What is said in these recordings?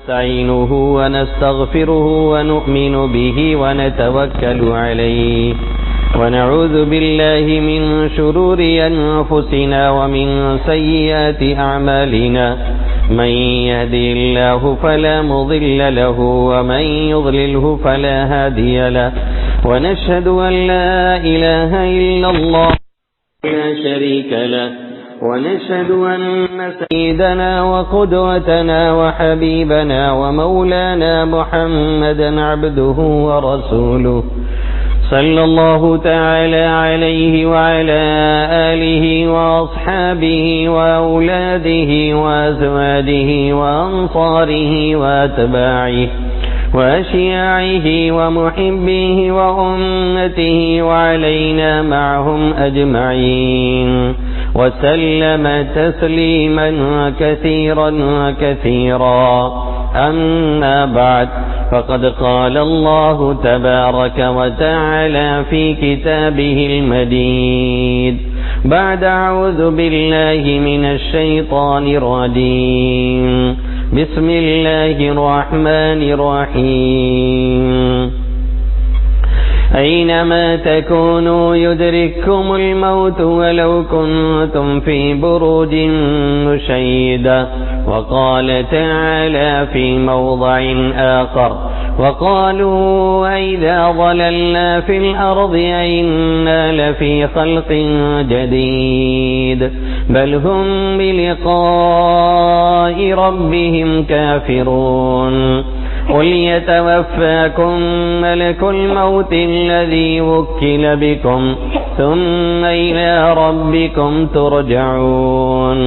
ونستعينه ونستغفره ونؤمن به ونتوكل عليه ونعوذ بالله من شرور أنفسنا ومن سيئات أعمالنا من يهدي الله فلا مضل له ومن يضلله فلا هادي له ونشهد أن لا إله إلا الله لا شريك له ونشهد أن سيدنا وقدوتنا وحبيبنا ومولانا محمدا عبده ورسوله صلى الله تعالى عليه وعلى آله وأصحابه وأولاده وأزواجه وأنصاره وأتباعه وأشياعه ومحبيه وأمته وعلينا معهم أجمعين وسلم تسليما كثيرا كثيرا. أما بعد، فقد قال الله تبارك وتعالى في كتابه المجيد بعد أعوذ بالله من الشيطان الرجيم بسم الله الرحمن الرحيم أينما تكونوا يدرككم الموت ولو كنتم في بروج مشيدة. وقال تعالى في موضع آخر وقالوا أئذا ضللنا في الأرض أئنا لفي خلق جديد بل هم بلقاء ربهم كافرون. قل يتوفاكم ملك الموت الذي وكل بكم ثم إلى ربكم ترجعون.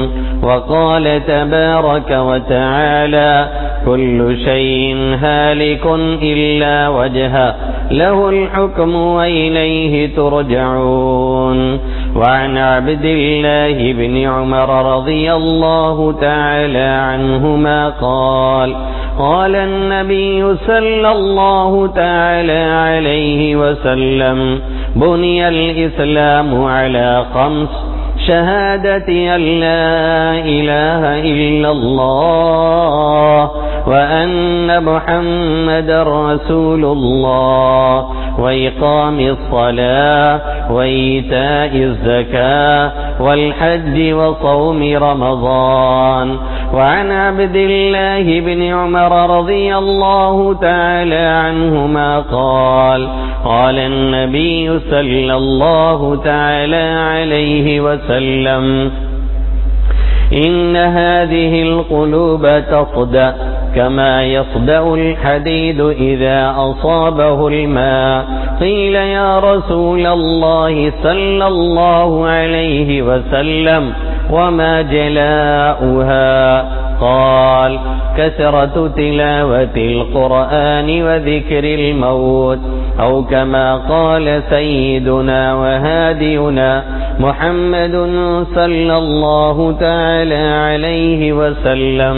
وقال تبارك وتعالى كل شيء هالك إلا وجهه له الحكم وإليه ترجعون. وعن عبد الله بن عمر رضي الله تعالى عنهما قال النبي صلى الله تعالى عليه وسلم بني الإسلام على 5: شهادة أن لا إله إلا الله وأن محمد رسول الله وإقام الصلاة وإيتاء الزكاة والحج وصوم رمضان. وعن عبد الله بن عمر رضي الله تعالى عنهما قال النبي صلى الله تعالى عليه وسلم إن هذه القلوب تصدأ كما يصدأ الحديد إذا أصابه الماء. قيل يا رسول الله صلى الله عليه وسلم وما جلاؤها؟ قال كثرة تلاوة القرآن وذكر الموت، أو كما قال سيدنا وهادينا محمد صلى الله تعالى عليه وسلم.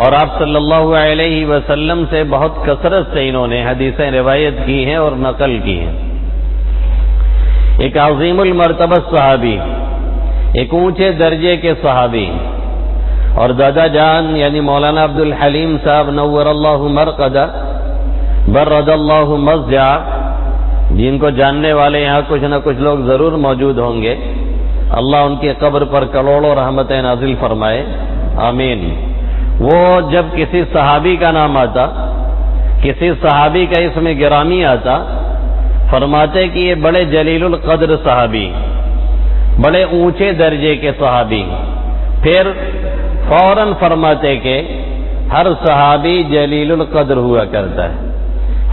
اور آپ صلی اللہ علیہ وسلم سے بہت کثرت سے انہوں نے حدیثیں روایت کی ہیں اور نقل کی ہیں۔ ایک عظیم المرتبہ صحابی، ایک اونچے درجے کے صحابی، اور دادا جان یعنی مولانا عبد الحلیم صاحب نور اللہ مرقدہ برد اللہ مضجع، جن کو جاننے والے یہاں کچھ نہ کچھ لوگ ضرور موجود ہوں گے، اللہ ان کی قبر پر کروڑوں رحمتیں نازل فرمائے، آمین۔ وہ جب کسی صحابی کا نام آتا، کسی صحابی کا اسم گرامی آتا، فرماتے کہ یہ بڑے جلیل القدر صحابی، بڑے اونچے درجے کے صحابی، پھر فوراً فرماتے کہ ہر صحابی جلیل القدر ہوا کرتا ہے،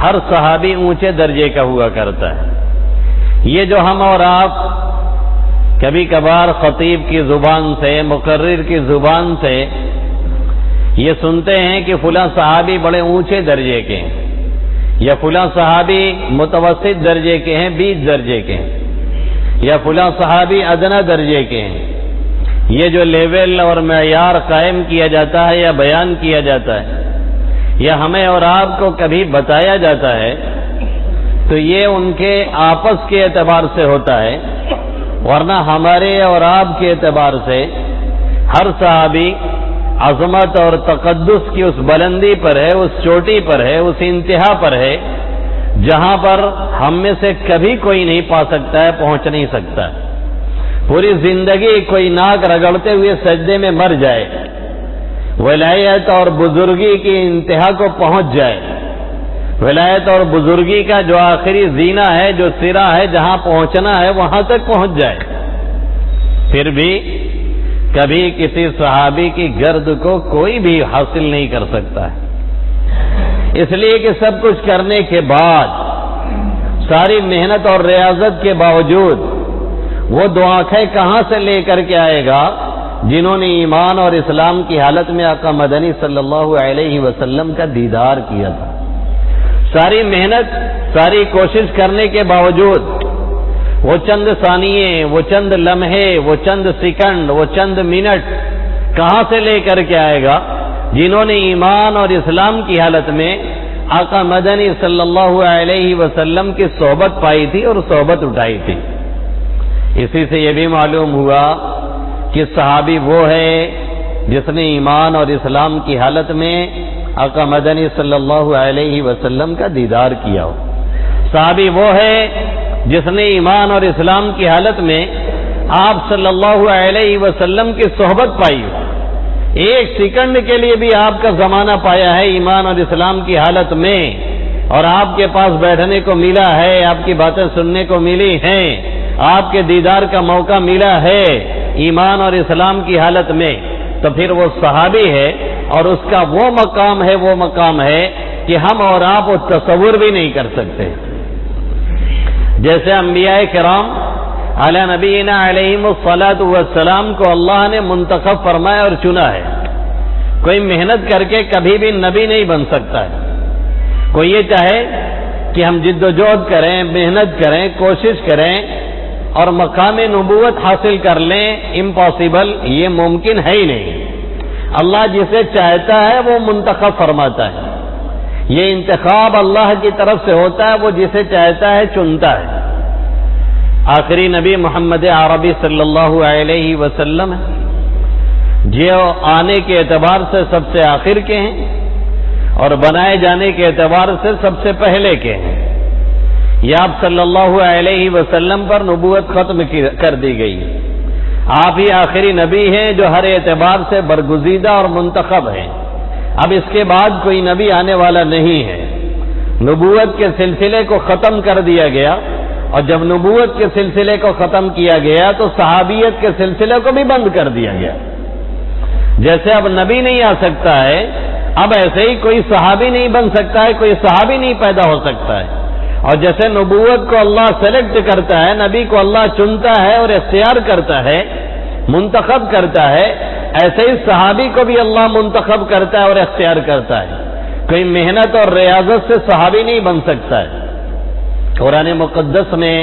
ہر صحابی اونچے درجے کا ہوا کرتا ہے۔ یہ جو ہم اور آپ کبھی کبھار خطیب کی زبان سے، مقرر کی زبان سے یہ سنتے ہیں کہ فلاں صحابی بڑے اونچے درجے کے ہیں، یا فلاں صحابی متوسط درجے کے ہیں، 20 درجے کے ہیں، یا فلاں صحابی ادنا درجے کے ہیں، یہ جو لیول اور معیار قائم کیا جاتا ہے یا بیان کیا جاتا ہے یا ہمیں اور آپ کو کبھی بتایا جاتا ہے، تو یہ ان کے آپس کے اعتبار سے ہوتا ہے، ورنہ ہمارے اور آپ کے اعتبار سے ہر صحابی عظمت اور تقدس کی اس بلندی پر ہے، اس چوٹی پر ہے، اس انتہا پر ہے جہاں پر ہم میں سے کبھی کوئی نہیں پا سکتا ہے، پہنچ نہیں سکتا ہے۔ پوری زندگی کوئی ناک رگڑتے ہوئے سجدے میں مر جائے، ولایت اور بزرگی کی انتہا کو پہنچ جائے، ولایت اور بزرگی کا جو آخری زینہ ہے، جو سرا ہے، جہاں پہنچنا ہے وہاں تک پہنچ جائے، پھر بھی کبھی کسی صحابی کی گرد کو کوئی بھی حاصل نہیں کر سکتا ہے، اس لیے کہ سب کچھ کرنے کے بعد، ساری محنت اور ریاضت کے باوجود وہ دو آنکھیں کہاں سے لے کر کے آئے گا جنہوں نے ایمان اور اسلام کی حالت میں آقا مدنی صلی اللہ علیہ وسلم کا دیدار کیا تھا۔ ساری محنت، ساری کوشش کرنے کے باوجود وہ چند ثانیے، وہ چند لمحے، وہ چند سیکنڈ، وہ چند منٹ کہاں سے لے کر کے آئے گا جنہوں نے ایمان اور اسلام کی حالت میں آقا مدنی صلی اللہ علیہ وسلم کی صحبت پائی تھی اور صحبت اٹھائی تھی۔ اسی سے یہ بھی معلوم ہوا کہ صحابی وہ ہے جس نے ایمان اور اسلام کی حالت میں آقا مدنی صلی اللہ علیہ وسلم کا دیدار کیا ہو۔ صحابی وہ ہے جس نے ایمان اور اسلام کی حالت میں آپ صلی اللہ علیہ وسلم کی صحبت پائی ہو، ایک سیکنڈ کے لیے بھی آپ کا زمانہ پایا ہے ایمان اور اسلام کی حالت میں، اور آپ کے پاس بیٹھنے کو ملا ہے، آپ کی باتیں سننے کو ملی ہیں، آپ کے دیدار کا موقع ملا ہے ایمان اور اسلام کی حالت میں، تو پھر وہ صحابی ہے، اور اس کا وہ مقام ہے کہ ہم اور آپ وہ تصور بھی نہیں کر سکتے۔ جیسے انبیاء کرام علی نبینا علیہم الصلاۃ والسلام کو اللہ نے منتخب فرمایا اور چنا ہے، کوئی محنت کر کے کبھی بھی نبی نہیں بن سکتا ہے۔ کوئی یہ چاہے کہ ہم جد و جہد کریں، محنت کریں، کوشش کریں اور مقام نبوت حاصل کر لیں، امپاسبل، یہ ممکن ہے ہی نہیں۔ اللہ جسے چاہتا ہے وہ منتخب فرماتا ہے، یہ انتخاب اللہ کی طرف سے ہوتا ہے، وہ جسے چاہتا ہے چنتا ہے۔ آخری نبی محمد عربی صلی اللہ علیہ وسلم ہے، جو آنے کے اعتبار سے سب سے آخر کے ہیں اور بنائے جانے کے اعتبار سے سب سے پہلے کے ہیں۔ یہ آپ صلی اللہ علیہ وسلم پر نبوت ختم کر دی گئی، آپ ہی آخری نبی ہیں جو ہر اعتبار سے برگزیدہ اور منتخب ہیں۔ اب اس کے بعد کوئی نبی آنے والا نہیں ہے۔ نبوت کے سلسلے کو ختم کر دیا گیا، اور جب نبوت کے سلسلے کو ختم کیا گیا تو صحابیت کے سلسلے کو بھی بند کر دیا گیا۔ جیسے اب نبی نہیں آ سکتا ہے، اب ایسے ہی کوئی صحابی نہیں بن سکتا ہے، کوئی صحابی نہیں پیدا ہو سکتا ہے۔ اور جیسے نبوت کو اللہ سلیکٹ کرتا ہے، نبی کو اللہ چنتا ہے اور اختیار کرتا ہے، منتخب کرتا ہے، ایسے ہی صحابی کو بھی اللہ منتخب کرتا ہے اور اختیار کرتا ہے۔ کوئی محنت اور ریاضت سے صحابی نہیں بن سکتا ہے۔ قرآن مقدس میں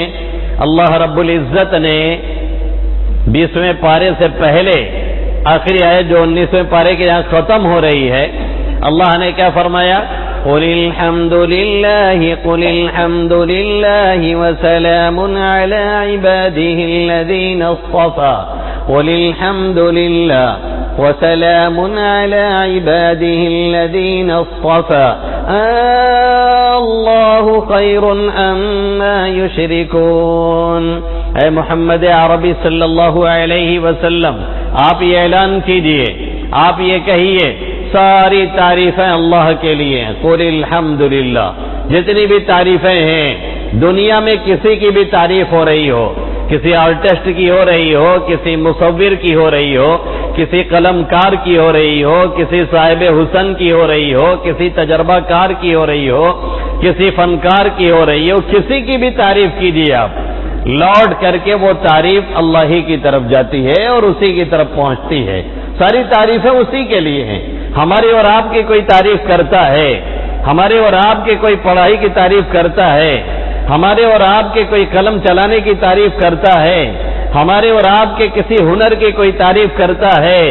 اللہ رب العزت نے 20ویں پارے سے پہلے آخری آیت جو 19ویں پارے کے یہاں ختم ہو رہی ہے، اللہ نے کیا فرمایا؟ قل الحمد للہ وسلام علی عباده الذین اصطفى قل الحمد للہ وسلام علی عباده الذین اصطفى اللہ خیر اما یشرکون۔ اے محمد عربی صلی اللہ علیہ وسلم، آپ یہ اعلان کیجئے، آپ یہ کہیے ساری تعریفیں اللہ کے لیے ہیں۔ قل الحمدللہ، جتنی بھی تعریفیں ہیں دنیا میں کسی کی بھی تعریف ہو رہی ہو، کسی آرٹسٹ کی ہو رہی ہو، کسی مصور کی ہو رہی ہو، کسی قلم کار کی ہو رہی ہو، کسی صاحب حسن کی ہو رہی ہو، کسی تجربہ کار کی ہو رہی ہو، کسی فنکار کی ہو رہی ہو، کسی کی بھی تعریف کیجیے آپ، لوٹ کر کے وہ تعریف اللہ ہی کی طرف جاتی ہے اور اسی کی طرف پہنچتی ہے۔ ساری تعریفیں اسی کے لیے ہیں۔ ہماری اور آپ کی کوئی تعریف کرتا ہے، ہمارے اور آپ کے کوئی پڑھائی کی تعریف کرتا ہے، ہمارے اور آپ کے کوئی قلم چلانے کی تعریف کرتا ہے، ہمارے اور آپ کے کسی ہنر کی کوئی تعریف کرتا ہے،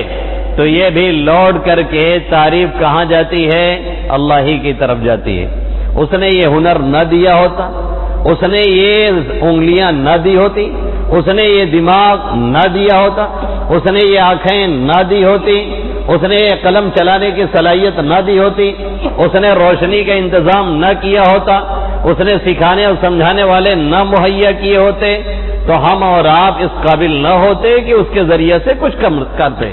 تو یہ بھی لوٹ کر کے تعریف کہاں جاتی ہے؟ اللہ ہی کی طرف جاتی ہے۔ اس نے یہ ہنر نہ دیا ہوتا، اس نے یہ انگلیاں نہ دی ہوتی، اس نے یہ دماغ نہ دیا ہوتا، اس نے یہ آنکھیں نہ دی ہوتی، اس نے یہ قلم چلانے کی صلاحیت نہ دی ہوتی، اس نے روشنی کا انتظام نہ کیا ہوتا، اس نے سکھانے اور سمجھانے والے نہ مہیا کیے ہوتے، تو ہم اور آپ اس قابل نہ ہوتے کہ اس کے ذریعے سے کچھ کرتے۔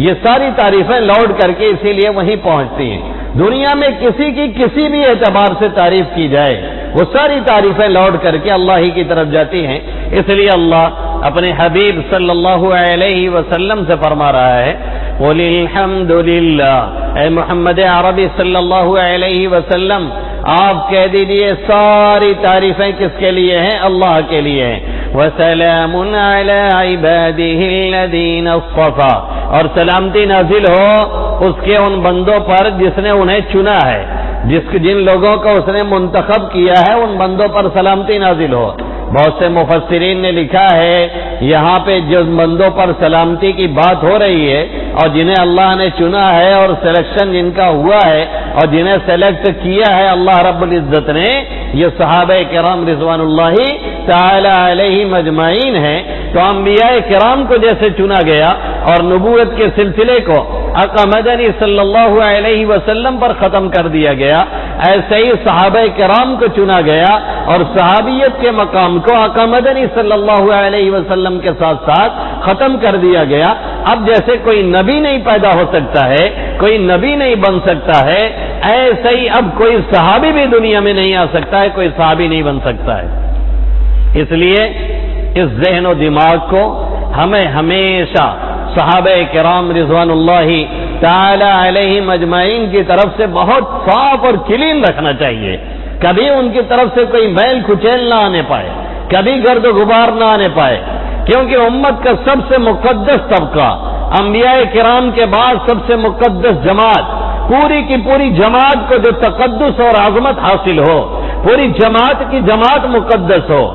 یہ ساری تعریفیں لوٹ کر کے اسی لیے وہیں پہنچتی ہیں۔ دنیا میں کسی کی کسی بھی اعتبار سے تعریف کی جائے، وہ ساری تعریفیں لوٹ کر کے اللہ ہی کی طرف جاتی ہیں۔ اس لیے اللہ اپنے حبیب صلی اللہ علیہ وسلم سے فرما رہا ہے، قل الحمد للہ، اے محمد عربی صلی اللہ علیہ وسلم آپ کہہ دیجئے ساری تعریفیں کس کے لیے ہیں؟ اللہ کے لیے ہیں۔ وسلام علی عباده الذین اصطفى، اور سلامتی نازل ہو اس کے ان بندوں پر جس نے انہیں چنا ہے، جن لوگوں کو اس نے منتخب کیا ہے، ان بندوں پر سلامتی نازل ہو۔ بہت سے مفسرین نے لکھا ہے یہاں پہ جن بندوں پر سلامتی کی بات ہو رہی ہے اور جنہیں اللہ نے چنا ہے اور سلیکشن جن کا ہوا ہے اور جنہیں سلیکٹ کیا ہے اللہ رب العزت نے، یہ صحابہ کرام رضوان اللہ تعالی علیہم اجمعین ہیں۔ تو انبیاء کرام کو جیسے چنا گیا اور نبوت کے سلسلے کو آقا مدنی صلی اللہ علیہ وسلم پر ختم کر دیا گیا، ایسے ہی صحابہ کرام کو چنا گیا اور صحابیت کے مقام کو آقا مدنی صلی اللہ علیہ وسلم کے ساتھ ساتھ ختم کر دیا گیا۔ اب جیسے کوئی نبی نہیں پیدا ہو سکتا ہے، کوئی نبی نہیں بن سکتا ہے، ایسے ہی اب کوئی صحابی بھی دنیا میں نہیں آ سکتا ہے، کوئی صحابی نہیں بن سکتا ہے۔ اس لیے اس ذہن و دماغ کو ہمیں ہمیشہ صحابہ کرام رضوان اللہ تعالی علیہم اجمعین کی طرف سے بہت صاف اور کلین رکھنا چاہیے۔ کبھی ان کی طرف سے کوئی میل کچیل نہ آنے پائے، کبھی گرد و غبار نہ آنے پائے، کیونکہ امت کا سب سے مقدس طبقہ، انبیاء کرام کے بعد سب سے مقدس جماعت، پوری کی پوری جماعت کو جو تقدس اور عظمت حاصل ہو، پوری جماعت کی جماعت مقدس ہو۔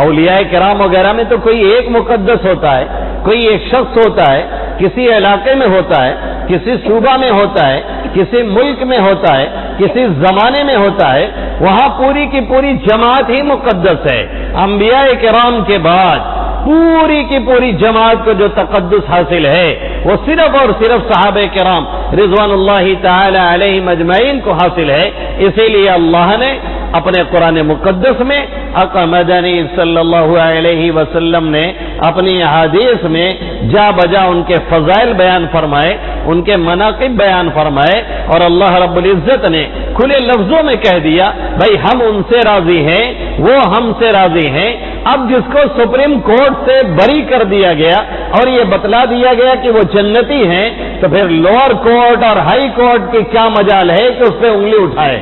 اولیاء کرام وغیرہ میں تو کوئی ایک مقدس ہوتا ہے، کوئی ایک شخص ہوتا ہے، کسی علاقے میں ہوتا ہے، کسی صوبہ میں ہوتا ہے، کسی ملک میں ہوتا ہے، کسی زمانے میں ہوتا ہے، وہاں پوری کی پوری جماعت ہی مقدس ہے۔ انبیاء کرام کے بعد پوری کی پوری جماعت کو جو تقدس حاصل ہے وہ صرف اور صرف صحابہ کرام رضوان اللہ تعالی علیہم اجمعین کو حاصل ہے۔ اسی لیے اللہ نے اپنے قرآن مقدس میں آقا مدنی صلی اللہ علیہ وسلم نے اپنی احادیث میں جا بجا ان کے فضائل بیان فرمائے، ان کے مناقب بیان فرمائے، اور اللہ رب العزت نے کھلے لفظوں میں کہہ دیا بھائی ہم ان سے راضی ہیں، وہ ہم سے راضی ہیں۔ اب جس کو سپریم کورٹ سے بری کر دیا گیا اور یہ بتلا دیا گیا کہ وہ جنتی ہیں، تو پھر لوور کورٹ اور ہائی کورٹ کی کیا مجال ہے کہ اس پہ انگلی اٹھائے؟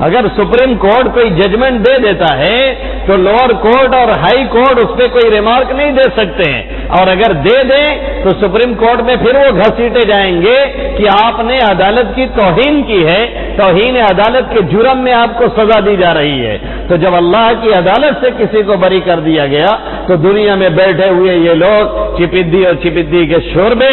اگر سپریم کورٹ کوئی ججمنٹ دے دیتا ہے تو لوور کورٹ اور ہائی کورٹ اس پہ کوئی ریمارک نہیں دے سکتے ہیں، اور اگر دے دیں تو سپریم کورٹ میں پھر وہ گھسیٹے جائیں گے کہ آپ نے عدالت کی توہین کی ہے، توہین عدالت کے جرم میں آپ کو سزا دی جا رہی ہے۔ تو جب اللہ کی عدالت سے کسی کو بری کر دیا گیا تو دنیا میں بیٹھے ہوئے یہ لوگ چپدی اور چپدی کے شوربے،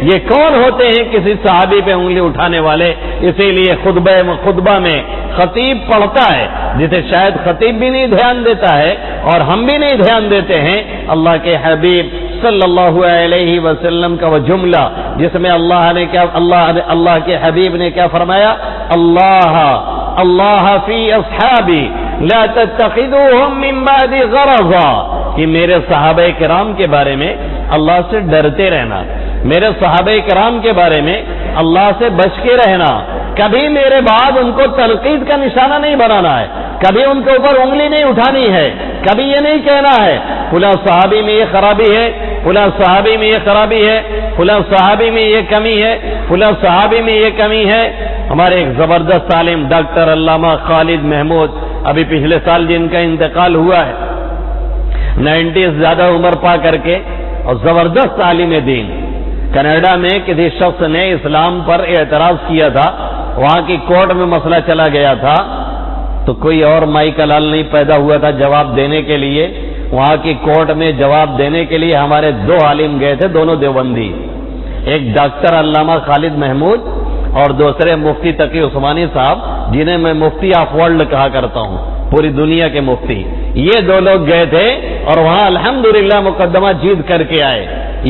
یہ کون ہوتے ہیں کسی صحابی پہ انگلی اٹھانے والے؟ اسی لیے خطبہ میں خطیب پڑھتا ہے جسے شاید خطیب بھی نہیں دھیان دیتا ہے اور ہم بھی نہیں دھیان دیتے ہیں، اللہ کے حبیب صلی اللہ علیہ وسلم کا وہ جملہ جس میں اللہ کے حبیب نے کیا فرمایا؟ اللہ فی اصحابی لا تتخذوهم من بعد غرضا، کہ میرے صحابہ کرام کے بارے میں اللہ سے ڈرتے رہنا، میرے صحابہ کرام کے بارے میں اللہ سے بچ کے رہنا، کبھی میرے بعد ان کو تنقید کا نشانہ نہیں بنانا ہے، کبھی ان کے اوپر انگلی نہیں اٹھانی ہے، کبھی یہ نہیں کہنا ہے فلاں صحابی میں یہ خرابی ہے، فلاں صحابی میں یہ خرابی ہے، فلاں صحابی میں یہ کمی ہے، فلاں صحابی میں یہ کمی ہے۔ ہمارے ایک زبردست عالم ڈاکٹر علامہ خالد محمود، ابھی پچھلے سال جن کا انتقال ہوا ہے، 90 زیادہ عمر پا کر کے، اور زبردست عالم دین، کینیڈا میں کسی شخص نے اسلام پر اعتراض کیا تھا، وہاں کی کورٹ میں مسئلہ چلا گیا تھا، تو کوئی اور مائی کا لال نہیں پیدا ہوا تھا جواب دینے کے لیے۔ وہاں کی کورٹ میں جواب دینے کے لیے ہمارے 2 عالم گئے تھے، دونوں دیوبندی، ایک ڈاکٹر علامہ خالد محمود اور دوسرے مفتی تقی عثمانی صاحب، جنہیں میں مفتی آف ورلڈ کہا کرتا ہوں، پوری دنیا کے مفتی۔ یہ 2 لوگ گئے تھے اور وہاں الحمدللہ مقدمہ جیت کر کے آئے،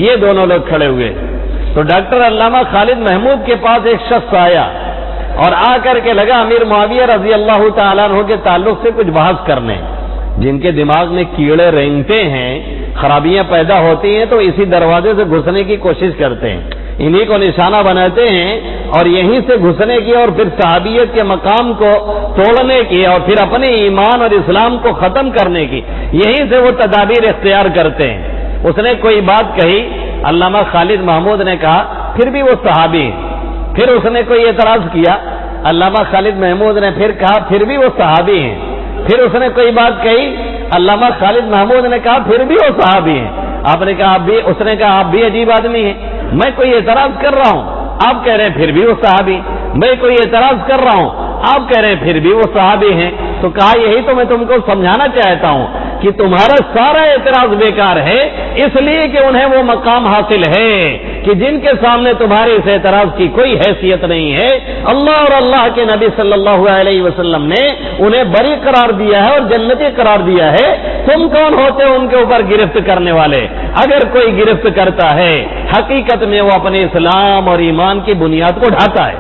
یہ دونوں لوگ کھڑے ہوئے۔ تو ڈاکٹر علامہ خالد محمود کے پاس ایک شخص آیا اور آ کر کے لگا امیر معاویہ رضی اللہ تعالیٰ عنہ کے تعلق سے کچھ بحث کرنے۔ جن کے دماغ میں کیڑے رینگتے ہیں، خرابیاں پیدا ہوتی ہیں، تو اسی دروازے سے گھسنے کی کوشش کرتے ہیں، انہی کو نشانہ بناتے ہیں اور یہیں سے گھسنے کی اور پھر صحابیت کے مقام کو توڑنے کی اور پھر اپنے ایمان اور اسلام کو ختم کرنے کی، یہیں سے وہ تدابیر اختیار کرتے ہیں۔ اس نے کوئی بات کہی، علامہ خالد محمود نے کہا پھر بھی وہ صحابی ہیں۔ پھر اس نے کوئی اعتراض کیا، علامہ خالد محمود نے پھر کہا پھر بھی وہ صحابی ہیں۔ پھر اس نے کوئی بات کہی، علامہ خالد محمود نے کہا پھر بھی وہ صحابی ہیں۔ آپ نے کہا اس نے کہا آپ بھی عجیب آدمی ہیں، میں کوئی اعتراض کر رہا ہوں، آپ کہہ رہے ہیں پھر بھی وہ صحابی، میں کوئی اعتراض کر رہا ہوں، آپ کہہ رہے ہیں پھر بھی وہ صحابی ہیں۔ تو کہا یہی تو میں تم کو سمجھانا چاہتا ہوں کہ تمہارا سارا اعتراض بیکار ہے، اس لیے کہ انہیں وہ مقام حاصل ہے کہ جن کے سامنے تمہارے اس اعتراض کی کوئی حیثیت نہیں ہے۔ اللہ اور اللہ کے نبی صلی اللہ علیہ وسلم نے انہیں بری قرار دیا ہے اور جنتی قرار دیا ہے، تم کون ہوتے ان کے اوپر گرفت کرنے والے؟ اگر کوئی گرفت کرتا ہے حقیقت میں وہ اپنے اسلام اور ایمان کی بنیاد کو ڈھاتا ہے،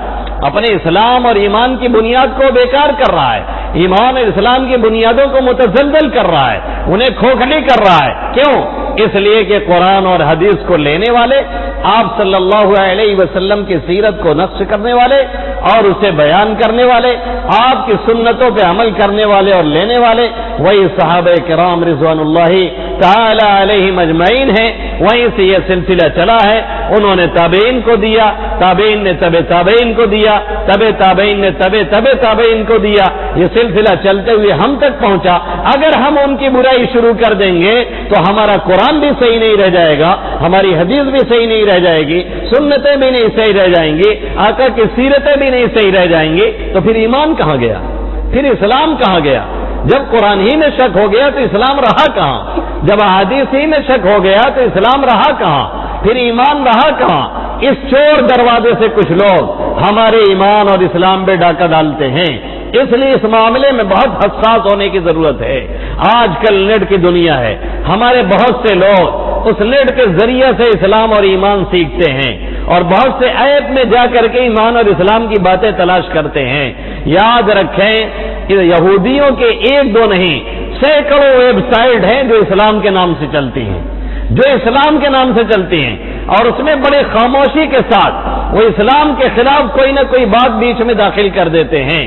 اپنے اسلام اور ایمان کی بنیاد کو بیکار کر رہا ہے، ایمان اور اسلام کی بنیادوں کو متزلزل کر رہا ہے، انہیں کھوکھلی کر رہا ہے۔ کیوں؟ اس لیے کہ قرآن اور حدیث کو لینے والے، آپ صلی اللہ علیہ وسلم کی سیرت کو نقش کرنے والے اور اسے بیان کرنے والے، آپ کی سنتوں پہ عمل کرنے والے اور لینے والے وہی صحابہ کرام رضوان اللہ تعالی علیہم اجمعین ہیں۔ وہیں سے یہ سلسلہ چلا ہے، انہوں نے تابعین کو دیا، تابعین نے تبع تابعین کو دیا، تبع تابعین نے تبع تابعین کو دیا، یہ سلسلہ چلتے ہوئے ہم تک پہنچا۔ اگر ہم ان کی برائی شروع کر دیں گے تو ہمارا قرآن بھی صحیح نہیں رہ جائے گا، ہماری حدیث بھی صحیح نہیں رہ جائے گی، سنتیں بھی نہیں صحیح رہ جائیں گی، آقا کی سیرتیں بھی نہیں صحیح رہ جائیں گی، تو پھر ایمان کہاں گیا؟ پھر اسلام کہاں گیا؟ جب قرآن ہی میں شک ہو گیا تو اسلام رہا کہاں؟ جب احادیث ہی میں شک ہو گیا تو اسلام رہا کہاں؟ پھر ایمان رہا کہاں؟ اس چور دروازے سے کچھ لوگ ہمارے ایمان اور اسلام پہ ڈاکہ ڈالتے ہیں، اس لیے اس معاملے میں بہت حساس ہونے کی ضرورت ہے۔ آج کل نیٹ کی دنیا ہے، ہمارے بہت سے لوگ اس نیٹ کے ذریعے سے اسلام اور ایمان سیکھتے ہیں اور بہت سے ایپ میں جا کر کے ایمان اور اسلام کی باتیں تلاش کرتے ہیں۔ یاد رکھیں کہ یہودیوں کے 1-2 نہیں، سینکڑوں ویب سائٹ ہیں جو اسلام کے نام سے چلتی ہیں، جو اسلام کے نام سے چلتی ہیں، اور اس میں بڑی خاموشی کے ساتھ وہ اسلام کے خلاف کوئی نہ کوئی بات بیچ میں داخل کر دیتے ہیں۔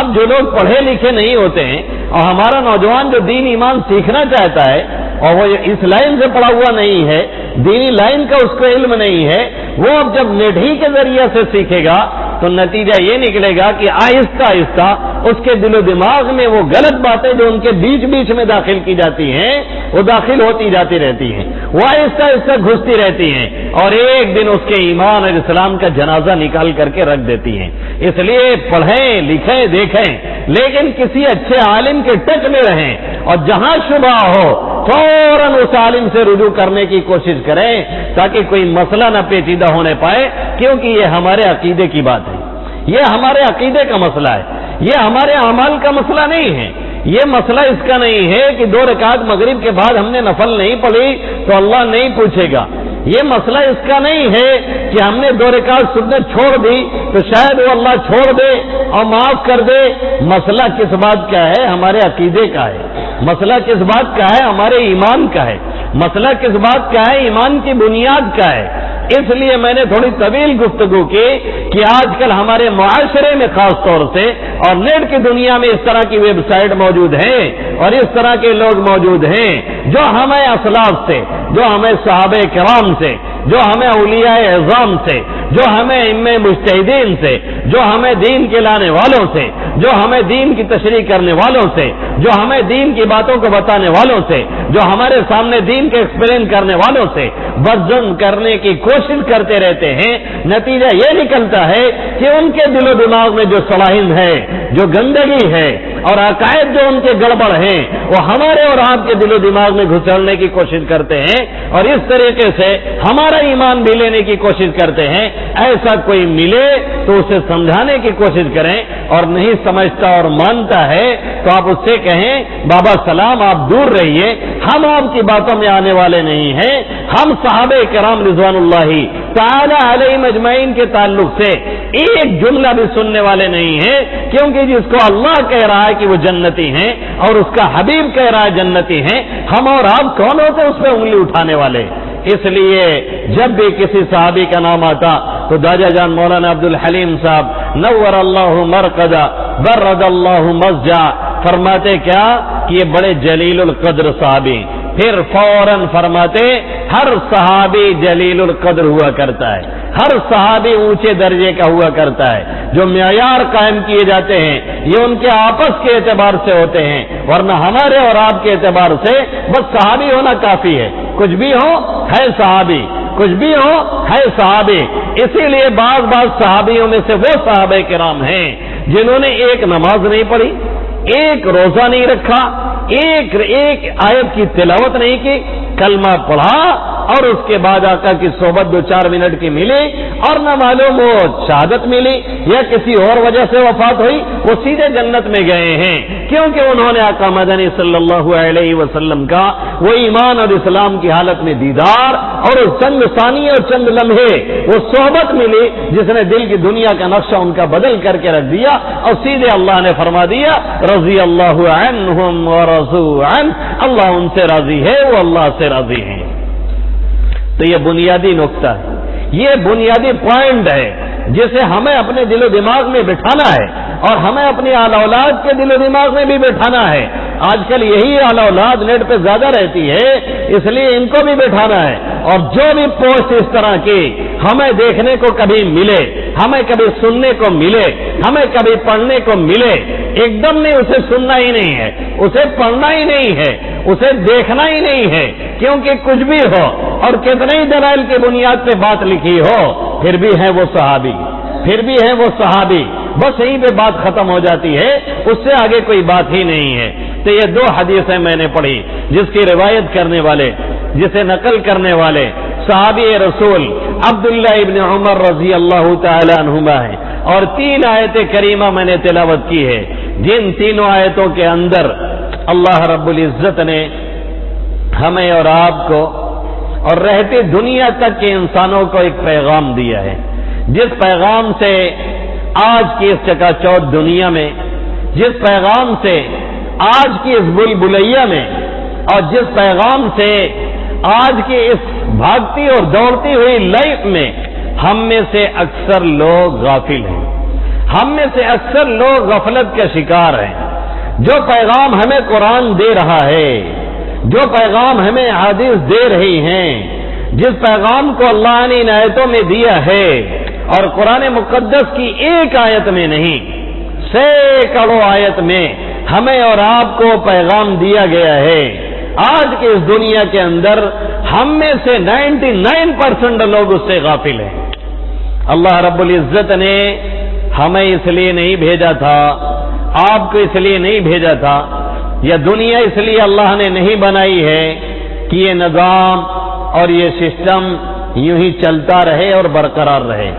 اب جو لوگ پڑھے لکھے نہیں ہوتے ہیں اور ہمارا نوجوان جو دین ایمان سیکھنا چاہتا ہے اور وہ اس لائن سے پڑھا ہوا نہیں ہے، دینی لائن کا اس کو علم نہیں ہے، وہ اب جب نیٹ ہی کے ذریعے سے سیکھے گا تو نتیجہ یہ نکلے گا کہ آہستہ آہستہ اس کے دل و دماغ میں وہ غلط باتیں جو ان کے بیچ بیچ میں داخل کی جاتی ہیں وہ داخل ہوتی جاتی رہتی ہیں، وہ آہستہ آہستہ گھستی رہتی ہیں اور ایک دن اس کے ایمان اور اسلام کا جنازہ نکال کر کے رکھ دیتی ہیں۔ اس لیے پڑھیں، لکھیں، دیکھیں، لیکن کسی اچھے عالم کے ٹچ میں رہیں اور جہاں شبہ ہو فوراً اس عالم سے رجوع کرنے کی کوشش کریں تاکہ کوئی مسئلہ نہ پیچیدہ ہونے پائے، کیونکہ یہ ہمارے عقیدے کی بات ہے، یہ ہمارے عقیدے کا مسئلہ ہے، یہ ہمارے اعمال کا مسئلہ نہیں ہے۔ یہ مسئلہ اس کا نہیں ہے کہ 2 رکعت مغرب کے بعد ہم نے نفل نہیں پڑھی تو اللہ نہیں پوچھے گا، یہ مسئلہ اس کا نہیں ہے کہ ہم نے 2 رکعت سنت چھوڑ دی تو شاید وہ اللہ چھوڑ دے اور معاف کر دے۔ مسئلہ کس بات کا ہے؟ ہمارے عقیدے کا ہے۔ مسئلہ کس بات کا ہے؟ ہمارے ایمان کا ہے۔ مسئلہ کس بات کا ہے؟ ایمان کی بنیاد کا ہے۔ اس لیے میں نے تھوڑی طویل گفتگو کی کہ آج کل ہمارے معاشرے میں خاص طور سے اور نیٹ کی دنیا میں اس طرح کی ویب سائٹ موجود ہیں اور اس طرح کے لوگ موجود ہیں جو ہمیں اسلاف سے، جو ہمیں صحابہ کرام سے، جو ہمیں اولیاء اعظام سے، جو ہمیں ائمہ مجتہدین سے، جو ہمیں دین کے لانے والوں سے، جو ہمیں دین کی تشریح کرنے والوں سے، جو ہمیں دین کی باتوں کو بتانے والوں سے، جو ہمارے سامنے دین کے ایکسپلین کرنے والوں سے بدظن کرنے کی کوشش کرتے رہتے ہیں۔ نتیجہ یہ نکلتا ہے کہ ان کے دل و دماغ میں جو صلاحیت ہے، جو گندگی ہے اور عقائد جو ان کے گڑبڑ ہیں، وہ ہمارے اور آپ کے دل و دماغ میں گھسڑنے کی کوشش کرتے ہیں اور اس طریقے سے ہمارا ایمان بھی لینے کی کوشش کرتے ہیں۔ ایسا کوئی ملے تو اسے سمجھانے کی کوشش کریں، اور نہیں سمجھتا اور مانتا ہے تو آپ اس سے کہیں بابا سلام، آپ دور رہیے، ہم آپ کی باتوں میں آنے والے نہیں ہیں، ہم صحابہ کرام رضوان اللہ تعالی علیہم اجمعین کے تعلق سے ایک جملہ بھی سننے والے نہیں ہیں، کیونکہ جس کو اللہ کہہ رہا ہے کہ وہ جنتی ہیں اور اس کا حبیب کہہ رہا ہے جنتی ہیں، ہم اور آپ کون ہوتے اس پہ انگلی اٹھانے والے؟ اس لیے جب بھی کسی صحابی کا نام آتا تو دادا جان مولانا عبد الحلیم صاحب نور اللہ مرقدہ برد اللہ مسجع فرماتے کیا کہ یہ بڑے جلیل القدر صحابی، پھر فوراً فرماتے ہر صحابی جلیل القدر ہوا کرتا ہے، ہر صحابی اونچے درجے کا ہوا کرتا ہے۔ جو معیار قائم کیے جاتے ہیں یہ ان کے آپس کے اعتبار سے ہوتے ہیں، ورنہ ہمارے اور آپ کے اعتبار سے بس صحابی ہونا کافی ہے، کچھ بھی ہو ہے صحابی، کچھ بھی ہو ہے صحابی۔ اسی لیے بعض صحابیوں میں سے وہ صحابہ کرام ہیں جنہوں نے ایک نماز نہیں پڑھی، ایک روزہ نہیں رکھا، ایک آیت کی تلاوت نہیں کی، کلمہ پڑھا اور اس کے بعد آقا کی صحبت 2-4 منٹ کی ملی اور نہ معلوم وہ شہادت ملی یا کسی اور وجہ سے وفات ہوئی، وہ سیدھے جنت میں گئے ہیں، کیونکہ انہوں نے آقا مدنی صلی اللہ علیہ وسلم کا وہ ایمان اور اسلام کی حالت میں دیدار اور چند ثانیے اور چند لمحے وہ صحبت ملی جس نے دل کی دنیا کا نقشہ ان کا بدل کر کے رکھ دیا، اور سیدھے اللہ نے فرما دیا رضی اللہ عنہم ورضوا عنہ، اللہ ان سے راضی ہے، وہ اللہ سے راضی ہیں۔ تو یہ بنیادی نقطہ ہے، یہ بنیادی پوائنٹ ہے جسے ہمیں اپنے دل و دماغ میں بٹھانا ہے اور ہمیں اپنی اعلی اولاد کے دل و دماغ میں بھی بٹھانا ہے۔ آج کل یہی اعلی اولاد نیٹ پہ زیادہ رہتی ہے، اس لیے ان کو بھی بٹھانا ہے، اور جو بھی پوسٹ اس طرح کی ہمیں دیکھنے کو کبھی ملے، ہمیں کبھی سننے کو ملے، ہمیں کبھی پڑھنے کو ملے، ایک دم نہیں اسے سننا ہی نہیں ہے، اسے پڑھنا ہی نہیں ہے، اسے دیکھنا ہی نہیں ہے، کیونکہ کچھ بھی ہو اور کتنے ہی دلائل کی بنیاد پہ بات لکھی ہو، پھر بھی ہے وہ صحابی، پھر بھی ہے وہ صحابی، بس یہیں پہ بات ختم ہو جاتی ہے، اس سے آگے کوئی بات ہی نہیں ہے۔ تو یہ 2 حدیثیں میں نے پڑھی جس کی روایت کرنے والے، جسے نقل کرنے والے صحابی رسول عبداللہ ابن عمر رضی اللہ تعالی عنہما ہیں، اور 3 آیتیں کریمہ میں نے تلاوت کی ہے، جن 3 آیتوں کے اندر اللہ رب العزت نے ہمیں اور آپ کو اور رہتی دنیا تک کے انسانوں کو ایک پیغام دیا ہے، جس پیغام سے آج کی اس چکا چوتھ دنیا میں، جس پیغام سے آج کی اس بلبلیہ میں، اور جس پیغام سے آج کی اس بھاگتی اور دوڑتی ہوئی لائف میں ہم میں سے اکثر لوگ غافل ہیں، ہم میں سے اکثر لوگ غفلت کا شکار ہیں۔ جو پیغام ہمیں قرآن دے رہا ہے، جو پیغام ہمیں حدیث دے رہی ہیں، جس پیغام کو اللہ نے ان آیتوں میں دیا ہے، اور قرآن مقدس کی ایک آیت میں نہیں سینکڑوں آیت میں ہمیں اور آپ کو پیغام دیا گیا ہے، آج کی اس دنیا کے اندر ہم میں سے 99% لوگ اس سے غافل ہیں۔ اللہ رب العزت نے ہمیں اس لیے نہیں بھیجا تھا، آپ کو اس لیے نہیں بھیجا تھا یہ دنیا اس لیے اللہ نے نہیں بنائی ہے کہ یہ نظام اور یہ سسٹم یوں ہی چلتا رہے اور برقرار رہے.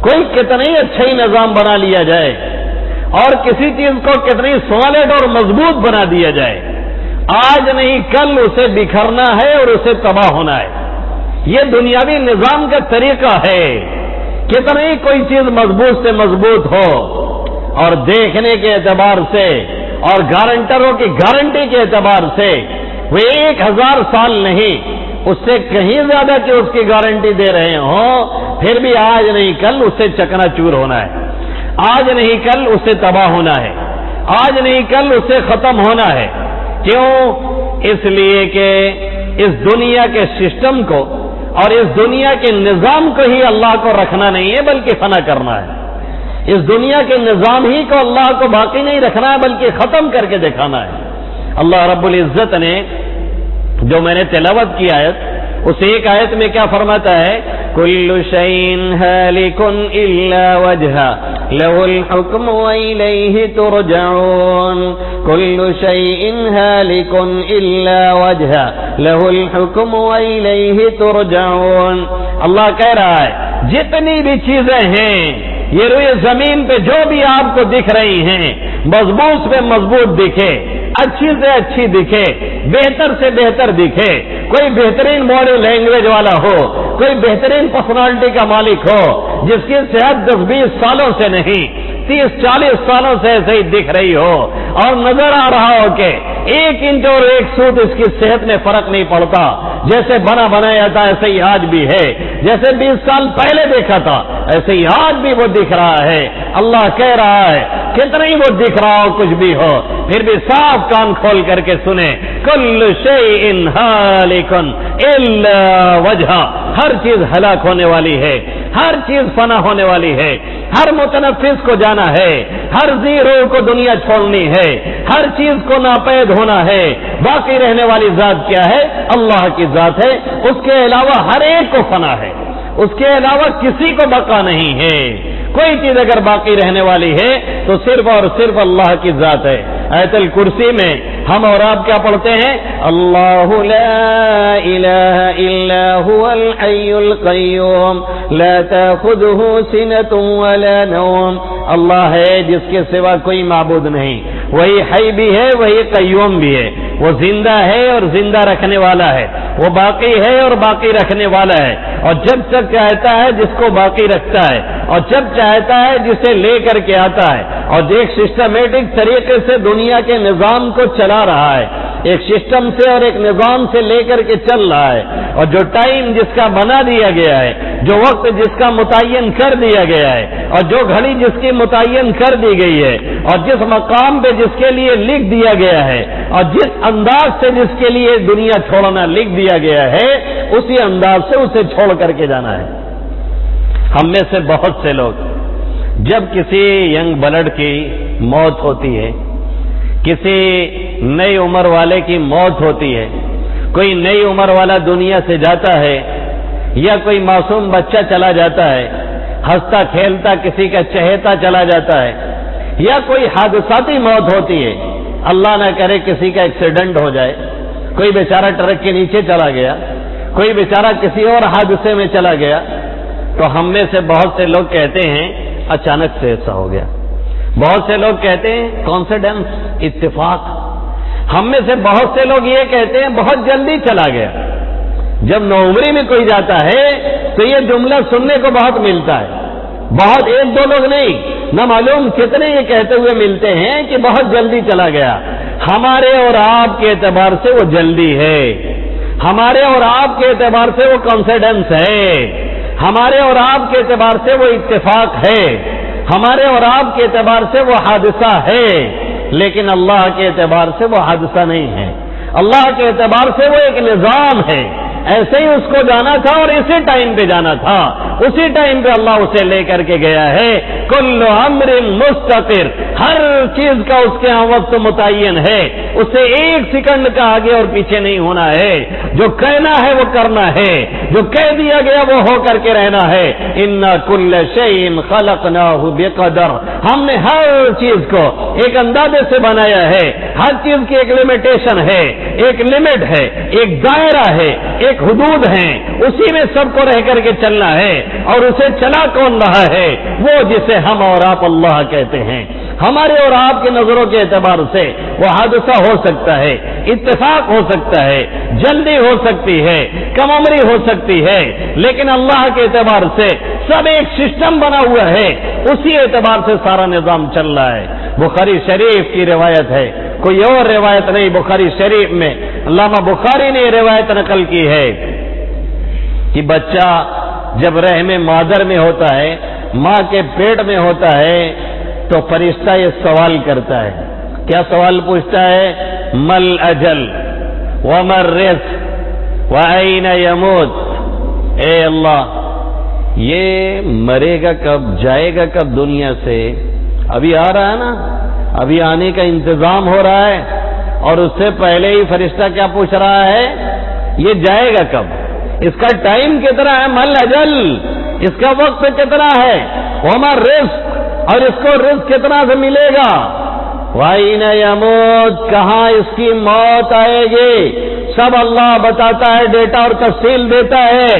کوئی کتنی اچھا ہی نظام بنا لیا جائے اور کسی چیز کو کتنی سالڈ اور مضبوط بنا دیا جائے، آج نہیں کل اسے بکھرنا ہے اور اسے تباہ ہونا ہے. یہ دنیاوی نظام کا طریقہ ہے. کتنی کوئی چیز مضبوط سے مضبوط ہو اور دیکھنے کے اعتبار سے اور گارنٹروں کی گارنٹی کے اعتبار سے وہ 1000 سال نہیں، اس سے کہیں زیادہ کہ اس کی گارنٹی دے رہے ہوں، پھر بھی آج نہیں کل اسے چکنا چور ہونا ہے، آج نہیں کل اسے تباہ ہونا ہے، آج نہیں کل اسے ختم ہونا ہے. کیوں؟ اس لیے کہ اس دنیا کے سسٹم کو اور اس دنیا کے نظام کو ہی اللہ کو رکھنا نہیں ہے بلکہ فنا کرنا ہے. اس دنیا کے نظام ہی کو اللہ کو باقی نہیں رکھنا ہے بلکہ ختم کر کے دکھانا ہے. اللہ رب العزت نے جو میں نے تلاوت کی آیت، اس ایک آیت میں کیا فرماتا ہے؟ کل شیء ہالک الا وجہہ لہ الحکم والیہ ترجعون. کل شیء ہالک الا وجہہ لہ الحکم والیہ ترجعون. اللہ کہہ رہا ہے جتنی بھی چیزیں ہیں یہ روئے زمین پہ جو بھی آپ کو دکھ رہی ہیں، مضبوط پہ مضبوط دکھے، اچھی سے اچھی دکھے، بہتر سے بہتر دکھے، کوئی بہترین باڈی لینگویج والا ہو، کوئی بہترین پرسنالٹی کا مالک ہو جس کی صحت 10-20 سالوں سے نہیں 30-40 سالوں سے ایسے ہی دکھ رہی ہو اور نظر آ رہا ہو کہ 1 انچ اور 1 سوت اس کی صحت میں فرق نہیں پڑتا، جیسے بنا بنایا تھا ایسے ہی آج بھی ہے، جیسے 20 سال پہلے دیکھا تھا ایسے ہی آج بھی وہ دکھ رہا ہے. اللہ کہہ رہا ہے کتنا ہی وہ دکھ رہا ہو کچھ بھی ہو، پھر بھی صاف کان کھول کر کے سنیں، کل شیء ہالک الا وجہہ. ہر چیز ہلاک ہونے والی ہے، ہر چیز فنا ہونے والی ہے، ہر متنفس کو جانا ہے، ہر ذی روح کو دنیا چھوڑنی ہے، ہر چیز کو ناپید ہونا ہے. باقی رہنے والی ذات کیا ہے؟ اللہ کی ذات ہے. اس کے علاوہ ہر ایک کو فنا ہے، اس کے علاوہ کسی کو بقا نہیں ہے. کوئی چیز اگر باقی رہنے والی ہے تو صرف اور صرف اللہ کی ذات ہے. آیت الکرسی میں ہم اور آپ کیا پڑھتے ہیں؟ اللہ لا الہ الا هو الحی القیوم لا تأخذہ سنۃ ولا نوم. اللہ ہے جس کے سوا کوئی معبود نہیں، وہی حی بھی ہے وہی قیوم بھی ہے. وہ زندہ ہے اور زندہ رکھنے والا ہے، وہ باقی ہے اور باقی رکھنے والا ہے. اور جب تک چاہتا ہے جس کو باقی رکھتا ہے اور جب چاہتا ہے جسے لے کر کے آتا ہے. اور ایک سسٹمیٹک طریقے سے دنیا کے نظام کو چلا رہا ہے، ایک سسٹم سے اور ایک نظام سے لے کر کے چل رہا ہے. اور جو ٹائم جس کا بنا دیا گیا ہے، جو وقت جس کا متعین کر دیا گیا ہے، اور جو گھڑی جس کی متعین کر دی گئی ہے، اور جس مقام پہ جس کے لیے لکھ دیا گیا ہے، اور جس انداز سے جس کے لیے دنیا چھوڑنا لکھ دیا گیا ہے، اسی انداز سے اسے چھوڑ کر کے جانا ہے. ہم میں سے بہت سے لوگ جب کسی ینگ بلڈ کی موت ہوتی ہے، کسی نئی عمر والے کی موت ہوتی ہے، کوئی نئی عمر والا دنیا سے جاتا ہے یا کوئی معصوم بچہ چلا جاتا ہے، ہنستا کھیلتا کسی کا چہیتا چلا جاتا ہے، یا کوئی حادثاتی موت ہوتی ہے، اللہ نہ کرے کسی کا ایکسیڈنٹ ہو جائے، کوئی بیچارہ ٹرک کے نیچے چلا گیا، کوئی بیچارہ کسی اور حادثے میں چلا گیا، تو ہم میں سے بہت سے لوگ کہتے ہیں اچانک سے ایسا ہو گیا. بہت سے لوگ کہتے ہیں کانفیڈنس، اتفاق. ہم میں سے بہت سے لوگ یہ کہتے ہیں بہت جلدی چلا گیا. جب نوعمری میں کوئی جاتا ہے تو یہ جملہ سننے کو بہت ملتا ہے، بہت 1-2 لوگ نہیں، نہ معلوم کتنے یہ کہتے ہوئے ملتے ہیں کہ بہت جلدی چلا گیا. ہمارے اور آپ کے اعتبار سے وہ جلدی ہے، ہمارے اور آپ کے اعتبار سے وہ کانفیڈنس ہے، ہمارے اور آپ کے اعتبار سے وہ اتفاق ہے، ہمارے اور آپ کے اعتبار سے وہ حادثہ ہے. لیکن اللہ کے اعتبار سے وہ حادثہ نہیں ہے، اللہ کے اعتبار سے وہ ایک نظام ہے. ایسے ہی اس کو جانا تھا اور اسی ٹائم پہ جانا تھا، اسی ٹائم پہ اللہ اسے لے کر کے گیا ہے. کل امر مستقر، ہر چیز کا اس کے ہاں وقت متعین ہے، اسے ایک سیکنڈ کا آگے اور پیچھے نہیں ہونا ہے، جو کہنا ہے وہ کرنا ہے، جو کہہ دیا گیا وہ ہو کر کے رہنا ہے۔ انا کل شیء خلقناہ بقدر، ہم نے ہر چیز کو ایک اندازے سے بنایا ہے، ہر چیز کی ایک لمیٹیشن ہے، ایک لمٹ ہے، ایک دائرہ ہے، ایک حدود ہے، اسی میں سب کو رہ کر کے چلنا ہے۔ اور اسے چلا کون رہا ہے؟ وہ جسے ہم اور آپ اللہ کہتے ہیں۔ ہمارے اور آپ کے نظروں کے اعتبار سے وہ حادثہ ہو سکتا ہے، اتفاق ہو سکتا ہے، جلدی ہو سکتی ہے، کم عمری ہو سکتی ہے، لیکن اللہ کے اعتبار سے سب ایک سسٹم بنا ہوا ہے، اسی اعتبار سے سارا نظام چل رہا ہے۔ بخاری شریف کی روایت ہے، کوئی اور روایت نہیں، بخاری شریف میں علامہ بخاری نے یہ روایت نقل کی ہے کہ بچہ جب رحم مادر میں ہوتا ہے، ماں کے پیٹ میں ہوتا ہے، تو فرشتہ یہ سوال کرتا ہے۔ کیا سوال پوچھتا ہے؟ مل اجل ومر رزق وأین یموت، اے اللہ یہ مرے گا کب، جائے گا کب دنیا سے؟ ابھی آ رہا ہے نا، ابھی آنے کا انتظام ہو رہا ہے، اور اس سے پہلے ہی فرشتہ کیا پوچھ رہا ہے؟ یہ جائے گا کب، اس کا ٹائم کتنا ہے، مل اجل اس کا وقت کتنا ہے، ومر رزق اور اس کو رزق کتنا سے ملے گا، وأین یموت کہاں اس کی موت آئے گی، سب اللہ بتاتا ہے، ڈیٹا اور تفصیل دیتا ہے۔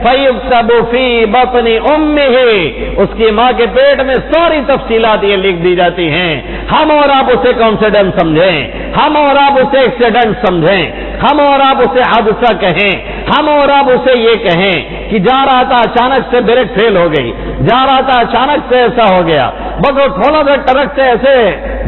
فَيُكْتَبُ فِي بَطْنِ أُمِّهِ، اس کی ماں کے پیٹ میں ساری تفصیلات یہ لکھ دی جاتی ہیں۔ ہم اور آپ اسے کانسیڈنٹ سمجھیں، ہم اور آپ اسے ایکسیڈنٹ سمجھیں، ہم اور آپ اسے حادثہ کہیں، ہم اور آپ اسے یہ کہیں کہ جا رہا تھا اچانک سے بریک فیل ہو گئی، جا رہا تھا اچانک سے ایسا ہو گیا، بس وہ تھوڑا سا ٹرک سے ایسے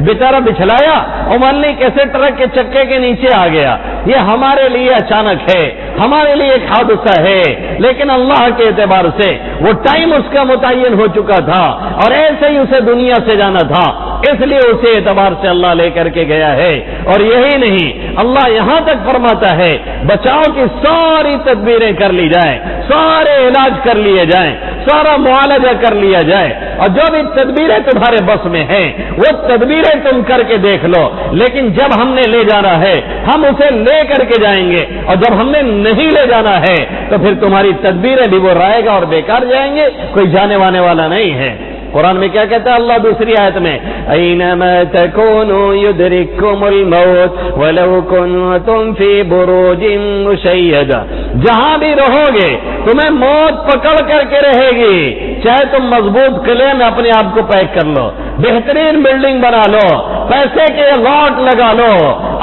بیچارہ بچھلایا اور ملنی کیسے ٹرک کے چکے کے نیچے آ گیا۔ یہ ہمارے لیے اچانک ہے، ہمارے لیے ایک حادثہ ہے، لیکن اللہ کے اعتبار سے وہ ٹائم اس کا متعین ہو چکا تھا، اور ایسے ہی اسے دنیا سے جانا تھا، اس لیے اسی اعتبار سے اللہ لے کر کے گیا ہے۔ اور یہی نہیں، اللہ یہاں تک فرماتا ہے بچاؤ کی ساری تدبیریں کر لی جائیں، سارے علاج کر لیے جائیں، سارا معالجہ کر لیا جائے، اور جو بھی تدبیریں تمہارے بس میں ہیں وہ تدبیریں تم کر کے دیکھ لو، لیکن جب ہم نے لے جانا ہے ہم اسے لے کر کے جائیں گے، اور جب ہم نے نہیں لے جانا ہے تو پھر تمہاری تدبیریں بھی وہ رائے گا اور بیکار جائیں گے، کوئی جانے وانے والا نہیں ہے۔ قرآن میں کیا کہتا ہے اللہ دوسری آیت میں؟ اینما تکونوا یدرککم الموت ولو کنتم فی بروج مشیدہ، جہاں بھی رہو گے تمہیں موت پکڑ کر کے رہے گی، چاہے تم مضبوط قلعے میں اپنے آپ کو پیک کر لو، بہترین بلڈنگ بنا لو، پیسے کے لاٹ لگا لو،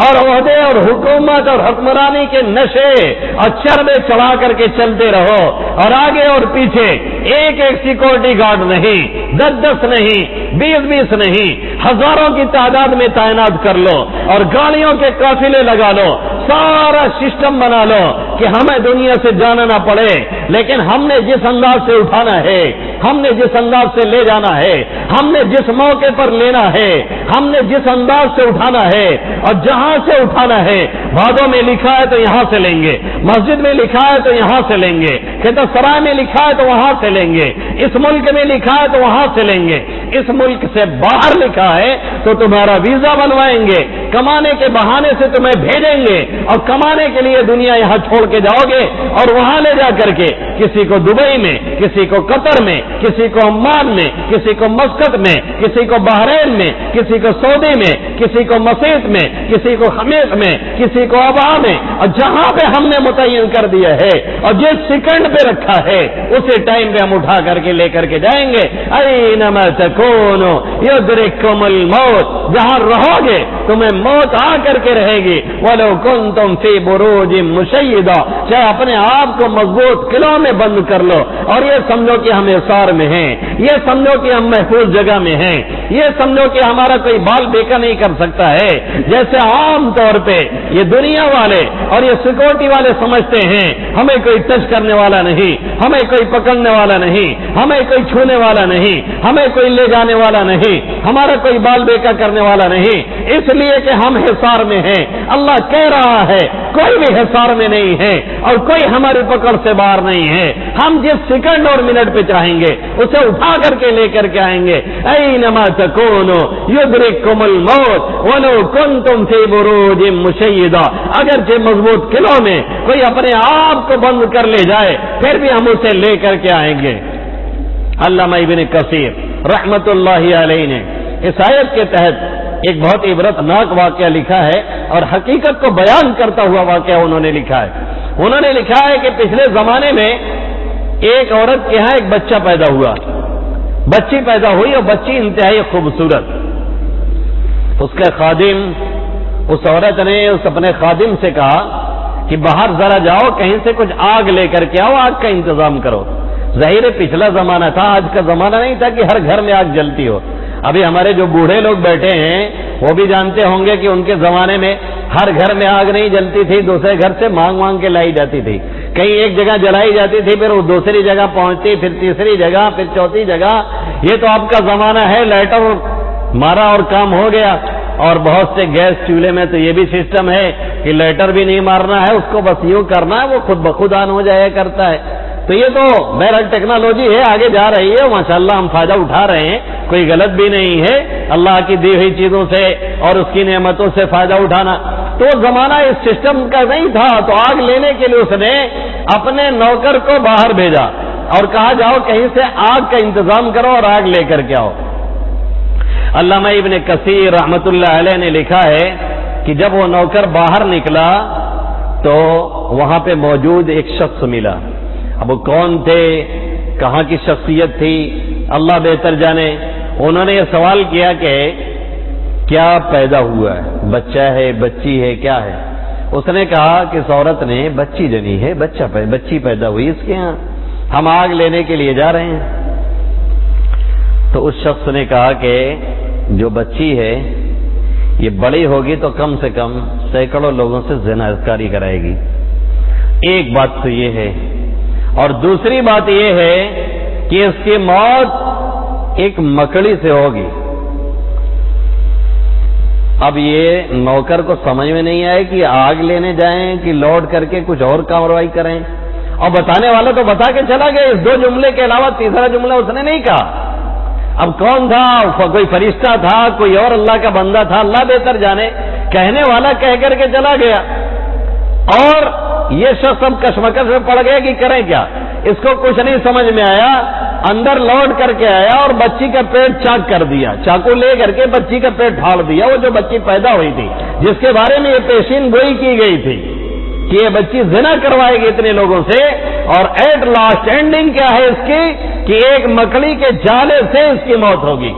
اور عہدے اور حکومت اور حکمرانی کے نشے اور چربے چڑھا کر کے چلتے رہو، اور آگے اور پیچھے ایک ایک سیکورٹی گارڈ نہیں، 10 نہیں، 20 نہیں، ہزاروں کی تعداد میں تعینات کر لو، اور گاڑیوں کے قافلے لگا لو، سارا سسٹم بنا لو کہ ہمیں دنیا سے جانا نہ پڑے، لیکن ہم نے جس انداز سے اٹھانا ہے، ہم نے جس انداز سے لے جانا ہے، ہم نے جس موقع پر لینا ہے، ہم نے جس انداز سے اٹھانا ہے، اور جہاں سے اٹھانا ہے، وعدوں میں لکھا ہے تو یہاں سے لیں گے، مسجد میں لکھا ہے تو یہاں سے لیں گے، کہتا سرائے میں لکھا ہے تو وہاں سے لیں گے، اس ملک میں لکھا ہے تو وہاں سے لیں گے، اس ملک سے باہر لکھا ہے تو تمہارا ویزا بنوائیں گے، کمانے کے بہانے سے تمہیں بھیجیں گے، اور کمانے کے لیے دنیا یہاں چھوڑ کے جاؤ گے، اور وہاں لے جا کر کے کسی کو دبئی میں، کسی کو قطر میں، کسی کو عمان میں، کسی کو مسقط میں، کسی کو بحرین میں، کسی کو سعودی میں، کسی کو مسیط میں، کسی کو خمیس میں، کسی کو ابا میں، اور جہاں پہ ہم نے متعین کر دیا ہے اور جس سیکنڈ پہ رکھا ہے اسی ٹائم پہ ہم اٹھا کر کے لے کر کے جائیں گے۔ اینما تکونوا یدرککم الموت، جہاں رہو گے تمہیں موت آ کر کے رہے گی، ولو کنتم فی بروج مشیدہ، چاہے اپنے آپ کو مضبوط قلعوں میں بند کر لو، اور یہ سمجھو کہ ہم اثار میں ہیں، یہ سمجھو کہ ہم محفوظ جگہ میں ہیں، یہ سمجھو کہ ہمارا کوئی بال بیکا نہیں کر سکتا ہے، جیسے عام طور پہ یہ دنیا والے اور یہ سیکورٹی والے سمجھتے ہیں ہمیں کوئی ٹچ کرنے والا نہیں، ہمیں کوئی پکڑنے والا نہیں، ہمیں کوئی چھونے والا نہیں، ہمیں کوئی لے جانے والا نہیں، ہمارا کوئی بال بیکا کرنے والا نہیں، اس لیے کہ جیسے ہم حصار میں ہیں. اللہ کہہ رہا ہے کوئی بھی حصار میں نہیں ہے اور کوئی ہماری پکڑ سے باہر نہیں ہے. ہم جس سیکنڈ اور منٹ پہ چاہیں گے اسے اٹھا کر کے لے کر کے آئیں گے. اینما تکونوا یدرککم الموت ولو کنتم فی بروج مشیدہ. اگرچہ مضبوط قلعوں میں کوئی اپنے آپ کو بند کر لے جائے پھر بھی ہم اسے لے کر کے آئیں گے. علامہ ابن کثیر رحمت اللہ علیہ نے اس آیت کے تحت ایک بہت عبرتناک واقعہ لکھا ہے اور حقیقت کو بیان کرتا ہوا واقعہ انہوں نے لکھا ہے. انہوں نے لکھا ہے کہ پچھلے زمانے میں ایک عورت کے ہاں ایک بچہ پیدا ہوا. بچی پیدا ہوئی اور بچی انتہائی خوبصورت. اس کے خادم، اس عورت نے اس اپنے خادم سے کہا کہ باہر ذرا جاؤ، کہیں سے کچھ آگ لے کر کے آؤ، آگ کا انتظام کرو. ظاہر پچھلا زمانہ تھا، آج کا زمانہ نہیں تھا کہ ہر گھر میں آگ جلتی ہو. ابھی ہمارے جو بوڑھے لوگ بیٹھے ہیں وہ بھی جانتے ہوں گے کہ ان کے زمانے میں ہر گھر میں آگ نہیں جلتی تھی، دوسرے گھر سے مانگ کے لائی جاتی تھی. کہیں ایک جگہ جلائی جاتی تھی، پھر وہ دوسری جگہ پہنچتی، پھر تیسری جگہ، پھر چوتھی جگہ. یہ تو آپ کا زمانہ ہے، لائٹر مارا اور کام ہو گیا. اور بہت سے گیس چولہے میں تو یہ بھی سسٹم ہے کہ لائٹر بھی نہیں مارنا ہے، اس کو بس یوں کرنا ہے، وہ خود بخود آن ہو جایا کرتا ہے. تو یہ تو بہرحال ٹیکنالوجی ہے، آگے جا رہی ہے، ماشاءاللہ ہم فائدہ اٹھا رہے ہیں، کوئی غلط بھی نہیں ہے اللہ کی دی ہوئی چیزوں سے اور اس کی نعمتوں سے فائدہ اٹھانا. تو زمانہ اس سسٹم کا نہیں تھا، تو آگ لینے کے لیے اس نے اپنے نوکر کو باہر بھیجا اور کہا جاؤ کہیں سے آگ کا انتظام کرو اور آگ لے کر کے آؤ. علامہ ابن کثیر رحمت اللہ علیہ نے لکھا ہے کہ جب وہ نوکر باہر نکلا تو وہاں پہ موجود ایک شخص ملا. اب وہ کون تھے، کہاں کی شخصیت تھی، اللہ بہتر جانے. انہوں نے یہ سوال کیا کہ کیا پیدا ہوا ہے، بچہ ہے، بچی ہے، کیا ہے؟ اس نے کہا کہ اس عورت نے بچی جنی ہے، بچی پیدا ہوئی اس کے ہاں، ہم آگ لینے کے لیے جا رہے ہیں. تو اس شخص نے کہا کہ جو بچی ہے یہ بڑی ہوگی تو کم سے کم سینکڑوں لوگوں سے زناکاری کرائے گی. ایک بات تو یہ ہے، اور دوسری بات یہ ہے کہ اس کی موت ایک مکڑی سے ہوگی. اب یہ نوکر کو سمجھ میں نہیں آئے کہ آگ لینے جائیں کہ لوٹ کر کے کچھ اور کارروائی کریں. اور بتانے والا تو بتا کے چلا گیا، اس دو جملے کے علاوہ تیسرا جملہ اس نے نہیں کہا. اب کون تھا، کوئی فرشتہ تھا، کوئی اور اللہ کا بندہ تھا، اللہ بہتر جانے. کہنے والا کہہ کر کے چلا گیا اور یہ شخص اب کشمکش میں پڑ گیا کہ کریں کیا. اس کو کچھ نہیں سمجھ میں آیا، اندر لوٹ کر کے آیا اور بچی کا پیٹ چاک کر دیا، چاقو لے کر کے بچی کا پیٹ پھاڑ دیا. وہ جو بچی پیدا ہوئی تھی جس کے بارے میں یہ پیشین گوئی کی گئی تھی کہ یہ بچی زنا کروائے گی اتنے لوگوں سے، اور ایٹ لاسٹ اینڈنگ کیا ہے اس کی کہ ایک مکڑی کے جالے سے اس کی موت ہوگی.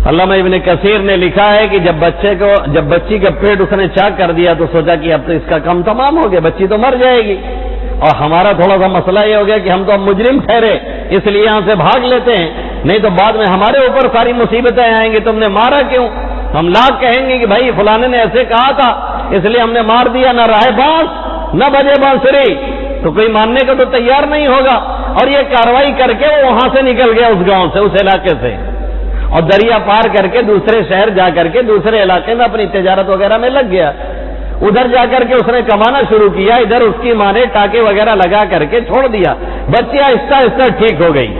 علامہ ابن کثیر نے لکھا ہے کہ جب بچی کا پیٹ اس نے چاک کر دیا تو سوچا کہ اب تو اس کا کام تمام ہو گیا، بچی تو مر جائے گی. اور ہمارا تھوڑا سا مسئلہ یہ ہو گیا کہ ہم تو اب مجرم ٹھہرے، اس لیے یہاں سے بھاگ لیتے ہیں، نہیں تو بعد میں ہمارے اوپر ساری مصیبتیں آئیں گی. تم نے مارا کیوں؟ ہم لاکھ کہیں گے کہ بھائی فلانے نے ایسے کہا تھا اس لیے ہم نے مار دیا. نہ رائے بانس نہ بجے بانسری، تو کوئی ماننے کو تو تیار نہیں ہوگا. اور یہ کاروائی کر کے وہ وہاں سے نکل گیا، اس گاؤں سے، اس علاقے سے، اور دریا پار کر کے دوسرے شہر جا کر کے دوسرے علاقے میں اپنی تجارت وغیرہ میں لگ گیا. ادھر جا کر کے اس نے کمانا شروع کیا، ادھر اس کی ماں نے ٹاکے وغیرہ لگا کر کے چھوڑ دیا. بچی آہستہ آہستہ ٹھیک ہو گئی،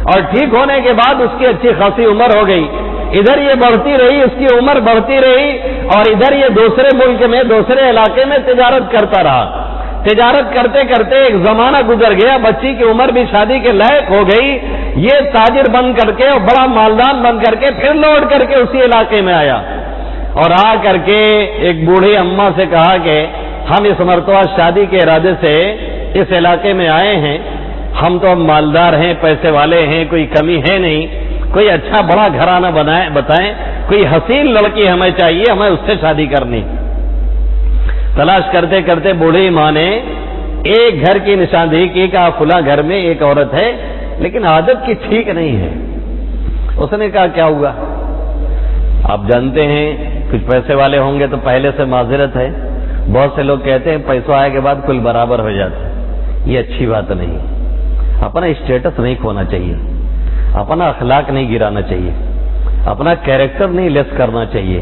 اور ٹھیک ہونے کے بعد اس کی اچھی خاصی عمر ہو گئی. ادھر یہ بڑھتی رہی، اس کی عمر بڑھتی رہی، اور ادھر یہ دوسرے ملک میں، دوسرے علاقے میں تجارت کرتا رہا. تجارت کرتے کرتے ایک زمانہ گزر گیا، بچی کی عمر بھی شادی کے لائق ہو گئی. یہ تاجر بن کر کے اور بڑا مالدان بن کر کے پھر لوٹ کر کے اسی علاقے میں آیا، اور آ کر کے ایک بوڑھی اماں سے کہا کہ ہم اس مرتبہ شادی کے ارادے سے اس علاقے میں آئے ہیں، ہم تو اب مالدار ہیں، پیسے والے ہیں، کوئی کمی ہے نہیں، کوئی اچھا بڑا گھرانہ بتائیں، کوئی حسین لڑکی ہمیں چاہیے، ہمیں اس سے شادی کرنی. تلاش کرتے کرتے بوڑھی ماں نے ایک گھر کی نشاندہی کی کہ فلاں گھر میں ایک عورت ہے لیکن عادت کی ٹھیک نہیں ہے. اس نے کہا کیا ہوا؟ آپ جانتے ہیں کچھ پیسے والے ہوں گے تو پہلے سے معذرت ہے. بہت سے لوگ کہتے ہیں پیسوں آئے کے بعد کل برابر ہو جاتا ہے. یہ اچھی بات نہیں. اپنا اسٹیٹس نہیں کھونا چاہیے، اپنا اخلاق نہیں گرانا چاہیے. اپنا کیریکٹر نہیں لیس کرنا چاہیے،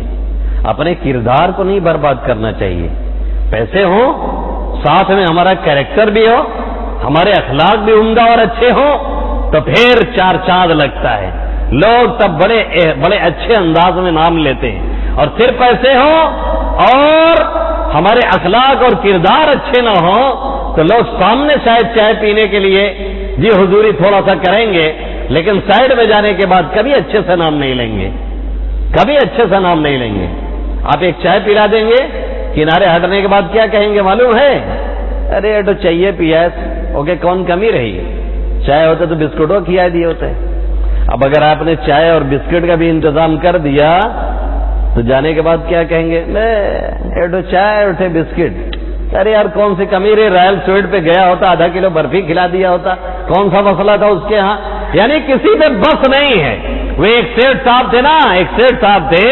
اپنے کردار کو نہیں برباد کرنا چاہیے. پیسے ہوں، ساتھ میں ہمارا کیریکٹر بھی ہو، ہمارے اخلاق بھی عمدہ اور اچھے ہوں، تو پھر چار چاند لگتا ہے. لوگ تب بڑے اچھے انداز میں نام لیتے ہیں. اور پھر پیسے ہوں اور ہمارے اخلاق اور کردار اچھے نہ ہوں تو لوگ سامنے شاید چائے پینے کے لیے جی حضوری تھوڑا سا کریں گے، لیکن سائڈ میں جانے کے بعد کبھی اچھے سے نام نہیں لیں گے، کبھی اچھے سے نام نہیں لیں گے. آپ ایک چائے پلا دیں گے، کنارے ہٹنے کے بعد کیا کہیں گے معلوم ہے؟ ارے یہ تو چاہیے پیا اوکے، کون کمی رہی؟ چائے ہوتے تو بسکٹوں کھلا دیے ہوتے. اب اگر آپ نے چائے اور بسکٹ کا بھی انتظام کر دیا تو جانے کے بعد کیا کہیں گے؟ ایڈو چائے اٹھے بسکٹ. ارے یار کون سی کمی رہی، رائل سویٹ پہ گیا ہوتا، آدھا کلو برفی کھلا دیا ہوتا، کون سا مسئلہ تھا اس کے ہاں؟ یعنی کسی پہ بس نہیں ہے. وہ ایک سیٹ صاحب تھے نا، ایک سیٹ صاحب تھے،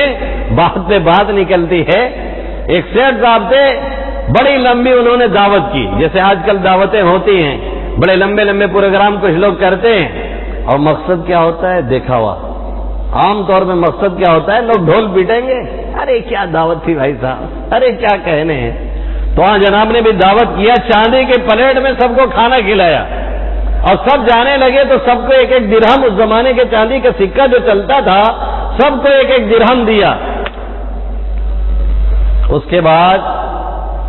بات پہ بات نکلتی ہے. ایک سیٹ صاحب تھے، بڑی لمبی انہوں نے دعوت کی، جیسے آج کل دعوتیں ہوتی ہیں، بڑے لمبے لمبے پروگرام کچھ لوگ کرتے ہیں، اور مقصد کیا ہوتا ہے؟ دکھاوا. عام طور پہ مقصد کیا ہوتا ہے؟ لوگ ڈھول پیٹیں گے، ارے کیا دعوت تھی بھائی صاحب، ارے کیا کہنے ہیں. تو وہاں جناب نے بھی دعوت کیا، چاندی کے پلیٹ میں سب کو کھانا کھلایا، اور سب جانے لگے تو سب کو ایک ایک درہم، اس زمانے کے چاندی کا سکہ جو چلتا تھا سب کو ایک ایک درہم دیا. اس کے بعد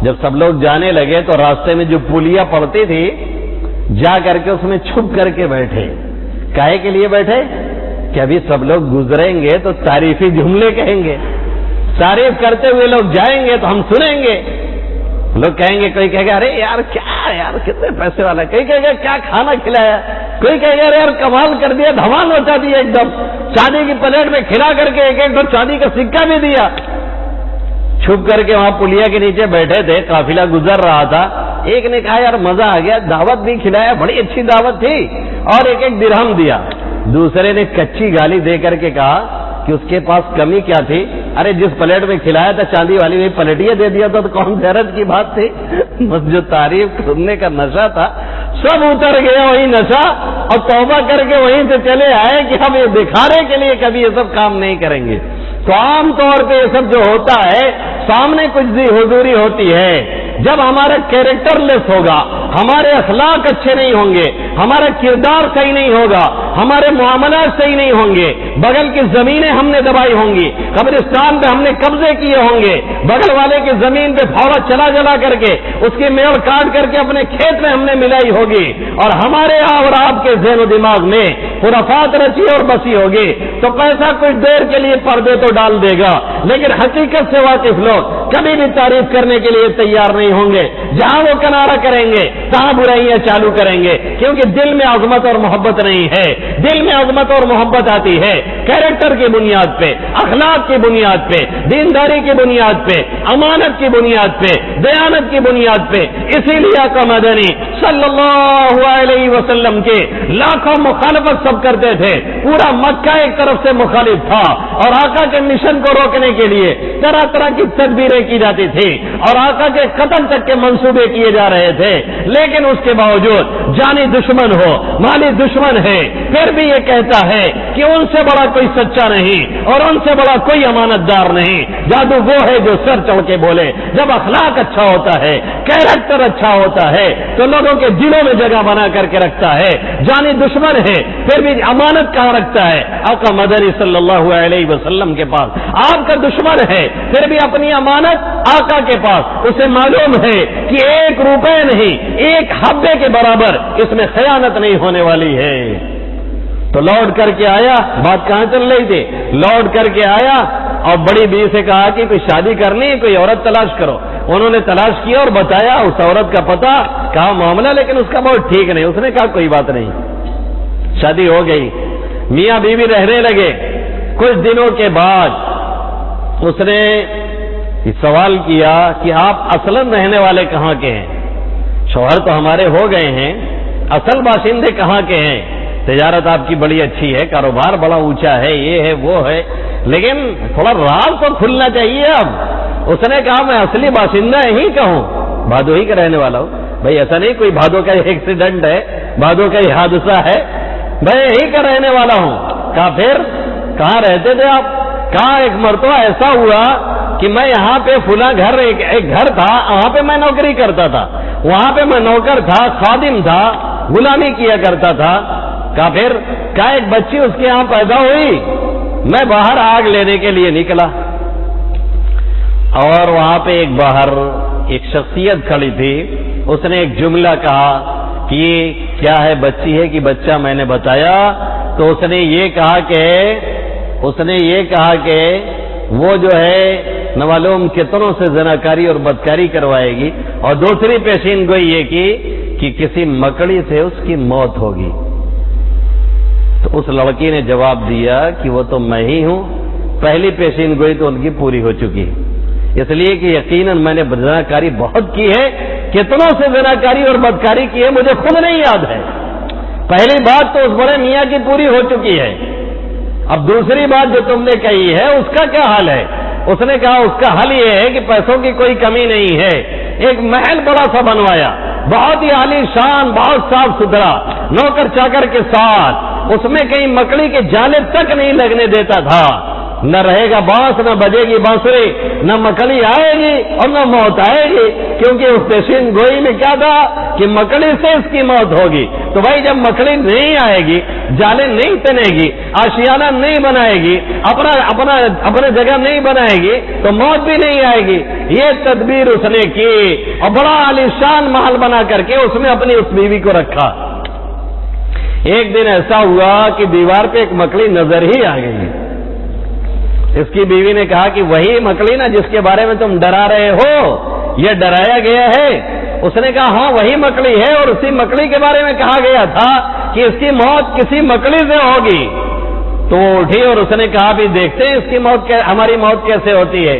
جب سب لوگ جانے لگے تو راستے میں جو پولیاں پڑتی تھی جا کر کے اس میں چھپ کر کے بیٹھے. کاہے کے لیے بیٹھے؟ کہ ابھی سب لوگ گزریں گے تو تعریفی جملے کہیں گے، تعریف کرتے ہوئے لوگ جائیں گے تو ہم سنیں گے. لوگ کہیں گے، کوئی کہے گا ارے یار کیا یار کتنے پیسے والا، کوئی کہے گا کیا کھانا کھلایا، کوئی کہے گا ارے یار کمال کر دیا، دھمال مچا دیا ایک دم، چاندی کی پلیٹ میں کھلا کر کے ایک ایک دو چاندی کا سکہ بھی دیا. چھپ کر کے وہاں پلیا کے نیچے بیٹھے تھے، قافلہ گزر رہا تھا. ایک نے کہا یار مزہ آ گیا، دعوت بھی کھلایا، بڑی اچھی دعوت تھی، اور ایک ایک درہم دیا. دوسرے نے کچی گالی دے کر کے کہا کہ اس کے پاس کمی کیا تھی؟ ارے جس پلیٹ میں کھلایا تھا چاندی والی وہی پلیٹیاں دے دیا تھا، تو کون حیرت کی بات تھی؟ بس جو تعریف سننے کا نشہ تھا سب اتر گیا وہی نشہ، اور توبہ کر کے وہیں سے چلے آئے کہ ہم یہ دکھانے کے لیے کبھی یہ سب کام نہیں کریں گے. تو عام طور پہ یہ سب جو ہوتا ہے سامنے کچھ بھی حضوری ہوتی ہے. جب ہمارا کیریکٹر لیس ہوگا، ہمارے اخلاق اچھے نہیں ہوں گے، ہمارا کردار صحیح نہیں ہوگا، ہمارے معاملات صحیح نہیں ہوں گے، بغل کی زمینیں ہم نے دبائی ہوں گی، قبرستان پہ ہم نے قبضے کیے ہوں گے، بغل والے کی زمین پہ پھاوڑا چلا کر کے اس کی میڑ کاٹ کر کے اپنے کھیت میں ہم نے ملائی ہوگی، اور ہمارے اور آپ کے ذہن و دماغ میں خرافات رچی اور بسی ہوگی، تو پیسہ کچھ دیر کے لیے پردے تو ڈال دے گا، لیکن حقیقت سے واقف لوگ کبھی بھی تعریف کرنے کے لیے تیار نہیں ہوں گے. جہاں وہ کنارہ کریں گے تہاں برائیاں چالو کریں گے، کیونکہ دل میں عظمت اور محبت نہیں ہے. دل میں عظمت اور محبت آتی ہے کیریکٹر کی بنیاد پہ، اخلاق کی بنیاد پہ، دینداری کی بنیاد پہ، امانت کی بنیاد پہ، دیانت کی بنیاد پہ. اسی لیے آقا مدنی صلی اللہ علیہ وسلم کے لاکھوں مخالفت سب کرتے تھے، پورا مکہ ایک طرف سے مخالف تھا، اور آقا کے مشن کو روکنے کے لیے طرح طرح کی تدبیریں کی جاتی تھی، اور آقا کے قتل تک کے منصوبے کیے جا رہے تھے. لیکن اس کے باوجود جانی دشمن ہو، مالی دشمن ہے، پھر بھی یہ کہتا ہے کہ ان سے بڑا کوئی سچا نہیں اور ان سے بڑا کوئی امانت دار نہیں. جادو وہ ہے جو سر چڑھ کے بولے. جب اخلاق اچھا ہوتا ہے، کیریکٹر اچھا ہوتا ہے، تو لوگوں کے دلوں میں جگہ بنا کر کے رکھتا ہے. جانی دشمن ہے پھر بھی امانت کہاں رکھتا ہے؟ آقا مدنی صلی اللہ علیہ وسلم کے پاس. آپ کا دشمن ہے پھر بھی اپنی امانت آقا کے پاس. اسے معلوم ہے کہ 1 روپے نہیں، 1 حبے کے برابر اس میں خیانت نہیں ہونے والی ہے. تو لوٹ کر کے آیا، بات کہاں چل رہی تھی؟ لوٹ کر کے آیا اور بڑی بیوی سے کہا کہ کوئی شادی کرنی ہے، کوئی عورت تلاش کرو. انہوں نے تلاش کیا اور بتایا اس عورت کا پتہ، کہا معاملہ لیکن اس کا بہت ٹھیک نہیں. اس نے کہا کوئی بات نہیں. شادی ہو گئی، میاں بیوی رہنے لگے. کچھ دنوں کے بعد اس نے سوال کیا کہ آپ اصلاً رہنے والے کہاں کے ہیں؟ شوہر تو ہمارے ہو گئے ہیں، اصل باشندے کہاں کے ہیں؟ تجارت آپ کی بڑی اچھی ہے، کاروبار بڑا اونچا ہے، یہ ہے وہ ہے، لیکن تھوڑا راز تو کھلنا چاہیے. اب اس نے کہا میں اصلی باشندہ یہیں کا ہوں، بھادو ہی کا رہنے والا ہوں. بھائی ایسا نہیں کوئی بھادو کا ایکسیڈنٹ ہے، بھادو کا حادثہ ہے، میں یہیں کا رہنے والا ہوں. کہا پھر کہاں رہتے تھے آپ؟ کہاں ایک مرتبہ ایسا ہوا کہ میں یہاں پہ فلاں گھر ایک گھر تھا، وہاں پہ میں نوکری کرتا تھا، وہاں پہ میں نوکر تھا، خادم تھا، غلامی کیا کرتا تھا. کہا پھر کہا ایک بچی اس کے یہاں پیدا ہوئی، میں باہر آگ لینے کے لیے نکلا، اور وہاں پہ باہر ایک شخصیت کھڑی تھی. اس نے ایک جملہ کہا کہ یہ کیا ہے، بچی ہے کہ بچہ؟ میں نے بتایا تو اس نے یہ کہا کہ وہ جو ہے نہ معلوم کتنوں سے زناکاری اور بدکاری کروائے گی، اور دوسری پیشین گوئی یہ کہ کسی مکڑی سے اس کی موت ہوگی. تو اس لڑکی نے جواب دیا کہ وہ تو میں ہی ہوں. پہلی پیشین گوئی تو ان کی پوری ہو چکی، اس لیے کہ یقیناً میں نے زناکاری بہت کی ہے، کتنوں سے زناکاری اور بدکاری کی ہے مجھے خود نہیں یاد ہے. پہلی بات تو اس بڑے میاں کی پوری ہو چکی ہے. اب دوسری بات جو تم نے کہی ہے اس کا کیا حل ہے؟ اس نے کہا اس کا حل یہ ہے کہ پیسوں کی کوئی کمی نہیں ہے. ایک محل بڑا سا بنوایا، بہت ہی عالی شان، بہت صاف ستھرا، نوکر چاکر کے ساتھ، اس میں کہیں مکڑی کے جالے تک نہیں لگنے دیتا تھا. نہ رہے گا بانس، نہ بجے گی بانسری، نہ مکڑی آئے گی اور نہ موت آئے گی، کیونکہ اس پیشین گوئی میں کیا تھا کہ مکڑی سے اس کی موت ہوگی. تو بھائی جب مکڑی نہیں آئے گی، جالے نہیں تنے گی، آشیانہ نہیں بنائے گی، اپنا جگہ نہیں بنائے گی، تو موت بھی نہیں آئے گی. یہ تدبیر اس نے کی اور بڑا عالیشان محل بنا کر کے اس میں اپنی اس بیوی کو رکھا. ایک دن ایسا ہوا کہ دیوار پہ ایک مکڑی نظر ہی آ گئی. اس کی بیوی نے کہا کہ وہی مکڑی نا جس کے بارے میں تم ڈرا رہے ہو، یہ ڈرایا گیا ہے؟ اس نے کہا ہاں وہی مکڑی ہے، اور اسی مکڑی کے بارے میں کہا گیا تھا کہ اس کی موت کسی مکڑی سے ہوگی. تو وہ اٹھی اور اس نے کہا بھی دیکھتے ہیں اس کی موت ہماری موت کیسے ہوتی ہے.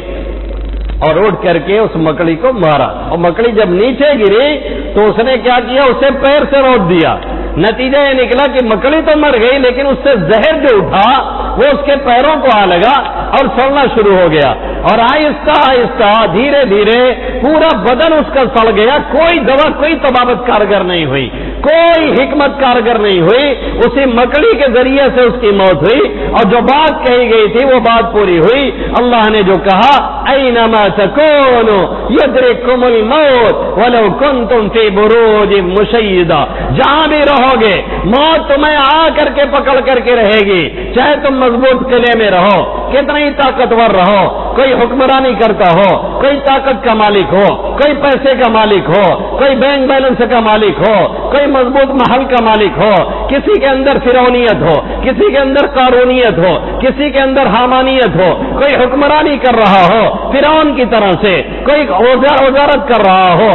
اور اٹھ کر کے اس مکڑی کو مارا، اور مکڑی جب نیچے گری تو اس نے کیا کیا، اسے پیر سے روٹ دیا. نتیجہ یہ نکلا کہ مکڑی تو مر گئی، لیکن اس سے زہر جو اٹھا وہ اس کے پیروں کو آ لگا اور سڑنا شروع ہو گیا. اور آہستہ آہستہ دھیرے دھیرے پورا بدن اس کا سڑ گیا. کوئی دوا، کوئی طبابت کارگر نہیں ہوئی، کوئی حکمت کارگر نہیں ہوئی. اسی مکڑی کے ذریعے سے اس کی موت ہوئی، اور جو بات کہی گئی تھی وہ بات پوری ہوئی. اللہ نے جو کہا اینما تکونوا یدرککم الموت ولو کنتم فی بروج مشیدہ، جہاں بھی رہو گے موت تمہیں آ کر کے پکڑ کر کے رہے گی. چاہے تم مضبوط قلعے میں رہو، کتنا ہی طاقتور رہو، کوئی حکمرانی کرتا ہو، کوئی طاقت کا مالک ہو، کوئی پیسے کا مالک ہو، کوئی بینک بیلنس کا مالک ہو، کوئی مضبوط محل کا مالک ہو، کسی کے اندر فرعونیت ہو، کسی کے اندر قارونیت ہو، کسی کے اندر حامانیت ہو، کوئی حکمرانی کر رہا ہو فرعون کی طرح سے، کوئی وزارت کر رہا ہو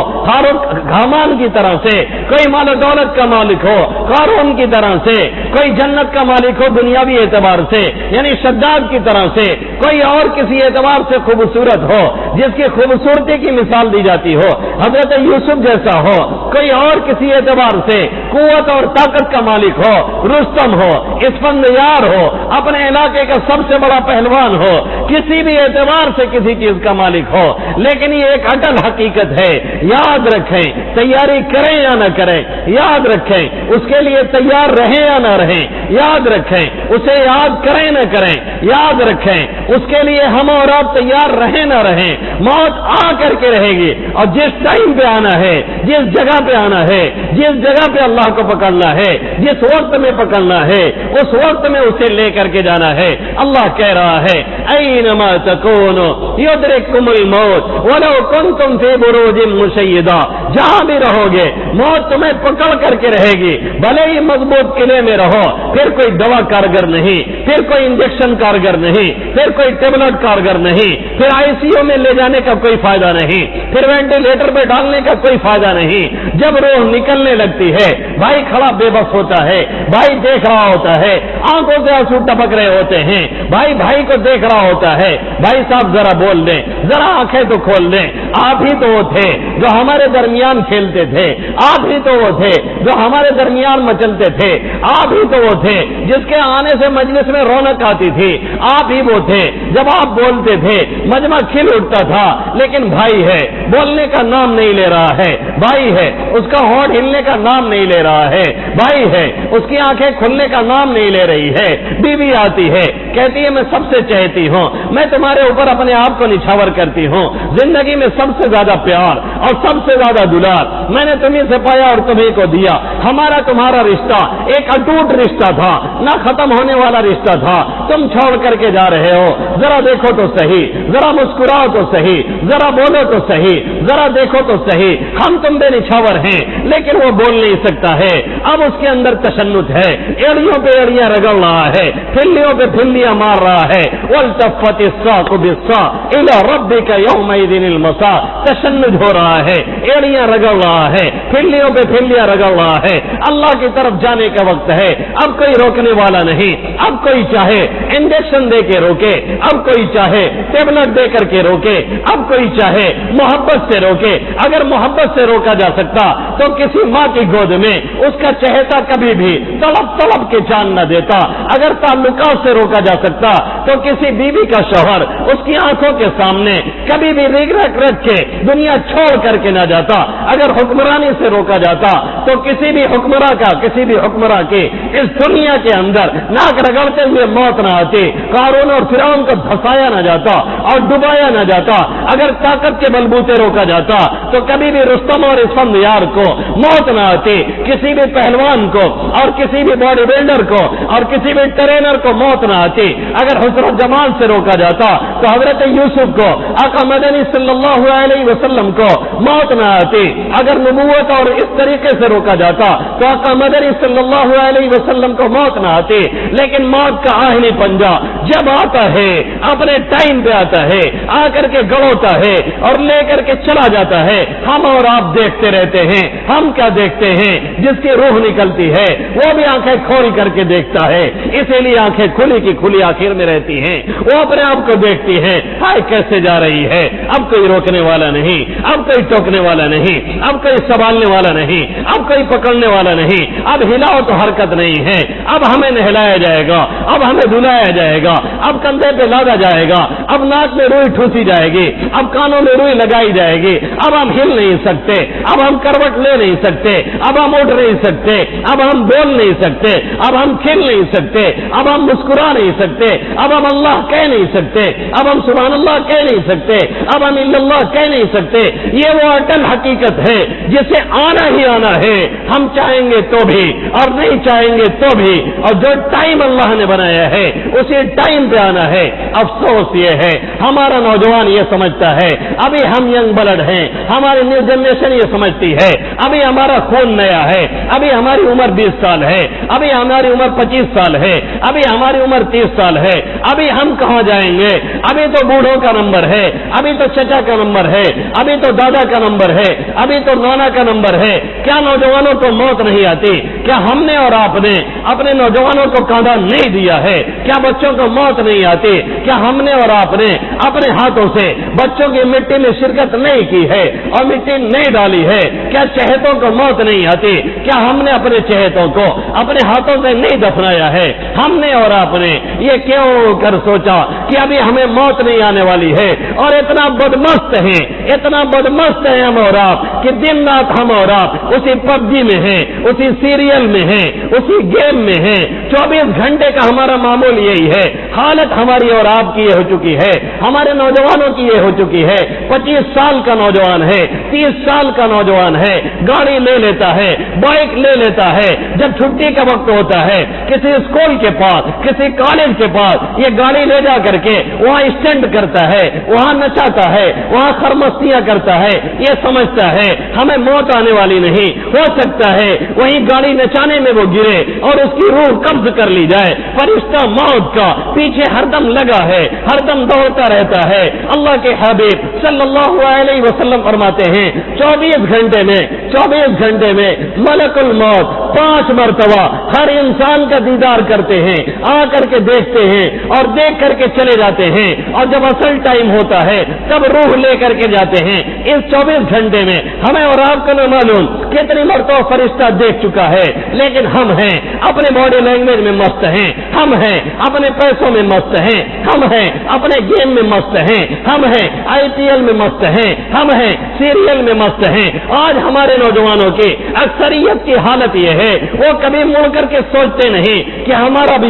حامان کی طرح سے، کوئی مال و دولت کا مالک ہو قارون کی طرح سے، کوئی جنت کا مالک ہو دنیاوی اعتبار سے یعنی شداد کی طرح سے، کوئی اور کسی اعتبار سے خوبصورت ہو جس کی خوبصورتی کی مثال دی جاتی ہو حضرت یوسف جیسا ہو، کوئی اور کسی اعتبار سے قوت اور طاقت کا مالک ہو، رستم ہو، اسفندیار ہو، اپنے علاقے کا سب سے بڑا پہلوان ہو، کسی بھی اعتبار سے کسی چیز کا مالک ہو، لیکن یہ ایک اٹل حقیقت ہے. یاد رکھیں، تیاری کریں یا نہ کریں، یاد رکھیں اس کے لیے تیار رہیں یا نہ رہیں، یاد رکھیں اسے یاد کریں نہ کریں، یاد رکھیں اس کے لیے ہم اور آپ تیار رہیں نہ رہیں، موت آ کر کے رہے گی. اور جس ٹائم پہ آنا ہے، جس جگہ پہ آنا ہے، جس جگہ پہ اللہ کو پکڑنا ہے، جس وقت میں پکڑنا ہے، اس وقت میں اسے لے کر کے جانا ہے. اللہ کہہ رہا ہے اینما تکونوا یدرککم الموت ولو کنتم فی بروج مشیدہ، جہاں بھی رہو گے موت تمہیں پکڑ کر کے رہے گی، بھلے ہی مضبوط قلعے میں رہو. پھر کوئی دوا کارگر نہیں، پھر کوئی انجیکشن کارگر نہیں، پھر کوئی ٹیبلٹ کارگر نہیں، پھر آئی سی یو میں لے جانے کا کوئی فائدہ نہیں، پھر وینٹیلیٹر پہ ڈالنے کا کوئی فائدہ نہیں. جب روح نکلنے لگتی ہے بھائی کھڑا بے بس ہوتا ہے، بھائی دیکھ رہا ہوتا ہے، آنکھوں سے آنسو ٹپک رہے ہوتے ہیں، بھائی کو دیکھ رہا ہوتا ہے. بھائی صاحب ذرا بول دیں، ذرا آنکھیں تو کھول دیں. آپ ہی تو وہ تھے جو ہمارے درمیان درمیان کھیلتے تھے، آپ ہی تو وہ تھے جو ہمارے درمیان مچلتے تھے، آپ ہی تو وہ تھے جس کے آنے سے مجلس میں رونق آتی تھی، آپ ہی وہ تھے جب آپ بولتے تھے مجمع کھل اٹھتا تھا۔ لیکن بھائی ہے، بولنے کا نام نہیں لے رہا ہے، بھائی ہے، اس کا ہونٹ ہلنے کا نام نہیں لے رہا ہے، بھائی ہے، اس کی آنکھیں کھلنے کا نام نہیں لے رہی ہے۔ بیوی آتی ہے، کہتی ہے میں سب سے چاہتی ہوں، میں تمہارے اوپر اپنے آپ کو نچھاور کرتی ہوں، زندگی میں سب سے زیادہ پیار اور سب سے زیادہ دلار میں نے تمہیں سے پایا اور تمہیں کو دیا۔ ہمارا تمہارا رشتہ ایک اٹوٹ رشتہ تھا، نہ ختم ہونے والا رشتہ تھا، تم چھوڑ کر کے جا رہے ہو، ذرا دیکھو تو صحیح، ذرا مسکراؤ تو صحیح، ذرا بولو تو صحیح، ذرا دیکھو تو صحیح، ہم تم بے نچھاور ہیں۔ لیکن وہ بول نہیں سکتا ہے، اب اس کے اندر تشنت ہے، ایڑیوں پہ ایڑیاں رگڑ رہا ہے، پھلیوں پہ پھلیاں مار رہا ہے۔ والتفت الساق بالساق الى ربك يومئذ المساق، تشنج ہو رہا ہے، ایڑیاں رگڑ رہا ہے، پھلیوں پہ پھلیاں رگڑ رہا ہے، اللہ کی طرف جانے کا وقت ہے۔ اب کوئی روکنے والا نہیں، اب کوئی چاہے انجیکشن دے کے روکے، اب کوئی چاہے ٹیبلٹ دے کر کے روکے، اب کوئی چاہے محبت سے روکے۔ اگر محبت سے روکا جا سکتا تو کسی ماں کی گود میں اس کا چہتا کبھی بھی تڑپ تڑپ کے جان نہ دیتا۔ اگر تعلقات سے روکا جا سکتا تو کسی بیوی کا شوہر اس کی آنکھوں کے سامنے کبھی بھی ریگ رکھ رکھ کے دنیا چھوڑ کر کے نہ جاتا۔ اگر حکمرانی سے روکا جاتا تو کسی بھی حکمراں کی اس دنیا کے اندر ناک رگڑتے ہوئے موت نہ آتی، قارون اور فرعون کو دھسایا نہ جاتا اور ڈبایا نہ جاتا۔ اگر طاقت کے بلبوتے روکا جاتا تو کبھی بھی رستم اور اسفندیار کو موت نہ آتی، کسی بھی پہلوان کو اور کسی بھی باڈی بلڈر کو اور کسی بھی ٹرینر کو موت نہ آتی۔ اگر حسن و جمال سے روکا جاتا تو حضرت یوسف کو، آقا مدنی صلی اللہ علیہ وسلم کو موت نہ آتی۔ اگر نبوت اور اس طریقے سے روکا جاتا تو آقا مدنی صلی اللہ علیہ وسلم کو موت نہ آتی۔ لیکن موت کا آہنی پنجہ جب آتا ہے اپنے ٹائم پہ آتا ہے، آ کر کے گڑوتا ہے اور لے کر کے چلا جاتا ہے۔ ہم اور آپ دیکھتے رہتے ہیں، ہم کیا دیکھتے ہیں؟ جس کی روح نکلتی ہے وہ بھی آنکھیں کھول کر کے دیکھتا ہے، اسی لیے آنکھیں کھلی کی کھلی آخر میں رہتی ہیں، وہ اپنے آپ کو دیکھتی ہے، ہائے کیسے جا رہی ہے۔ اب کوئی روکنے والا نہیں، اب کوئی ٹوکنے والا نہیں، اب کوئی سنبھالنے والا نہیں، اب کوئی پکڑنے والا نہیں۔ اب ہلاؤ تو حرکت نہیں ہے، اب ہمیں نہلایا جائے گا، اب ہمیں دھلایا جائے گا، اب کندھے پہ لادا جائے گا، اب ناک میں روئی ٹھوسی جائے گی، اب کانوں میں روئی لگائی جائے گی۔ اب ہم ہل نہیں سکتے، اب ہم کروٹ لے نہیں سکتے، اب ہم اٹھ نہیں سکتے، اب ہم بول نہیں سکتے، اب ہم کھل نہیں سکتے، اب ہم مسکرا نہیں سکتے، اب ہم اللہ کہہ نہیں سکتے، اب ہم سبحان اللہ کہہ نہیں سکتے، اب ہم الا اللہ کہہ نہیں سکتے۔ یہ وہ اٹل حقیقت ہے جسے آنا ہی آنا ہے، ہم چاہیں گے تو بھی اور نہیں چاہیں گے تو بھی، اور جو ٹائم اللہ نے بنایا ہے اسی ٹائم پہ آنا ہے۔ افسوس یہ ہے ہمارا نوجوان یہ سمجھتا ہے، ابھی ہم ینگ بلڈ ہیں، ہماری نیو جنریشن یہ سمجھتی ہے ابھی ہمارا خون نیا ہے، ابھی ہماری عمر 20 سال ہے، ابھی ہماری عمر 25 سال ہے، ابھی ہماری عمر 30 سال ہے، ابھی ہم کہاں جائیں گے؟ ابھی تو بوڑھوں کا نمبر ہے، ابھی تو چچا کا نمبر ہے، ابھی تو دادا کا نمبر ہے، ابھی تو نانا کا نمبر ہے۔ کیا نوجوانوں کو موت نہیں آتی؟ کیا ہم نے اور آپ نے اپنے نوجوانوں کو کاندھا نہیں دیا ہے؟ کیا بچوں کو موت نہیں آتی؟ کیا ہم نے اور آپ نے اپنے ہاتھوں سے بچوں کی مٹی میں شرکت نہیں کی ہے اور مٹی نہیں ڈالی ہے؟ کیا چہتوں کو موت نہیں آتی؟ کیا ہم نے اپنے چہتوں کو اپنے ہاتھوں سے نہیں دفنایا ہے؟ ہم نے اور آپ نے یہ کیوں کر سوچا کہ ابھی ہمیں موت نہیں آنے والی ہے؟ اور اتنا بدمست ہیں، اتنا بدمست ہیں ہم اور آپ کہ دن رات ہم اور آپ اسی پب جی میں ہیں، اسی سیریل میں ہیں، اسی گیم میں ہیں۔ 24 گھنٹے کا ہمارا معمول یہی ہے۔ حالت ہماری اور آپ کی یہ ہو چکی ہے، ہمارے نوجوانوں کی یہ ہو چکی ہے۔ 25 سال کا نوجوان ہے، 30 سال کا نوجوان ہے، گاڑی لے لیتا ہے، بائک لے لیتا ہے، جب چھٹی کا وقت ہوتا ہے کسی اسکول کے پاس، کسی کالج کے پاس یہ گاڑی لے جا کر کے وہاں اسٹینڈ کرتا ہے، وہاں نچاتا ہے، وہاں خرمستیاں کرتا ہے، یہ سمجھتا ہے ہمیں موت آنے والی نہیں۔ ہو سکتا ہے وہیں گاڑی نچانے میں وہ گرے اور اس کی روح قبض کر لی جائے۔ فرشتہ موت کا پیچھے ہر دم لگا ہے، ہر دم دوڑتا رہتا ہے۔ اللہ کے حبیب صلی اللہ علیہ وسلم فرماتے ہیں 24 گھنٹے میں ملک الموت 5 مرتبہ ہر انسان کا دیدار کرتے ہیں، آ کر کے دیکھتے ہیں اور دیکھ کر کے چلے جاتے ہیں، اور جب اصل ٹائم ہوتا ہے تب روح لے کر کے جاتے ہیں۔ اس 24 گھنٹے میں ہمیں اور آپ کو نہ معلوم کتنی مرتبہ فرشتہ دیکھ چکا ہے، لیکن ہم ہیں اپنے باڈی لینگویج میں مست ہیں، ہم ہیں اپنے پیسوں میں مست ہیں، ہم ہیں اپنے گیم میں مست ہیں، ہم ہیں IPL میں مست ہیں، ہم ہیں سیریل میں مست ہیں۔ آج ہمارے نوجوانوں کی اکثریت کی حالت یہ ہے، وہ کبھی مڑ کر کے سوچتے نہیں کہ ہمارا بھی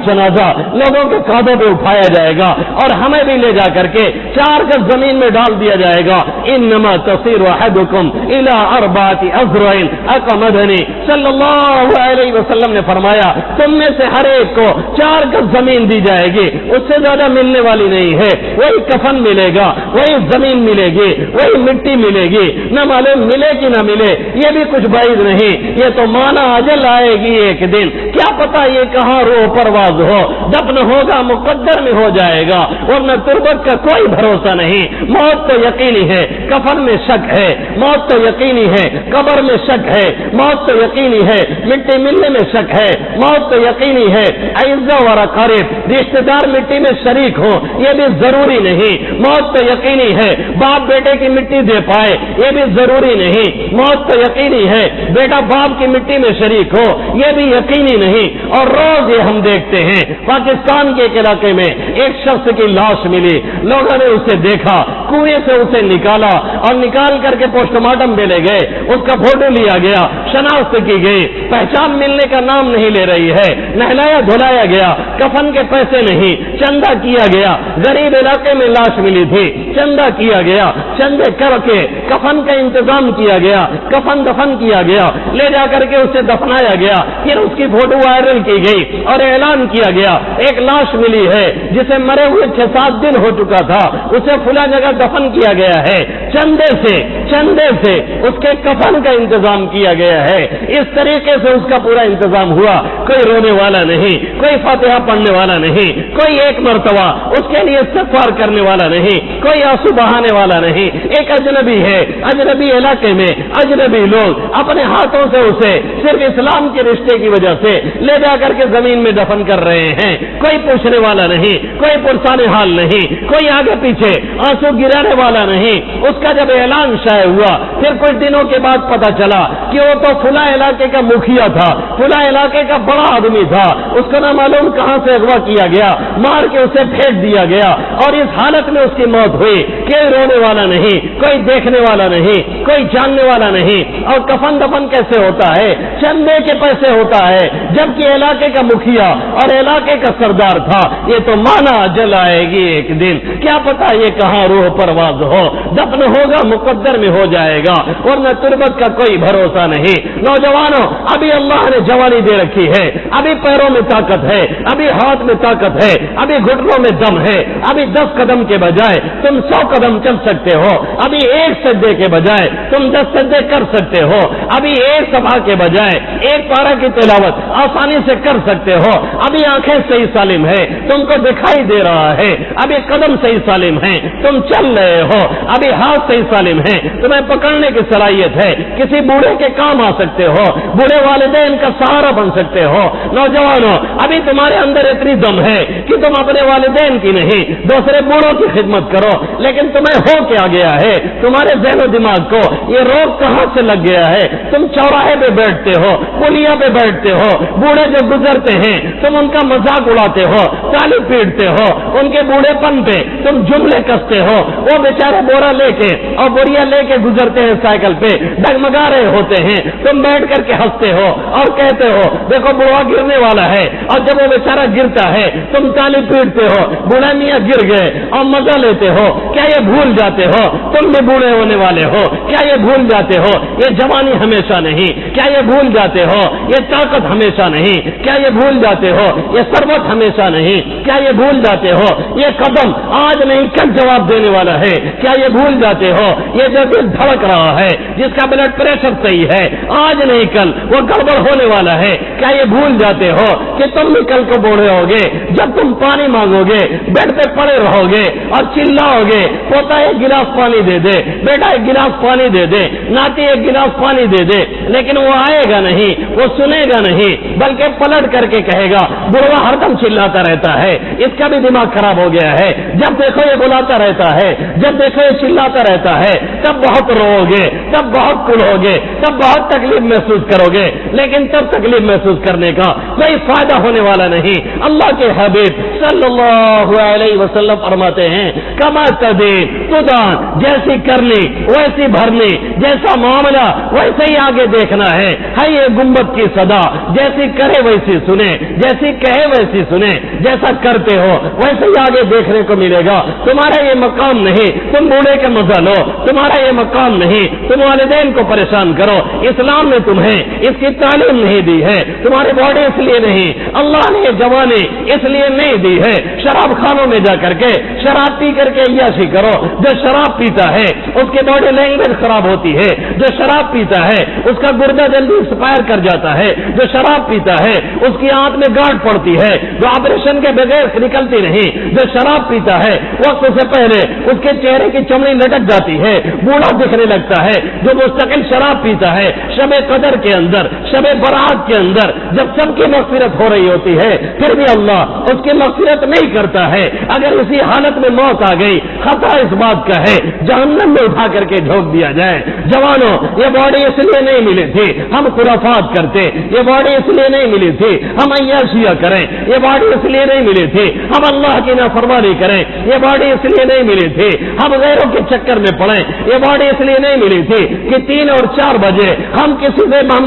جنازہ لوگوں کے کاندھوں پہ اٹھایا جائے گا اور ہمیں بھی لے جا کر کے 4 گز زمین میں ڈال دیا جائے گا۔ انما تصیر احدکم الی 4 اذرع اقمدنی، صلی اللہ علیہ وسلم نے فرمایا تم میں سے ہر ایک کو 4 گز زمین دی جائے گی، اس سے زیادہ ملنے والی نہیں ہے۔ وہی کفن ملے گا، وہی زمین ملے گی، وہی مٹی ملے گی، نہ معلوم ملے کہ نہ ملے، یہ بھی کچھ بعید نہیں، یہ تو مانا اجل آئے گی ایک دن، کیا پتا یہ کہاں روح پرواز ہو، دفن ہوگا مقدر میں ہو جائے گا، ورنہ تربت کا کوئی بھروسہ نہیں۔ موت تو یقینی ہے، کفن میں شک ہے، موت تو یقینی ہے، قبر میں شک ہے، موت تو یقینی ہے، مٹی ملنے میں شک ہے، موت تو یقینی ہے، اعزا و اقارب رشتے دار مٹی میں شریک ہو یہ بھی ضروری نہیں، موت تو یقینی ہے، باپ بیٹے کی مٹی دے پائے یہ بھی ضروری نہیں، موت تو یقینی ہے، بیٹا باپ کی مٹی میں شریک ہو یہ بھی یقینی نہیں۔ اور روز یہ ہم دیکھتے ہیں پاکستان کے ایک علاقے میں ایک شخص کی لاش ملی، لوگوں نے اسے دیکھا، کنویں سے اسے نکالا اور نکال کر کے پوسٹ مارٹم میں لے گئے، اس کا فوٹو لیا گیا، شناخت کی گئی، پہچان ملنے کا نام نہیں لے رہی ہے، نہلایا دھلایا گیا، کفن کے پیسے نہیں، چندہ کیا گیا، غریب علاقے میں لاش ملی تھی، چندہ کیا گیا، چندے کر کے کفن کا انتظام کیا گیا، کفن دفن کیا گیا، لے جا کر کے اسے دفنایا گیا، پھر اس کی فوٹو وائرل کی گئی اور اعلان کیا گیا ایک لاش ملی ہے جسے مرے ہوئے 6-7 دن ہو چکا تھا، اسے فلاں جگہ دفن کیا گیا ہے، چندے سے اس کے کفن کا انتظام کیا گیا ہے۔ اس طریقے سے اس کا پورا انتظام ہوا، کوئی رونے والا نہیں، کوئی فاتحہ پڑھنے والا نہیں، کوئی ایک مرتبہ اس کے لیے استغفار کرنے والا نہیں، کوئی آنسو بہانے والا نہیں، ایک اجنبی ہے، اجنبی علاقے میں اجنبی لوگ اپنے ہاتھوں سے اسے صرف اسلام کے رشتے کی وجہ سے لے جا کر کے زمین میں دفن کر رہے ہیں، کوئی پوچھنے والا نہیں، کوئی پرسان حال نہیں، کوئی آگے پیچھے آنسو گرانے والا نہیں۔ اس کا جب اعلان شائع ہوا پھر کچھ دنوں کے بعد پتا چلا کہ وہ تو فلاں علاقے کا مکھیا تھا، فلاں علاقے کا بڑا آدمی تھا، اس کو نہ معلوم کہاں سے اغوا کیا گیا، مار کے اسے پھینک دیا گیا اور اس حالت میں اس کی موت ہوئی، کوئی رونے والا نہیں، کوئی دیکھنے والا نہیں، کوئی جاننے والا نہیں۔ اور کفن دفن کیسے ہوتا ہے؟ چندے کے پیسے ہوتا ہے، جبکہ علاقے کا مکھیا اور علاقے کا سردار تھا۔ یہ تو مانا اجل آئے گی ایک دن، کیا پتا یہ کہاں روح پرواز ہو، دفن ہوگا مقدر میں ہو جائے گا، ورنہ تربت کا کوئی بھروسہ نہیں۔ نوجوانوں، ابھی اللہ نے جوانی دے رکھی ہے، ابھی پیروں میں طاقت ہے، ابھی ہاتھ میں طاقت ہے، ابھی گھٹنوں میں دم ہے، ابھی 10 قدم کے بجائے تم 100 قدم چل سکتے ہو، ابھی ایک سجدے کے بجائے تم 10 سجدے کر سکتے ہو، ابھی ایک صفحہ کے بجائے ایک پارہ کی تلاوت آسانی سے کر سکتے ہو، ابھی آنکھیں صحیح سالم ہے، تم کو دکھائی دے رہا ہے، ابھی قدم صحیح سالم ہے، تم چل رہے ہو، ابھی ہاتھ صحیح سالم ہے، تمہیں پکڑنے کی صلاحیت ہے، کسی بوڑھے کے کام آ سکتے ہو، بوڑھے والدین کا سہارا بن سکتے ہو۔ نوجوانوں، ابھی تمہارے اندر اتنی دم ہے کہ تم اپنے والدین کی نہیں دوسرے بوڑھوں کی خدمت کرو، لیکن تمہیں ہو کیا گیا ہے؟ تمہارے ذہن و دماغ کو یہ روگ کہاں سے لگ گیا ہے؟ تم چوراہے پہ بیٹھتے ہو، پلیا پہ بیٹھتے ہو، بوڑھے جو گزرتے ہیں تم ان کا مذاق اڑاتے ہو، تالی پیٹتے ہو، ان کے بوڑھے پن پہ تم جملے کستے ہو، وہ بیچارے بورا لے کے اور بوریا لے کے گزرتے ہیں سائیکل پہ، ڈگمگا رہے ہوتے ہیں، تم بیٹھ کر کے ہنستے ہو اور کہتے ہو دیکھو بوڑھا گرنے والا ہے، اور جب وہ بیچارہ گرتا ہے تم تالی پیٹتے ہو، بوڑھا میاں گر گئے اور مزہ لیتے ہو۔ کیا یہ بھول جاتے ہو تم بھی بوڑھے ہونے والے ہو؟ کیا یہ بھول جاتے ہو یہ جوانی ہمیشہ نہیں؟ کیا یہ بھول جاتے ہو یہ طاقت ہمیشہ نہیں؟ کیا یہ بھول جاتے ہو یہ ثروت ہمیشہ نہیں؟ کیا یہ بھول جاتے ہو یہ قدم آج نہیں کل جواب دینے والا ہے؟ کیا یہ بھول جاتے ہو یہ جو دل دھڑک رہا ہے، جس کا بلڈ پریشر صحیح ہے، آج نہیں کل وہ گڑبڑ ہونے والا ہے؟ کیا یہ بھول جاتے ہو کہ تم بھی کل کو بوڑھے ہوگے، جب تم پانی مانگو گے، بیڈ پہ پڑے رہو گے اور چلاؤ کہو گے پوتا ایک گلاس پانی دے دے، بیٹا ایک گلاس پانی دے دے، ناتی ایک گلاس پانی دے دے، لیکن وہ آئے گا نہیں، وہ سنے گا نہیں، بلکہ پلٹ کر کے کہے گا بڑھوا ہر دم چلاتا رہتا ہے، اس کا بھی دماغ خراب ہو گیا ہے، جب دیکھو یہ بلاتا رہتا ہے، جب دیکھو یہ چلاتا رہتا ہے، تب بہت رو گے، تب بہت کڑو گے، تب بہت تکلیف محسوس کرو گے، لیکن تب تکلیف محسوس کرنے کا کوئی فائدہ ہونے والا نہیں۔ اللہ کے حبیب صلی اللہ علیہ وسلم فرماتے ہیں کما تدین تدان، جیسی کرنی ویسی بھرنی، جیسا معاملہ ویسے ہی آگے دیکھنا ہے یہ گنبد کی صدا، جیسی کرے ویسی سنے، جیسی کہے ویسی سنے، جیسا کرتے ہو ویسے ہی آگے دیکھنے کو ملے گا۔ تمہارا یہ مقام نہیں تم بوڑھے کے مزہ لو، تمہارا یہ مقام نہیں تم والدین کو پریشان کرو، اسلام نے تمہیں اس کی تعلیم نہیں دی ہے، تمہاری باڈی اس لیے نہیں، اللہ نے یہ جوانی اس لیے نہیں دی ہے شراب خانوں میں جا کر کے شراب پی کر کے عیاشی کرو۔ جو شراب پیتا ہے اس کی باڈی لینگویج خراب ہوتی ہے، جو شراب پیتا ہے اس کا گردہ جلدی ایکسپائر کر جاتا ہے، جو شراب پیتا ہے اس کی آنکھ میں گاٹھ پڑتی ہے جو آپریشن کے بغیر نکلتی نہیں، جو شراب پیتا ہے وقت سے پہلے اس کے چہرے کی چمڑی لٹک جاتی ہے، بوڑھا دکھنے لگتا ہے، جو مستقل شراب پیتا ہے شب قدر کے اندر، شب برات کے اندر جب سب کی مغفرت ہو رہی ہوتی ہے پھر بھی اللہ اس کی مغفرت نہیں کرتا ہے۔ اگر اسی حالت میں موت آ گئی خطرہ اس بات کا ہے جہنم میں اٹھا کر کے جھونک دیا جائے۔ جوانوں یہ باڈی اس لیے نہیں ملی تھی ہم خرافات کرتے، یہ باڈی اس لیے نہیں ملی تھی ہم عیاشیاں کریں، یہ باڈی اس لیے نہیں ملی تھی ہم اللہ کی نافرمانی کریں، یہ باڈی اس لیے نہیں ملی تھی ہم غیروں کے چکر میں پڑیں، یہ باڈی اس لیے نہیں ملی تھی کہ 3 اور 4 بجے ہم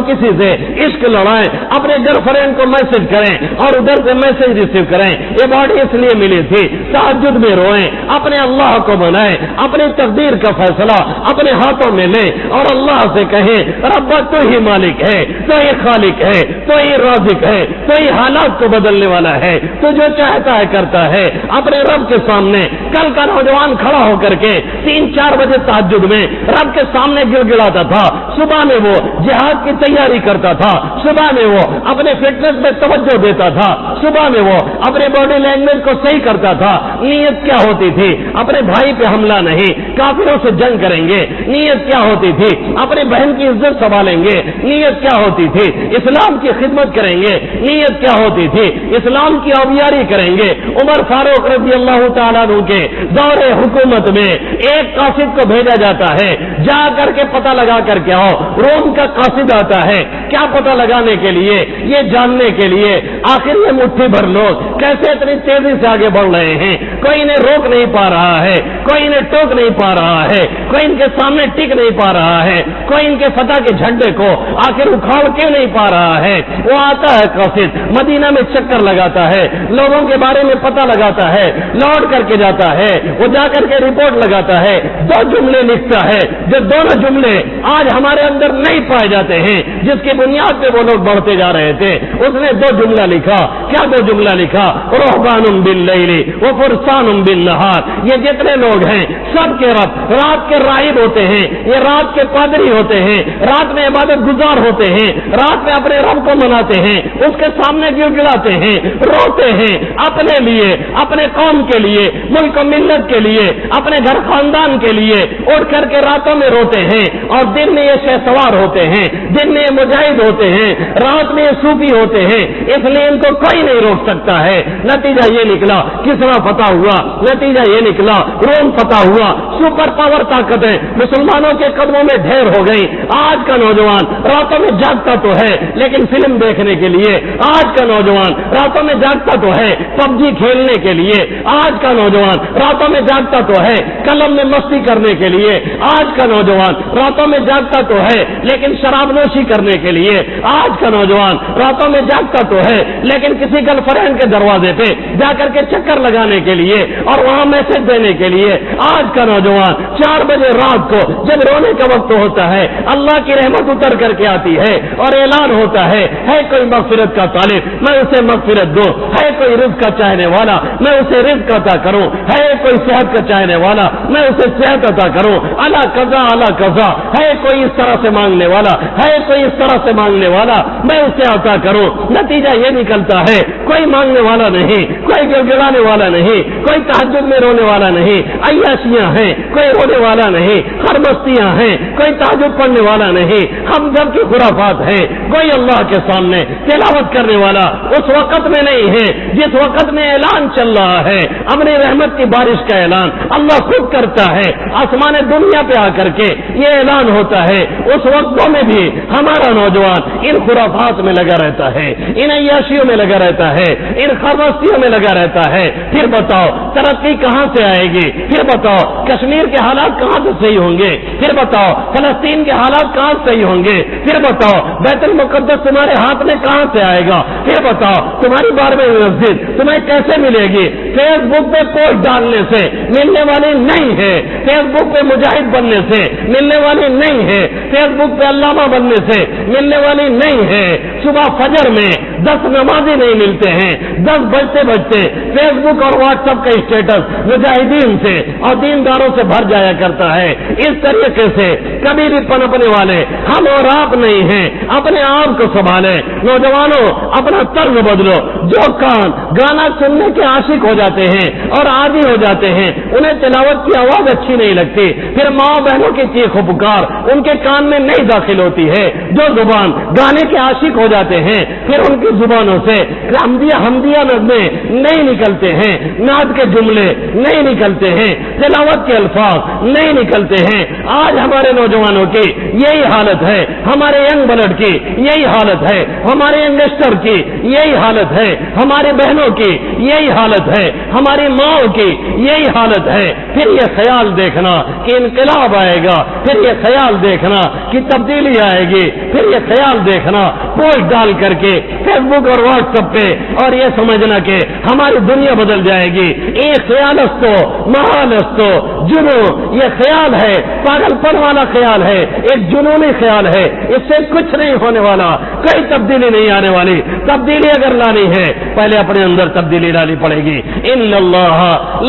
کسی سے عشق لڑائیں، اپنے گرل فرینڈ کو میسج کریں اور ادھر سے میسج ریسیو کریں، یہ باڈی اس لیے ملی تھی تہجد میں روئیں، اپنے اللہ کو منائیں، اپنی تقدیر کا فیصلہ اپنے ہاتھوں میں لیں اور اللہ سے کہیں رب تو ہی مالک ہے، تو ہی خالق ہے، تو ہی رازق ہے، تو ہی حالات کو بدلنے والا ہے، تو جو چاہتا ہے کرتا ہے۔ اپنے رب کے سامنے کل کا نوجوان کھڑا ہو کر کے 3-4 بجے تہجد میں رب کے سامنے گر گڑاتا تھا، صبح میں وہ جہاد کی تیاری کرتا تھا، صبح میں وہ اپنے فٹنس میں توجہ دیتا تھا، صبح میں وہ اپنے باڈی لینگویج کو صحیح کرتا تھا۔ نیت کیا ہوتی تھی؟ اپنے بھائی پہ حملہ نہیں، کافروں سے جنگ کریں گے۔ نیت کیا ہوتی تھی؟ اپنے بہن کی عزت سنبھالیں گے۔ نیت کیا ہوتی تھی؟ اسلام کی خدمت کریں گے۔ نیت کیا ہوتی تھی؟ اسلام کی آبیاری کریں گے۔ عمر فاروق رضی اللہ تعالیٰ عنہ کے دور حکومت میں ایک قاصد کو بھیجا جاتا ہے، جا کر کے پتہ لگا کر کے آؤ۔ روم کا قاصد آتا ہے، کیا پتہ لگانے کے لیے؟ یہ جاننے کے لیے آخر یہ مٹھی بھر لوگ کیسے اتنی تیزی سے آگے بڑھ رہے ہیں، کوئی انہیں روک نہیں پا رہا ہے، کوئی انہیں ٹوک نہیں پا رہا ہے، کوئی ان کے سامنے ٹک نہیں پا رہا ہے، کوئی ان کے فتح کے جھنڈے کو آخر اکھاڑ کے نہیں پا رہا ہے۔ وہ آتا ہے قاصد، مدینہ میں چکر لگاتا ہے، لوگوں کے بارے میں پتہ لگاتا ہے، لوٹ کر کے جاتا ہے، وہ جا کر کے رپورٹ لگاتا ہے، 2 جملے لکھتا ہے، جو دونوں جملے آج ہمارے اندر نہیں پائے جاتے ہیں، جس کی بنیاد پہ وہ لوگ بڑھتے جا رہے تھے۔ اس نے 2 جملہ لکھا۔ کیا 2 جملہ لکھا؟ رہبان باللیل وفرسان بالنہار۔ یہ جتنے لوگ ہیں سب کے رب رات کے راہب ہوتے ہیں، یہ رات کے پادری ہوتے ہیں، رات میں عبادت گزار ہوتے ہیں، رات میں اپنے رب کو مناتے ہیں، اس کے سامنے گڑ گڑاتے ہیں، روتے ہیں اپنے لیے، اپنے قوم کے لیے، ملک و ملت کے لیے، اپنے گھر خاندان کے لیے اٹھ کر کے راتوں میں روتے ہیں، اور دن میں یہ شہ سوار ہوتے ہیں، دن میں یہ مجاہد ہوتے ہیں، رات میں یہ صوفی ہوتے ہیں، اس لیے ان کو کوئی نہیں روک سکتا ہے۔ نتیجہ یہ نکلا کسرا فتح ہوا، نتیجہ یہ نکلا روم فتح ہوا، سپر پاور طاقتیں مسلمانوں کے قدموں میں ڈھیر ہو گئی۔ آج کا نوجوان راتوں میں جاگتا تو ہے لیکن فلم دیکھنے کے لیے، آج کا نوجوان راتوں میں جاگتا تو ہے PUBG کھیلنے کے لیے، آج کا نوجوان راتوں میں جاگتا تو ہے قلم میں مستی کرنے کے لیے، آج کا نوجوان راتوں میں جاگتا تو ہے لیکن شراب نوشی کرنے کے لیے، آج کا نوجوان راتوں میں جاگتا تو ہے لیکن کسی گرل فرینڈ کے دروازے پہ جا کر کے چکر لگانے کے لیے اور وہاں میسج دینے کے لیے، آج کا نوجوان 4 بجے رات کو جب رونے کا وقت ہوتا ہے اللہ کی رحمت اتر کر کے آتی ہے اور اعلان ہوتا ہے کوئی مغفرت کا طالب میں اسے مغفرت دوں، ہے کوئی رزق کا چاہنے والا میں اسے رزق عطا کروں، ہے کوئی صحت کا چاہنے والا میں اسے صحت عطا کروں، اللہ قضا ہے کوئی طرح سے مانگنے والا، ہے کوئی اس طرح سے مانگنے والا، میں اسے عطا کروں۔ نتیجہ یہ نکلتا ہے کوئی مانگنے والا نہیں، کوئی گڑگڑانے والا نہیں، کوئی تہجد میں رونے والا نہیں، عیاشیاں ہیں کوئی رونے والا نہیں، خرمستیاں ہیں کوئی تہجد پڑھنے والا نہیں، ہم جب کی خرافات ہیں کوئی اللہ کے سامنے تلاوت کرنے والا اس وقت میں نہیں ہے جس وقت میں اعلان چل رہا ہے، اپنی رحمت کی بارش کا اعلان اللہ خود کرتا ہے، آسمان دنیا پہ آ کر کے یہ اعلان ہوتا ہے، اس وقتوں میں بھی ہمارا نوجوان ان خرافات میں لگا رہتا ہے، ان عیاشیوں میں لگا رہتا ہے، ان خرمستیوں میں لگا رہتا ہے۔ پھر بتاؤ ترقی کہاں سے آئے گی؟ پھر بتاؤ کشمیر کے حالات کہاں سے صحیح ہوں گے؟ پھر بتاؤ فلسطین کے حالات کہاں سے صحیح ہوں گے؟ پھر بتاؤ بیت المقدس تمہارے ہاتھ میں کہاں سے آئے گا؟ پھر بتاؤ تمہاری 12ویں مسجد تمہیں کیسے ملے گی؟ فیس بک پہ پوسٹ ڈالنے سے ملنے والی نہیں ہے، فیس بک پہ مجاہد بننے سے ملنے والی نہیں ہے، فیس بک پہ علامہ بننے سے ملنے والی نہیں ہے۔ صبح فجر میں 10 نمازی نہیں ملتے ہیں، 10 بجتے بجتے فیس بک اور واٹس ایپ کا اسٹیٹس مجاہدین سے اور دینداروں سے بھر جایا کرتا ہے۔ اس طریقے سے کبھی بھی پنپنے والے ہم اور آپ نہیں ہیں، اپنے آپ کو سنبھالیں۔ نوجوانوں اپنا طرز بدلو، جو کان گانا سننے کے عاشق ہو جاتے ہیں اور عادی ہو جاتے ہیں، انہیں تلاوت کی آواز اچھی نہیں لگتی، پھر ماں بہنوں کی چیخ و پکار ان کے کان میں نہیں داخل ہوتی ہے۔ جو زبان گانے کے عاشق ہو جاتے ہیں پھر ان کی زبانوں سے حمدیہ نغمے نہیں نکلتے ہیں، نعت کے جملے نہیں نکلتے ہیں، تلاوت کے الفاظ نہیں نکلتے ہیں۔ آج ہمارے نوجوانوں کی یہی حالت ہے، ہمارے ینگ بلڈ کی یہی حالت ہے، ہمارے ینگسٹر کی یہی حالت ہے، ہماری بہنوں کی یہی حالت ہے، ہماری ماؤں کی یہی حالت ہے۔ پھر یہ خیال دیکھنا کہ انقلاب آئے گا، پھر یہ خیال دیکھنا کہ تبدیلی آئے گی، پھر یہ خیال دیکھنا پوسٹ ڈال کر کے فیس بک اور واٹس ایپ پہ، اور یہ سمجھنا کہ ہماری دنیا بدل جائے گی۔ ایک خیال استو محال استو جنو، یہ خیال ہے پاگل پن والا خیال ہے، ایک جنونی خیال ہے، اس سے کچھ نہیں ہونے والا، کوئی تبدیلی نہیں آنے والی۔ تبدیلی اگر لانی ہے پہلے اپنے اندر تبدیلی لانی پڑے گی۔ ان اللہ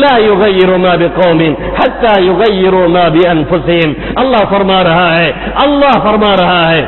لا یغیر ما بقوم حتی یغیروا ما بانفسهم، اللہ فرما رہا ہے، اللہ فرما رہا ہے،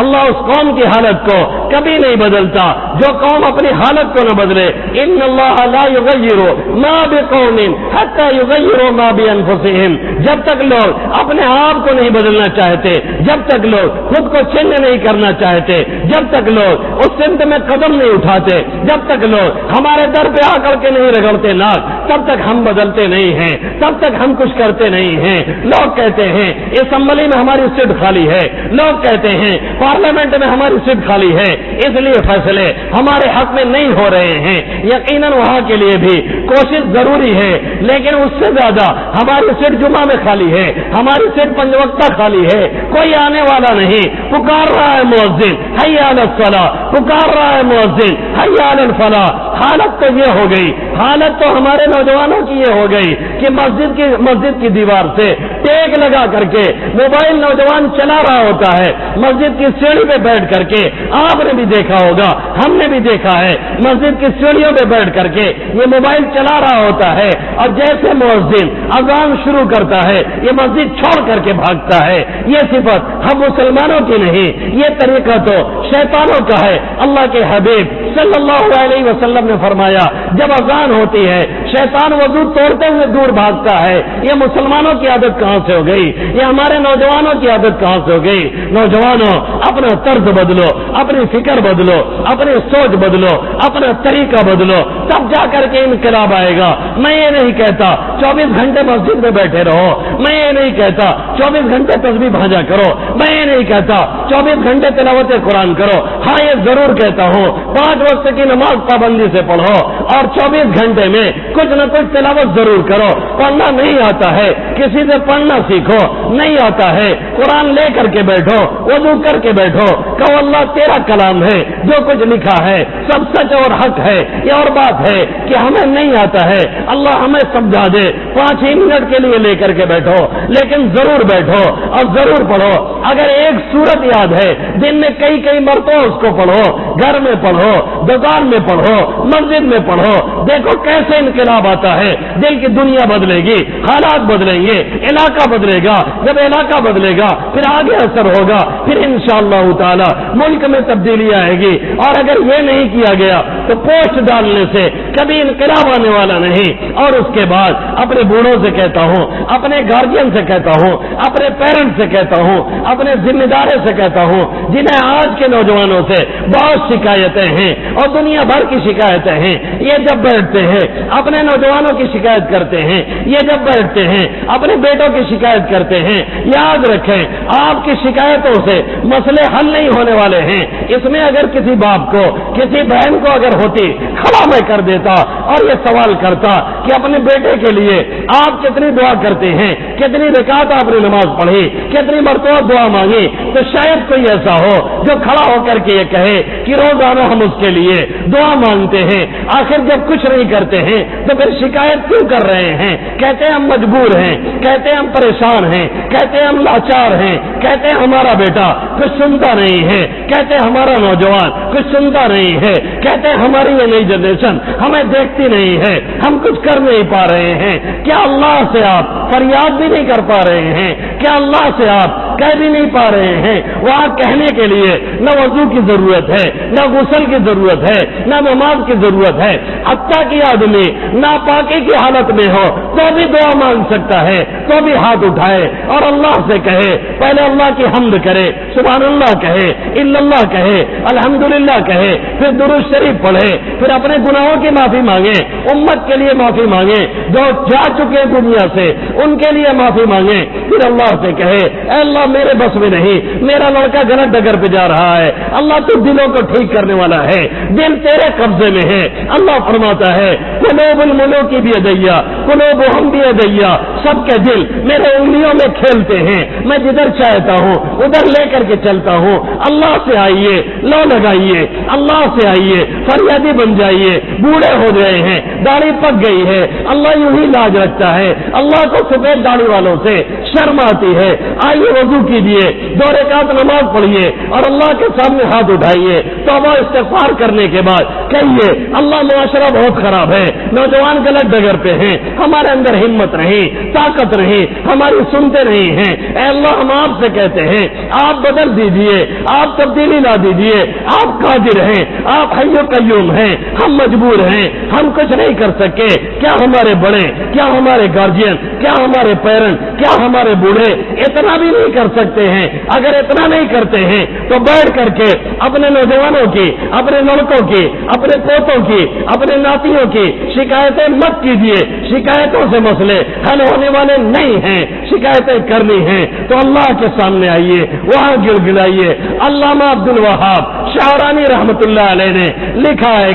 اللہ اس قوم کی حالت کو کبھی نہیں بدلتا جو قوم اپنی حالت کو نہ بدلے۔ ان اللہ لا یغیر ما بقوم حتی یغیروا ما بانفسهم، جب تک لوگ اپنے آپ کو نہیں بدلنا چاہتے، جب تک لوگ خود کو چینج نہیں کرنا چاہتے، جب تک لوگ اس سمت میں قدم نہیں اٹھاتے، جب تک لوگ ہمارے در پہ آ کر کے نہیں رگڑتے ناک، تب تک ہم بدلتے نہیں ہیں، تب تک ہم کچھ کرتے نہیں ہیں۔ لوگ کہتے ہیں اسمبلی میں ہماری سیٹ خالی ہے، لوگ کہتے ہیں پارلیمنٹ میں ہماری سیٹ خالی ہے، اس لیے فیصلے ہمارے حق میں نہیں ہو رہے ہیں۔ یقیناً وہاں کے لیے بھی کوشش ضروری ہے، لیکن اس سے زیادہ ہماری سیٹ جمعہ میں خالی ہے، ہماری سیٹ 5 وقتہ خالی ہے، کوئی آنے والا نہیں۔ پکار رہا ہے مؤذن حی علی الصلاۃ، پکار رہا ہے مؤذن حی علی الفلاح۔ حالت تو یہ ہو گئی، حالت تو ہمارے نوجوانوں کی یہ ہو گئی کہ مسجد کی دیوار سے ٹیک لگا کر کے موبائل نوجوان چلا رہا ہوتا ہے، مسجد کی سیڑھی پہ بیٹھ کر کے، آپ نے بھی دیکھا ہوگا، ہم نے بھی دیکھا ہے، مسجد کی سیڑھیوں پہ بیٹھ کر کے یہ موبائل چلا رہا ہوتا ہے، اور جیسے مؤذن اذان شروع کرتا ہے یہ مسجد چھوڑ کر کے بھاگتا ہے۔ یہ صفت ہم مسلمانوں کی نہیں، یہ طریقہ تو شیطانوں کا ہے۔ اللہ کے حبیب صلی اللہ علیہ وسلم نے فرمایا جب اذان ہوتی ہے شیطان وضو توڑتے ہوئے دور بھاگتا ہے۔ یہ مسلمانوں کی عادت کہاں سے ہو گئی؟ یہ ہمارے نوجوانوں کی عادت کہاں سے ہو گئی؟ نوجوانوں اپنا طرز بدلو، اپنی فکر بدلو، اپنی سوچ بدلو، اپنا طریقہ بدلو، تب جا کر کے انقلاب آئے گا۔ میں یہ نہیں کہتا 24 گھنٹے مسجد میں بیٹھے رہو، میں یہ نہیں کہتا 24 گھنٹے تسبیح بھاجا کرو، میں یہ نہیں کہتا 24 گھنٹے تلاوت قرآن کرو۔ ہاں یہ ضرور کہتا ہوں 5 وقت کی نماز پابندی سے پڑھو، اور 24 گھنٹے میں کچھ نہ کچھ تلاوت ضرور کرو۔ پڑھنا نہیں آتا ہے کسی سے پڑھنا سیکھو، نہیں آتا ہے قرآن لے کر کے بیٹھو، وضو کر کے بیٹھو، کہو اللہ تیرا کلام ہے، جو کچھ لکھا ہے سب سچ اور حق ہے۔ یہ اور بات ہے کہ ہمیں نہیں آتا ہے، اللہ ہمیں سمجھا دے، 5 ہی منٹ کے لیے لے کر کے بیٹھو، لیکن ضرور بیٹھو اور ضرور پڑھو۔ اگر ایک سورت یاد ہے دن میں کئی کئی مرتبہ اس کو پڑھو، گھر میں پڑھو، دکان میں پڑھو، مسجد میں پڑھو، دیکھو کیسے انقلاب آتا ہے، دل کی دنیا بدلے گی، حالات بدلیں گے، علاقہ بدلے گا، جب علاقہ بدلے گا پھر آگے اثر ہوگا، پھر انشاءاللہ تعالی ملک میں تبدیلی آئے گی۔ اور اگر یہ نہیں کیا گیا تو پوسٹ ڈالنے سے کبھی انقلاب آنے والا نہیں۔ اور اس کے بعد اپنے بوڑھوں سے کہتا ہوں، اپنے گارجین سے کہتا ہوں، اپنے پیرنٹ سے کہتا ہوں، اپنے ذمہ داروں سے کہتا ہوں جنہیں آج کے نوجوانوں سے بہت شکایتیں ہیں اور دنیا بھر کی شکایتیں ہیں، یہ جب بیٹھتے ہیں اپنے نوجوانوں کی شکایت کرتے ہیں، یہ جب بیٹھتے ہیں اپنے بیٹوں کی شکایت کرتے ہیں، یاد رکھیں آپ کی شکایتوں سے مسئلے حل نہیں ہونے والے ہیں۔ اس میں اگر کسی باپ کو، کسی بہن کو اگر ہوتی، کھڑا میں کر دیتا اور یہ سوال کرتا کہ اپنے بیٹے کے لیے آپ کتنی دعا کرتے ہیں، کتنی رکعت آپ نے نماز پڑھی، کتنی مرتبہ دعا مانگی، تو شاید کوئی ایسا ہو جو کھڑا ہو کر کے یہ کہے کہ روزانہ ہم اس کے لیے دعا مانگتے ہیں، آخر جب کچھ نہیں کرتے ہیں تو پھر شکایت کیوں کر رہے ہیں؟ کہتے ہیں ہم مجبور ہیں، کہتے ہیں ہم پریشان ہیں، کہتے ہیں ہم لاچار ہیں، کہتے ہیں ہمارا بیٹا کچھ سنتا نہیں ہے، کہتے ہیں ہمارا نوجوان کچھ سنتا نہیں ہے، کہتے ہیں ہماری یہ نئی جنریشن ہمیں دیکھتی نہیں ہے، ہم کچھ کر نہیں پا رہے ہیں۔ کیا اللہ سے آپ فریاد بھی نہیں کر پا رہے ہیں؟ کیا اللہ سے آپ کہہ بھی نہیں پا رہے ہیں؟ وہاں کہنے کے لیے نہ وضو کی ضرورت ہے، نہ غسل کی ضرورت ہے، نہ نماز کی ضرورت ہے، حتیٰ کہ آدمی ناپاکی کی حالت میں ہو تو بھی دعا مانگ سکتا ہے، تو بھی ہاتھ اٹھائے اور اللہ سے کہے، پہلے اللہ کی حمد کرے، سبحان اللہ کہے، الا اللہ کہے، الحمدللہ کہے، پھر درود شریف پڑھے، پھر اپنے گناہوں کی معافی مانگے، امت کے لیے معافی مانگے، جو جا چکے دنیا سے ان کے لیے معافی مانگے، پھر اللہ سے کہے اے اللہ میرے بس میں نہیں، میرا لڑکا غلط ڈگر پہ جا رہا ہے، اللہ تو دلوں کو ٹھیک کرنے والا ہے، دل تیرے قبضے میں ہے۔ اللہ فرماتا ہے قلوب الملوک بیدیا، قلوبہم بیدیا، سب کے دل میرے انگلیوں میں کھیلتے ہیں، میں جدھر چاہتا ہوں ادھر لے کر کے چلتا ہوں۔ اللہ سے آئیے، لو لگائیے، اللہ سے آئیے، فریادی بن جائیے، بوڑھے ہو گئے ہیں، داڑھی پک گئی ہے، اللہ یوں ہی لاج رکھتا ہے، اللہ کو سفید داڑھی والوں سے شرم آتی ہے، آئیے وضو کیجیے، 2 رکعت نماز پڑھیے اور اللہ کے سامنے ہاتھ اٹھائیے، توبہ استغفار کرنے کے بعد کہیے اللہ معاشرہ بہت خراب ہے، نوجوان غلط ڈگر پہ ہیں، ہمارے اندر ہمت نہیں، طاقت نہیں، ہماری سنتے نہیں ہیں، اے اللہ ہم آپ سے کہتے ہیں آپ بدل دیجئے، آپ تبدیلی لا دیجئے، آپ قادر ہیں، آپ حی و قیوم ہیں، ہم مجبور ہیں، ہم کچھ نہیں کر سکے۔ کیا ہمارے بڑے، کیا ہمارے گارجین، کیا ہمارے پیرنٹ، کیا ہمارے بوڑھے اتنا بھی نہیں کر سکتے ہیں؟ اگر اتنا نہیں کرتے ہیں تو بیٹھ کر کے اپنے نوجوانوں کی، اپنے لڑکوں کی، اپنے پوتوں کی، اپنے ناتیوں کی شکایتیں مت کیجیے، شکایتوں سے مسئلے حل ہونے والے نہیں ہیں، شکایتیں کرنی ہیں تو اللہ کے سامنے آئیے، وہاں گڑ گڑائیے۔ علامہ عبد الوہاب شعرانی رحمت اللہ علیہ نے لکھا ہے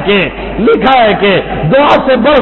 کہ دعا سے بڑھ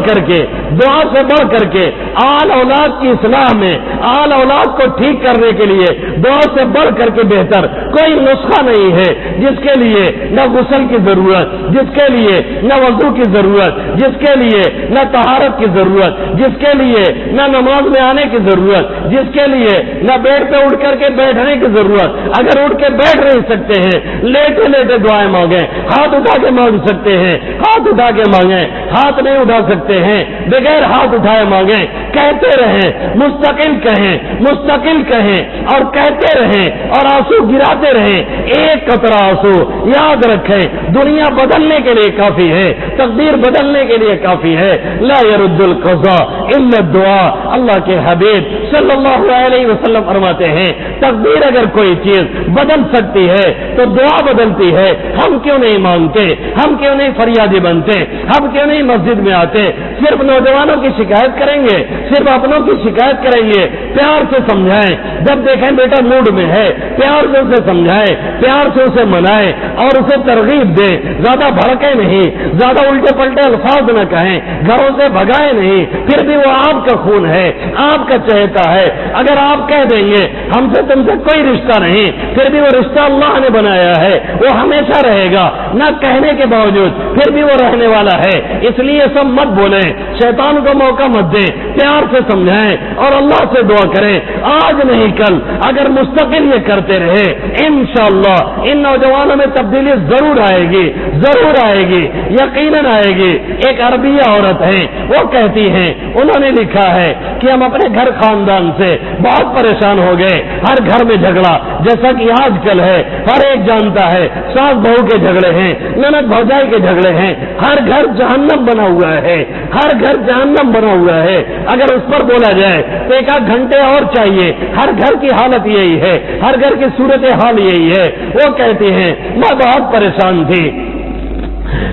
کر کے آل اولاد کی اصلاح میں، آل اولاد کو ٹھیک کرنے کے لیے دعا سے بڑھ کر کے بہتر کوئی نسخہ نہیں ہے، جس کے لیے نہ غسل کی ضرورت، جس کے لیے نہ وضو کی ضرورت، جس کے لیے نہ طہارت کی ضرورت، جس کے لیے نہ نماز میں آنے کی ضرورت، جس کے لیے نہ بیڈ پہ اٹھ کر کے بیٹھنے کی ضرورت۔ اگر اٹھ کے بیٹھ نہیں سکتے ہیں، لیٹے لیٹے دعائیں مانگیں، ہاتھ اٹھا کے مانگ سکتے ہیں، ہاتھ اٹھا کے مانگیں، ہاتھ نہیں اٹھا سکتے ہیں بغیر ہاتھ اٹھائے مانگیں، کہتے رہیں، مستقل کہیں اور کہتے رہیں اور آنسو گراتے رہیں، ایک قطرہ آنسو، یاد رکھیں دنیا بدلنے کے لیے کافی ہے، تقدیر بدلنے کے لیے کافی ہے۔ لا يرد القضاء الا الدعاء، اللہ کے حبیب صلی اللہ علیہ وسلم فرماتے ہیں تقدیر اگر کوئی چیز بدل سکتی ہے تو دعا بدلتی ہے۔ ہم کیوں نہیں مانگتے، ہم کیوں نہیں فریادی بنتے، ہم کیوں نہیں مسجد میں آتے؟ صرف نوجوانوں کی شکایت کریں گے، صرف اپنوں کی شکایت کریں گے؟ پیار سے سمجھائیں، جب دیکھیں بیٹا موڈ میں ہے پیار سے اسے سمجھائیں، پیار سے اسے منائیں اور اسے ترغیب دیں، زیادہ بھڑکے نہیں، زیادہ الٹے پلٹے الفاظ نہ کہیں، گھروں سے بھگائے نہیں، پھر بھی وہ آپ کا خون ہے، آپ کا چہتا ہے. اگر آپ کہہ دیں گے ہم سے تم سے کوئی رشتہ نہیں، پھر بھی وہ رشتہ اللہ نے بنایا ہے، وہ ہمیشہ رہے گا، نہ کہنے کے باوجود پھر بھی وہ رہنے والا ہے. اس لیے سب مت بولیں، شیطان کو موقع مت دیں، پیار سے سمجھائیں اور اللہ سے دعا کریں. آج نہیں کل اگر مستقل یہ کرتے رہے انشاءاللہ ان نوجوانوں میں تبدیلی ضرور آئے گی، ضرور آئے گی، یقیناً آئے گی. ایک عربیہ عورت ہے، وہ کہتی ہیں، انہوں نے لکھا ہے کہ ہم اپنے گھر خاندان سے بہت پریشان ہو گئے. ہر گھر میں جھگڑا، جیسا کہ آج کل ہے، ہر ایک جانتا ہے ساس بہو کے جھگڑے ہیں، نند بھوجائی کے جھگڑے ہیں. ہر گھر جہنم بنا ہوا ہے، ہر گھر جہنم بنا ہوا ہے. اگر اس پر بولا جائے تو ایک آدھ گھنٹے اور چاہیے. ہر گھر کی حالت یہی ہے، ہر گھر کی صورت حال یہی ہے. وہ کہتی ہیں میں بہت پریشان تھی.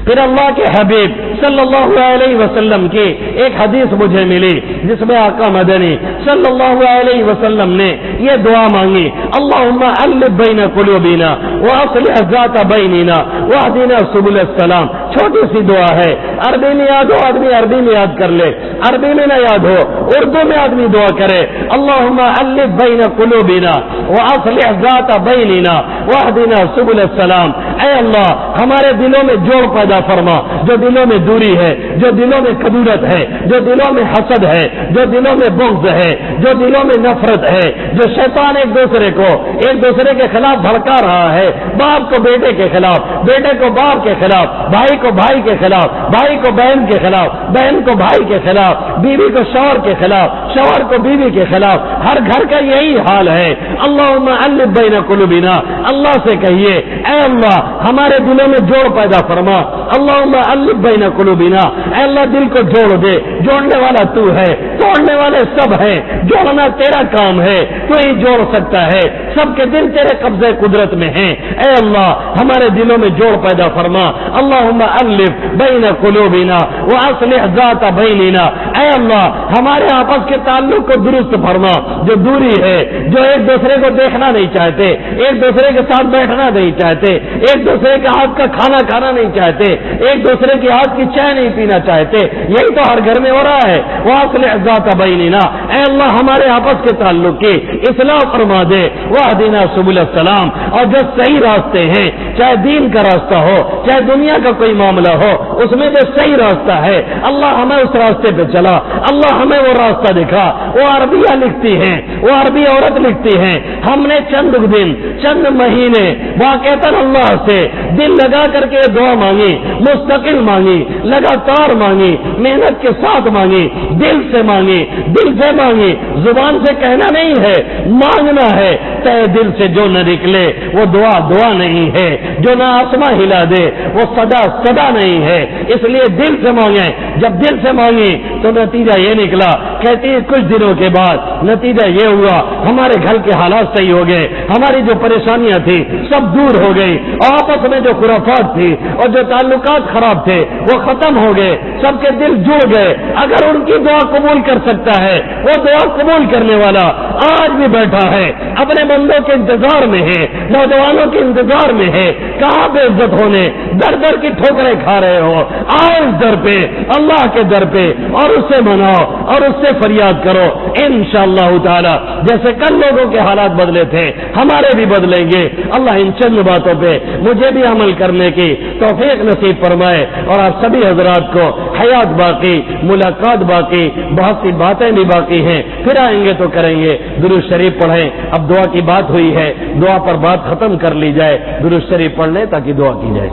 پھر اللہ کے حبیب صلی اللہ علیہ وسلم کی ایک حدیث مجھے ملی جس میں آقا مدنی صلی اللہ علیہ وسلم نے یہ دعا مانگی، اللہم الف بین قلوبنا واصلح ذات بیننا واہدنا سبل السلام. چھوٹی سی دعا ہے، عربی میں یاد ہو آدمی عربی میں یاد کر لے، عربی میں نہ یاد ہو اردو میں آدمی دعا کرے، اللہم الف بین قلوبنا واصلح ذات بیننا واہدنا سبل السلام. اے اللہ ہمارے دلوں میں جوڑ پیدا فرما، جو دلوں میں دوری ہے، جو دلوں میں کدورت ہے، جو دلوں میں حسد ہے، جو دلوں میں بغض ہے، جو دلوں میں نفرت ہے، جو شیطان ایک دوسرے کے خلاف بھڑکا رہا ہے، باپ کو بیٹے کے خلاف، بیٹے کو باپ کے خلاف، بھائی کو بھائی کے خلاف، بھائی کو بہن کے خلاف، بہن کو بھائی کے خلاف، بیوی کو شوہر کے خلاف، شوہر کو بیوی کے خلاف. ہر گھر کا یہی حال ہے. اللہم الف بین قلوبنا، اللہ سے کہیے اے اللہ ہمارے دلوں میں جوڑ پیدا فرما. اللہم الف بین قلوبنا، اے اللہ دل کو جوڑ دے. جوڑنے والا تو ہے، توڑنے والے سب ہیں، جوڑنا تیرا کام ہے، تو ہی جوڑ سکتا ہے. سب کے دل تیرے قبضے قدرت میں ہیں. اے اللہ ہمارے دلوں میں جوڑ پیدا فرما. اللہم الف بین قلوبنا واصلح ذات بیننا، اے اللہ ہمارے آپس کے تعلق کو درست فرما. جو دوری ہے، جو ایک دوسرے کو دیکھنا نہیں چاہتے، ایک دوسرے کے ساتھ بیٹھنا نہیں چاہتے، ایک دوسرے کے ہاتھ کا کھانا کھانا نہیں چاہتے، ایک دوسرے کے ہاتھ کی چائے نہیں پینا چاہتے، یہی تو ہر گھر میں ہو رہا ہے. واصلح ذات بیننا، اے اللہ ہمارے آپس کے تعلق کی اصلاح فرما دے. واہدنا سبل السلام، اور جو صحیح راستے ہیں، چاہے دین کا راستہ ہو چاہے دنیا کا کوئی معاملہ ہو، اس میں جو صحیح راستہ ہے اللہ ہمیں اس راستے پہ چلا، اللہ ہمیں وہ راستہ دکھا. وہ عربیہ لکھتی ہیں، وہ عربی عورت لکھتی ہیں، ہم نے چند دن چند مہینے واقعتاً اللہ سے دل لگا کر کے دعا مانگی، مستقل مانگی، لگاتار مانگی، محنت کے ساتھ مانگی، دل سے مانگی، دل سے مانگی. زبان سے کہنا نہیں ہے، مانگنا ہے. تہ دل سے جو نہ نکلے وہ دعا دعا نہیں ہے، جو نہ آسماں ہلا دے وہ صدا صدا نہیں ہے. اس لیے دل سے مانگیں. جب دل سے مانگی تو نتیجہ یہ نکلا، کہتی ہے کچھ دنوں کے بعد نتیجہ یہ ہوا ہمارے گھر کے حالات صحیح ہو گئے، ہماری جو پریشانیاں تھیں سب دور ہو گئی، آپس میں جو خرافات تھی اور جو تعلقات خراب تھے وہ ختم ہو گئے، سب کے دل جڑ گئے. اگر ان کی دعا قبول کر سکتا ہے، وہ دعا قبول کرنے والا آج بھی بیٹھا ہے، اپنے بندوں کے انتظار میں ہے، نوجوانوں کے انتظار میں ہے. کہاں بے عزت ہونے در در کی ٹھوکریں کھا رہے ہو؟ آؤ اس در پہ، اللہ کے در پہ، اور اس سے مناؤ اور اس سے فریاد کرو. انشاءاللہ تعالی جیسے کل لوگوں کے حالات بدلے تھے ہمارے بھی بدلیں گے. اللہ ان چند باتوں پہ مجھے بھی عمل کرنے کی توفیق نصیب فرمائے، اور آپ سبھی حضرات کو حیات باقی، ملاقات باقی، بہت سی باتیں بھی باقی ہیں، پھر آئیں گے تو کریں گے. درود شریف پڑھیں. اب دعا کی بات ہوئی ہے، دعا پر بات ختم کر لی جائے. درود شریف پڑھ لیں تاکہ دعا کی جائے.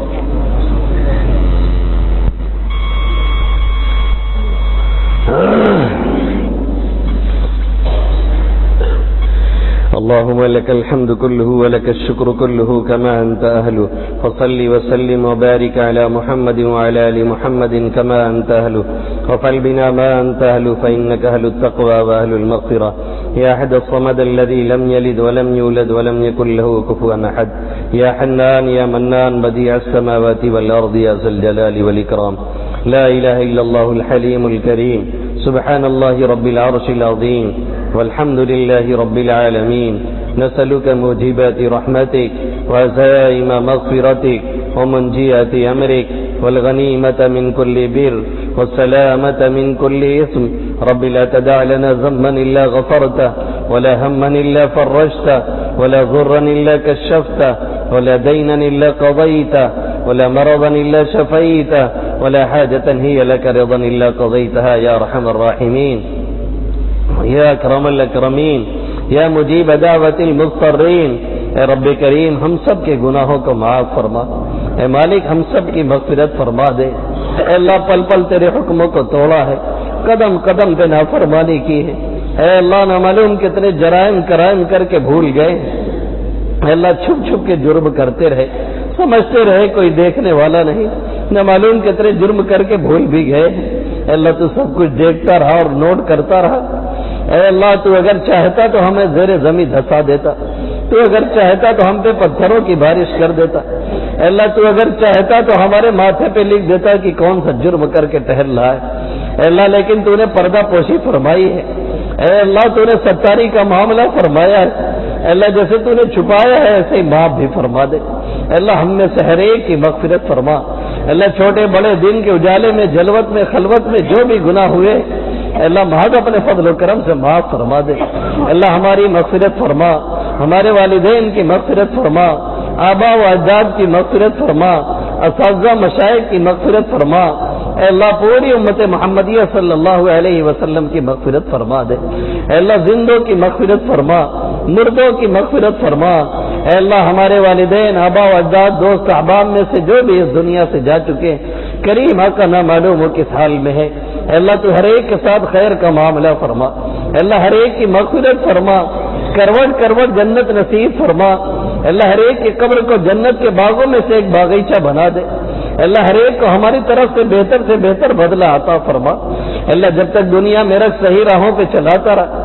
اللهم لك الحمد كله ولك الشكر كله كما أنت أهله، فصل وسلم وبارك على محمد وعلى آل محمد كما أنت أهله، وفعل بنا ما أنت أهله فإنك أهل التقوى وأهل المغفرة. يا أحد الصمد الذي لم يلد ولم يولد ولم يكن له كفوا أحد. يا حنان يا منان بديع السماوات والأرض يا ذا الجلال والإكرام. لا إله إلا الله الحليم الكريم. سبحان الله رب العرش العظيم، والحمد لله رب العالمين. نسألك موجبات رحمتك وعزائم مغفرتك ومنجيات أمرك والغنيمة من كل بر والسلامة من كل إثم رب لا تدع لنا ذنبا إلا غفرته ولا هما إلا فرجته ولا ضرا إلا كشفته ولا دينا إلا قضيته ولا مرضا إلا شفيته ولا حاجة هي لك رضا إلا قضيتها يا أرحم الراحمين يا أكرم الأكرمين يا مجيب دعوة المضطرين. اے رب کریم ہم سب کے گناہوں کو معاف فرما. اے مالک ہم سب کی مغفرت فرما دے. اے اللہ پل پل تیرے حکموں کو توڑا ہے, قدم قدم پہ نافرمانی کی ہے. اے اللہ نہ معلوم کتنے جرائم کرائم کر کے بھول گئے. اے اللہ چھپ چھپ کے جرم کرتے رہے, سمجھتے رہے کوئی دیکھنے والا نہیں. نہ معلوم کتنے جرم کر کے بھول بھی گئے. اے اللہ تو سب کچھ دیکھتا رہا اور نوٹ کرتا رہا. اے اللہ تو اگر چاہتا تو ہمیں زیر زمین دھسا دیتا. تو اگر چاہتا تو ہم پہ پتھروں کی بارش کر دیتا. اے اللہ تو اگر چاہتا تو ہمارے ماتھے پہ لکھ دیتا کہ کون سا جرم کر کے ٹہل رہا ہے. اے اللہ لیکن تو نے پردہ پوشی فرمائی ہے. اے اللہ تو نے ستاری کا معاملہ فرمایا ہے. اے اللہ جیسے تو نے چھپایا ہے ایسے ہی معاف بھی فرما دے. اے اللہ ہم میں سے ہر ایک کی مغفرت فرما. اے اللہ چھوٹے بڑے دن کے اجالے میں جلوت میں خلوت میں جو بھی گناہ ہوئے اے اللہ محض اپنے فضل و کرم سے معاف فرما دے. اے اللہ ہماری مغفرت فرما, ہمارے والدین کی مغفرت فرما, آبا و اجداد کی مغفرت فرما, اساتذہ مشائخ کی مغفرت فرما. اے اللہ پوری امت محمدیہ صلی اللہ علیہ وسلم کی مغفرت فرما دے. اے اللہ زندوں کی مغفرت فرما, مردوں کی مغفرت فرما. اے اللہ ہمارے والدین آبا و اجداد دوست احباب میں سے جو بھی اس دنیا سے جا چکے کریم حق کا نہ معلوم وہ کس حال میں ہے. اے اللہ تو ہر ایک کے ساتھ خیر کا معاملہ فرما. اے اللہ ہر ایک کی مغفرت فرما, کروٹ کروٹ جنت نصیب فرما. اللہ ہر ایک کی قبر کو جنت کے باغوں میں سے ایک باغیچہ بنا دے. اللہ ہر ایک کو ہماری طرف سے بہتر بدلہ عطا فرما. اللہ جب تک دنیا میں رکھ صحیح راہوں پہ چلاتا رہا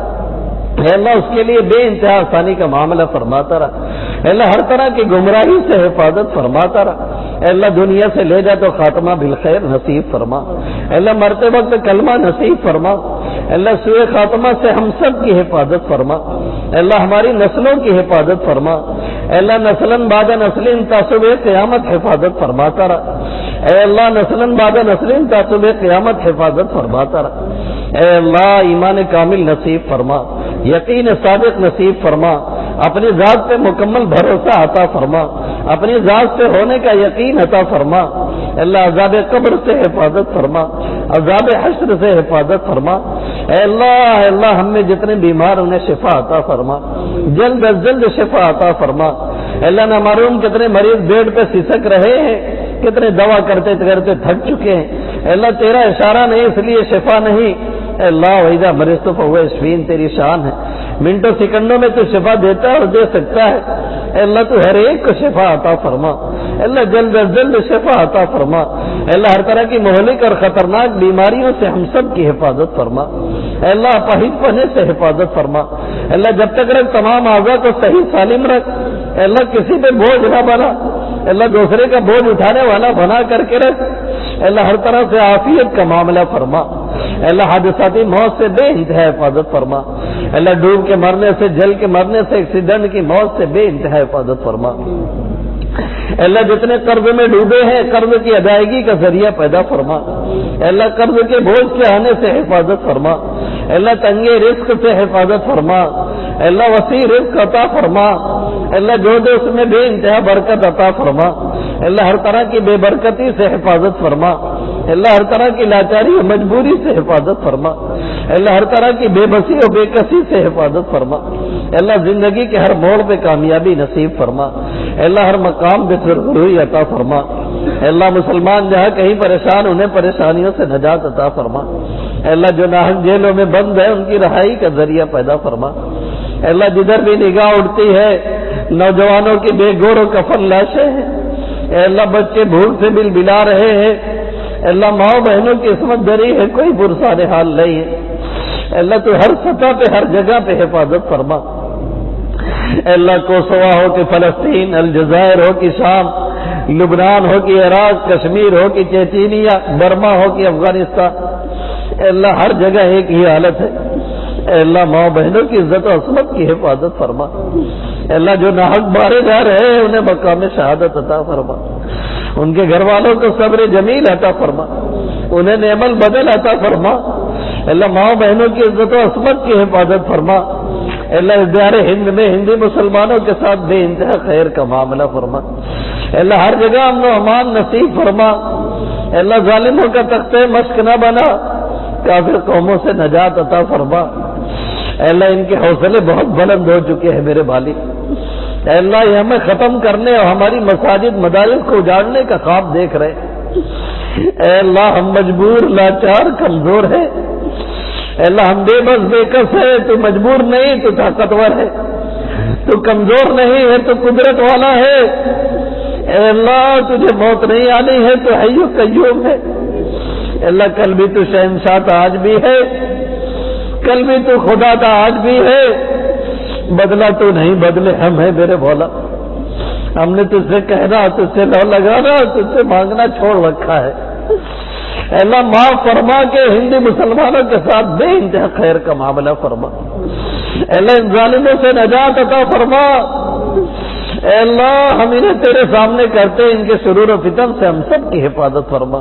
اے اللہ اس کے لیے بے انتہا آسانی کا معاملہ فرماتا رہا. اے اللہ ہر طرح کی گمراہی سے حفاظت فرماتا رہا. اے اللہ دنیا سے لے جا تو خاتمہ بالخیر نصیب فرما. اے اللہ مرتے وقت کلمہ نصیب فرما. اے اللہ سوء خاتمہ سے ہم سب کی حفاظت فرما. اے اللہ ہماری نسلوں کی حفاظت فرما. اے اللہ نسلاً بعد نسلیں تعصب قیامت حفاظت فرماتا رہا. اے اللہ نسلاً بعد نسلیں تعصب قیامت حفاظت فرماتا رہا. اے اللہ ایمان کامل نصیب فرما, یقین صادق نصیب فرما, اپنی ذات پہ مکمل بھروسہ عطا فرما, اپنی ذات سے ہونے کا یقین عطا فرما. اللہ عذاب قبر سے حفاظت فرما, عذاب حشر سے حفاظت فرما. اے اللہ ہم میں جتنے بیمار انہیں شفا عطا فرما, جلد از جلد شفا عطا فرما. اللہ نہ معلوم کتنے مریض بیڈ پہ سسک رہے ہیں, کتنے دوا کرتے کرتے تھک چکے ہیں. اللہ تیرا اشارہ نہیں اس لیے شفا نہیں. اے اللہ وحیدہ مریض تو فہو اشفین تیری شان ہے, منٹوں سیکنڈوں میں تو شفا دیتا ہے اور دے سکتا ہے. اے اللہ تو ہر ایک کو شفا عطا فرما. اے اللہ جلد از جلد شفا عطا فرما. اے اللہ ہر طرح کی مہلک اور خطرناک بیماریوں سے ہم سب کی حفاظت فرما. اے اللہ اپاہج پنے سے حفاظت فرما. اے اللہ جب تک رکھ تمام اعضاء کو صحیح سالم رکھ. اے اللہ کسی پہ بوجھ نہ بنا. اے اللہ دوسرے کا بوجھ اٹھانے والا بنا کر کے رکھ. اے اللہ ہر طرح سے عافیت کا معاملہ فرما. اے اللہ حادثاتی موت سے بے انتہا حفاظت فرما. اے اللہ ڈوب کے مرنے سے, جل کے مرنے سے, ایکسیڈنٹ کی موت سے بے انتہا حفاظت فرما. اے اللہ جتنے قرض میں ڈوبے ہیں قرض کی ادائیگی کا ذریعہ پیدا فرما. اے اللہ قرض کے بوجھ کے آنے سے حفاظت فرما. اے اللہ تنگے رزق سے حفاظت فرما. اے اللہ وسیع رزق عطا فرما. اے اللہ جو دے اس میں بے انتہا برکت عطا فرما. اے اللہ ہر طرح کی بے برکتی سے حفاظت فرما. اے اللہ ہر طرح کی لاچاری اور مجبوری سے حفاظت فرما. اے اللہ ہر طرح کی بے بسی اور بے کسی سے حفاظت فرما. اے اللہ زندگی کے ہر موڑ پہ کامیابی نصیب فرما. اے اللہ ہر مقام پہ سرخروئی عطا فرما. اے اللہ مسلمان جہاں کہیں پریشان انہیں پریشانیوں سے نجات عطا فرما. اے اللہ جو ناحق جیلوں میں بند ہے ان کی رہائی کا ذریعہ پیدا فرما. اے اللہ جدھر بھی نگاہ اٹھتی ہے نوجوانوں کی بے گور و کفن لاشیں ہیں. اے اللہ بچے بھوک سے بل بلا رہے ہیں. اے اللہ ماں بہنوں کی عصمت دری ہے, کوئی پرسان حال نہیں ہے. اے اللہ تو ہر سطح پہ ہر جگہ پہ حفاظت فرما. اے اللہ کوسووا ہو کہ فلسطین, الجزائر ہو کہ شام, لبنان ہو کہ عراق, کشمیر ہو کہ چیچینیا, برما ہو کہ افغانستان, اے اللہ ہر جگہ ایک ہی حالت ہے. اے اللہ ماں بہنوں کی عزت و عصمت کی حفاظت فرما. اے اللہ جو ناحق مارے جا رہے ہیں انہیں مقام شہادت عطا فرما. ان کے گھر والوں کو صبر جمیل عطا فرما. انہیں نعم البدل عطا فرما. اللہ ماؤں بہنوں کی عزت و عصمت کی حفاظت فرما، اللہ اس دیار ہند میں ہندی مسلمانوں کے ساتھ بے انتہا خیر کا معاملہ فرما، اللہ ہر جگہ امن و امان نصیب فرما، اللہ ظالموں کا تختہ مشق نہ بنا، کافر قوموں سے نجات عطا فرما، اللہ ان کے حوصلے بہت بلند ہو چکے ہیں میرے بالی، اللہ یہ ہمیں ختم کرنے اور ہماری مساجد مدارس کو اجاڑنے کا خواب دیکھ رہے، اے اللہ ہم مجبور لاچار کمزور ہیں، اے اللہ ہم بے بس بے کس ہے، تو مجبور نہیں تو طاقتور ہے، تو کمزور نہیں ہے تو قدرت والا ہے، اے اللہ تجھے موت نہیں آنی ہے تو حی و قیوم ہے، اے اللہ کل بھی تو شہنشاہ تھا آج بھی ہے، کل بھی تو خدا تھا آج بھی ہے، بدلا تو نہیں بدلے ہم ہیں میرے مولا، ہم نے تجھ سے کہنا تجھ سے لو لگانا تجھ سے مانگنا چھوڑ رکھا ہے، اے اللہ معاف فرما کے ہندی مسلمانوں کے ساتھ بے انتہا خیر کا معاملہ فرما، اے اللہ ان ظالموں سے نجات عطا فرما، اے اللہ ہم انہیں تیرے سامنے کرتے ان کے شرور و فتن سے ہم سب کی حفاظت فرما،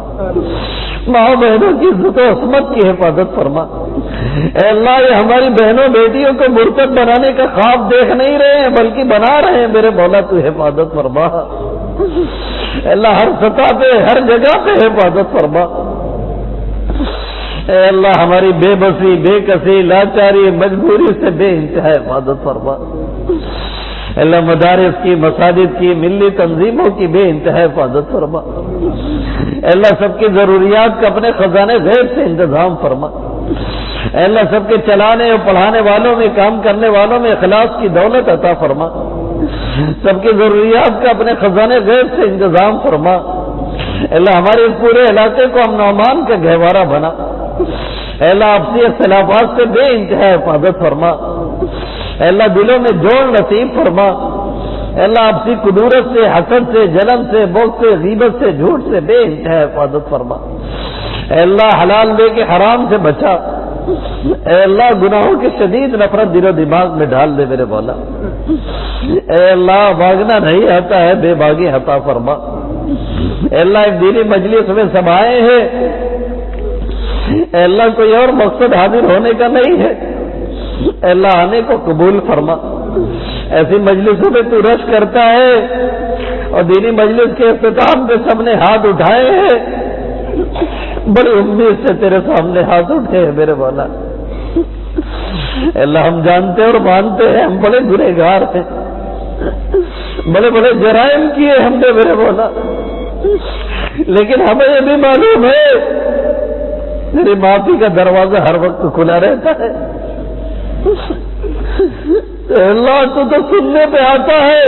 ماں بہنوں کی عزت و عصمت کی حفاظت فرما، اے اللہ یہ ہماری بہنوں بیٹیوں کو مرتد بنانے کا خواب دیکھ نہیں رہے ہیں بلکہ بنا رہے ہیں میرے مولا تو حفاظت فرما، اے اللہ ہر سطح پہ ہر جگہ پہ حفاظت فرما، اے اللہ ہماری بے بسی بے کسی لاچاری مجبوری سے بے انتہا حفاظت فرما، اللہ مدارس کی مساجد کی ملی تنظیموں کی بے انتہا حفاظت فرما، اللہ سب کی ضروریات کا اپنے خزانے غیب سے انتظام فرما، اللہ سب کے چلانے اور پڑھانے والوں میں کام کرنے والوں میں اخلاص کی دولت عطا فرما، سب کی ضروریات کا اپنے خزانے غیب سے انتظام فرما، اللہ ہمارے اس پورے علاقے کو امن و امان کا گہوارہ بنا، اللہ آپسی اختلافات سے بے انتہا حفاظت فرما، اللہ دلوں میں جوڑ نصیب فرما، اللہ آپسی قدورت سے حسد سے جلن سے بغض سے غیبت سے جھوٹ سے بے انتہا حفاظت فرما، اللہ حلال دے کے حرام سے بچا، اے اللہ گناہوں کی شدید نفرت دل و دماغ میں ڈال دے میرے مولا، اے اللہ بھاگنا نہیں آتا ہے بے باغی عطا فرما، اے اللہ ایک دینی مجلس میں سب آئے ہیں، اے اللہ کوئی اور مقصد حاضر ہونے کا نہیں ہے، اے اللہ آنے کو قبول فرما، ایسی مجلسوں میں تو رش کرتا ہے اور دینی مجلس کے اختتام پہ سب نے ہاتھ اٹھائے ہیں، بڑی امید سے تیرے سامنے ہاتھ اٹھے ہیں میرے مولا، اللہ ہم جانتے اور مانتے ہیں ہم بڑے گنہگار ہیں، بڑے بڑے جرائم کیے ہم نے میرے مولا، لیکن ہمیں یہ بھی معلوم ہے میری معافی کا دروازہ ہر وقت کھلا رہتا ہے، اللہ تو سننے پہ آتا ہے،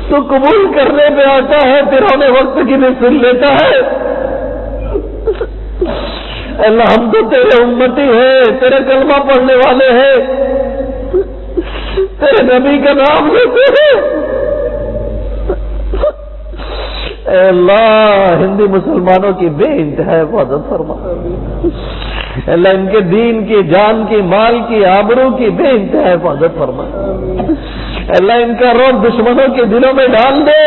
تو قبول کرنے پہ آتا ہے، پھر ہمیں وقت کی بھی سن لیتا ہے، اللہ ہم تو تیرے امتی ہیں، تیرے کلمہ پڑھنے والے ہیں، تیرے نبی کا نام لیتے ہیں، اے اللہ ہندی مسلمانوں کی بے انتہا حفاظت فرما، اللہ ان کے دین کی جان کی مال کی آبرو کی بے انتہا حفاظت فرما، اللہ ان کا روب دشمنوں کے دلوں میں ڈال دے،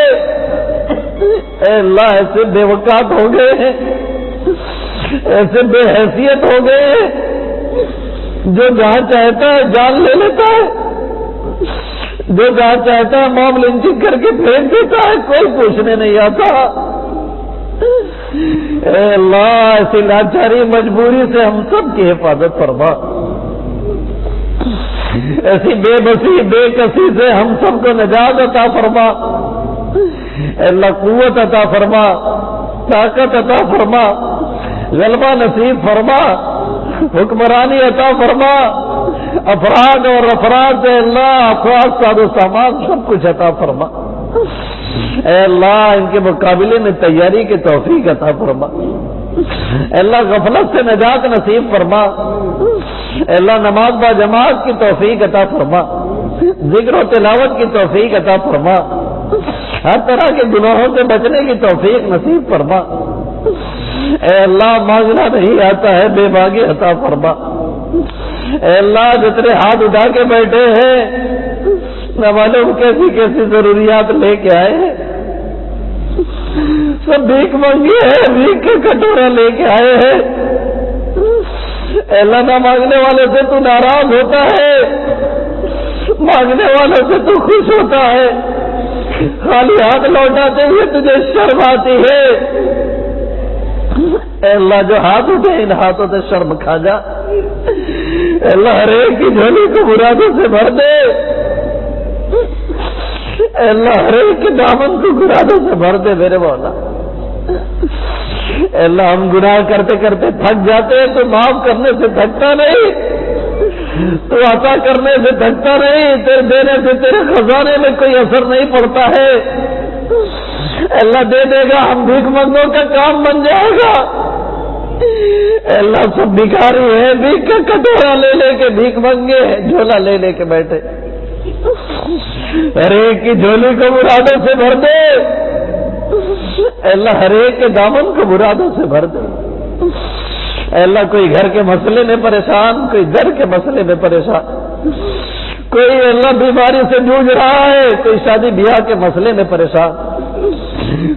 اے اللہ ایسے بے وقات ہو گئے ہیں، ایسے بے حیثیت ہو گئے ہیں، جو جہاں چاہتا ہے جان لے لیتا ہے، جو جہاں چاہتا ہے موب لنچنگ کر کے پھینک دیتا ہے، کوئی پوچھنے نہیں آتا، اے اللہ ایسی لاچاری مجبوری سے ہم سب کی حفاظت فرما، ایسی بے بسی بے کسی سے ہم سب کو نجات عطا فرما، اے اللہ قوت عطا فرما، طاقت عطا فرما، غلبہ نصیب فرما، حکمرانی عطا فرما، افراد اور افراد سے اللہ افراد ساز و سامان سب کچھ عطا فرما، اے اللہ ان کے مقابلے میں تیاری کی توفیق عطا فرما، اے اللہ غفلت سے نجات نصیب فرما، اے اللہ نماز با جماعت کی توفیق عطا فرما، ذکر و تلاوت کی توفیق عطا فرما، ہر طرح کے گناہوں سے بچنے کی توفیق نصیب فرما، اے اللہ مانگنا نہیں آتا ہے بے باغی عطا فرما، اے اللہ جتنے ہاتھ اٹھا کے بیٹھے ہیں نہ معلوم کیسی کیسی ضروریات لے کے آئے ہیں، سب بھیک مانگی ہے، بھیک کا کٹورا لے کے آئے ہیں، اللہ نہ مانگنے والے سے تو ناراض ہوتا ہے، مانگنے والوں سے تو خوش ہوتا ہے، خالی ہاتھ لوٹاتے ہوئے تجھے شرم آتی ہے۔ اے اللہ جو ہاتھ اٹھے ان ہاتھوں سے شرم کھا جا، اے اللہ ہر ایک کی جھولی کو مرادوں سے بھر دے، اے اللہ ہر ایک کے دامن کو مرادوں سے بھر دے میرے مولا۔ اے اللہ ہم گناہ کرتے کرتے تھک جاتے ہیں، تو معاف کرنے سے تھکتا نہیں، تو عطا کرنے سے تھکتا نہیں، تیرے دینے سے تیرے خزانے میں کوئی اثر نہیں پڑتا ہے۔ اللہ دے دے گا، ہم بھیک منگوں کا کام بن جائے گا۔ اللہ سب بھکاری ہے، بھیک کا کٹورا لے لے کے بھیک منگے، جھولا لے لے کے بیٹھے۔ ہر ایک کی جھولی کو مرادوں سے بھر دے، اللہ ہر ایک کے دامن کو مرادوں سے بھر دے۔ اللہ کوئی گھر کے مسئلے میں پریشان، کوئی در کے مسئلے میں پریشان، کوئی اللہ بیماری سے جوجھ رہا ہے، کوئی شادی بیاہ کے مسئلے میں پریشان،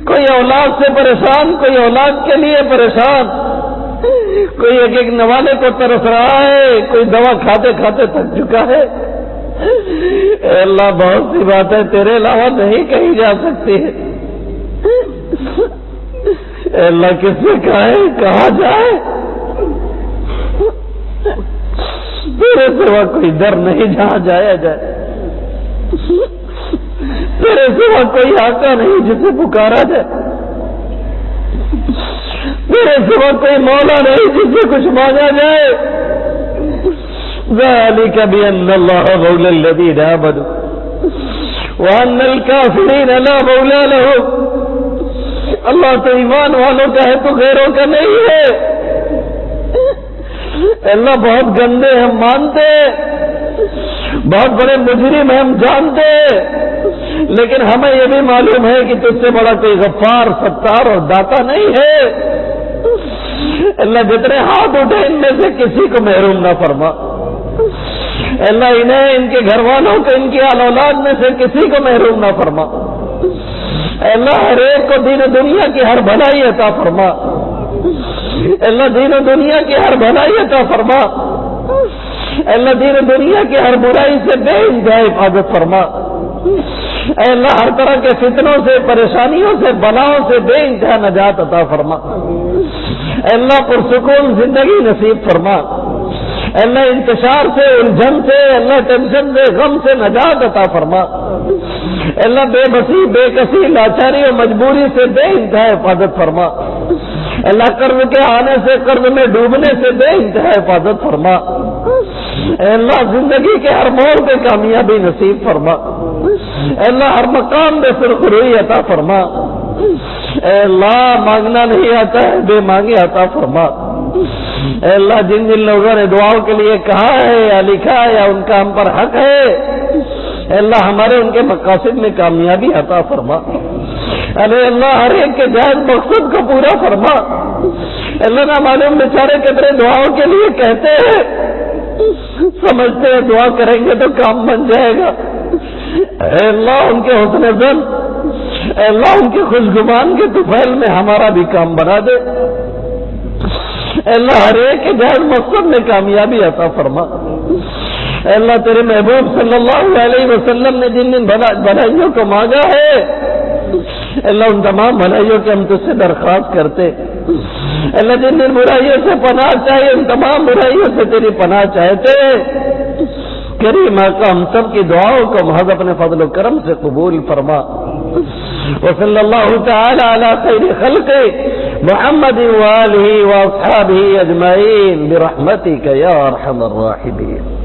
کوئی اولاد سے پریشان، کوئی اولاد کے لیے پریشان، کوئی ایک ایک نوالے کو ترس رہا ہے، کوئی دوا کھاتے کھاتے تھک چکا ہے۔ اے اللہ بہت سی باتیں تیرے علاوہ نہیں کہی جا سکتی ہے، اے اللہ کس سے کہے کہاں جائے، تیرے سوا کوئی در نہیں جہاں جایا جائے، تیرے سوا کوئی آقا نہیں جسے پکارا جائے، تیرے سوا کوئی مولا نہیں جسے کچھ مانگا جائے۔ ذالک بأن اللہ مولی الذین آمنوا وأن الکافرین لا مولی لهم۔ اللہ تو ایمان والوں کا ہے تو غیروں کا نہیں ہے۔ اللہ بہت گندے ہم مانتے، بہت بڑے مجرم ہم جانتے، لیکن ہمیں یہ بھی معلوم ہے کہ تجھ سے بڑا کوئی غفار، ستار اور داتا نہیں ہے۔ اللہ جتنے ہاتھ اٹھے ان میں سے کسی کو محروم نہ فرما، اللہ انہیں، ان کے گھر والوں کو، ان کی اولاد میں سے کسی کو محروم نہ فرما۔ اللہ ہر ایک کو دین و دنیا کی ہر بھلائی عطا فرما، اللہ دین و دنیا کی ہر بھلائی عطا فرما، اللہ دین و دنیا کی ہر برائی سے بے انتہا حفاظت فرما، اے اللہ ہر طرح کے فتنوں سے، پریشانیوں سے، بلاؤں سے بے انتہا نجات عطا فرما، اے اللہ پرسکون زندگی نصیب فرما، اے اللہ انتشار سے، الجھن سے، اللہ ٹینشن سے، غم سے نجات عطا فرما، اے اللہ بے بسی، بے کسی، لاچاری اور مجبوری سے بے انتہا حفاظت فرما، اے اللہ قرض کے آنے سے، قرض میں ڈوبنے سے بے انتہا حفاظت فرما، اے اللہ زندگی کے ہر موڑ پہ کامیابی نصیب فرما، اے اللہ ہر مقام میں سرخروئی عطا فرما، اے اللہ مانگنا نہیں آتا ہے، بے مانگے عطا فرما، اے اللہ جن جن لوگوں نے دعاؤں کے لیے کہا ہے یا لکھا ہے یا ان کا ہم پر حق ہے، اے اللہ ہمارے ان کے مقاصد میں کامیابی عطا فرما، ارے اللہ ہر ایک کے جائز مقصد کو پورا فرما، اللہ نہ معلوم بیچارے کتنے دعاؤں کے لیے کہتے ہیں، سمجھتے ہیں دعا کریں گے تو کام بن جائے گا، اے اللہ ان کے حسن ظن، اے اللہ ان کے خوشگمان کے طفیل میں ہمارا بھی کام بنا دے، اے اللہ ہر ایک کے جائز مقصد میں کامیابی عطا فرما، اے اللہ تیرے محبوب صلی اللہ علیہ وسلم نے جن جن بھلائیوں کو مانگا ہے، اے اللہ ان تمام بھلائیوں کے ہم تجھ سے درخواست کرتے، اے اللہ جن جن برائیوں سے پناہ چاہیے ان تمام برائیوں سے تیری پناہ چاہتے، کریم آقا ہم سب کی دعاؤں کو محض اپنے فضل و کرم سے قبول فرما، وصلی اللہ تعالی علی خیر خلق محمد وآلہ واصحابہ اجمعین برحمتک یا ارحم الراحمین۔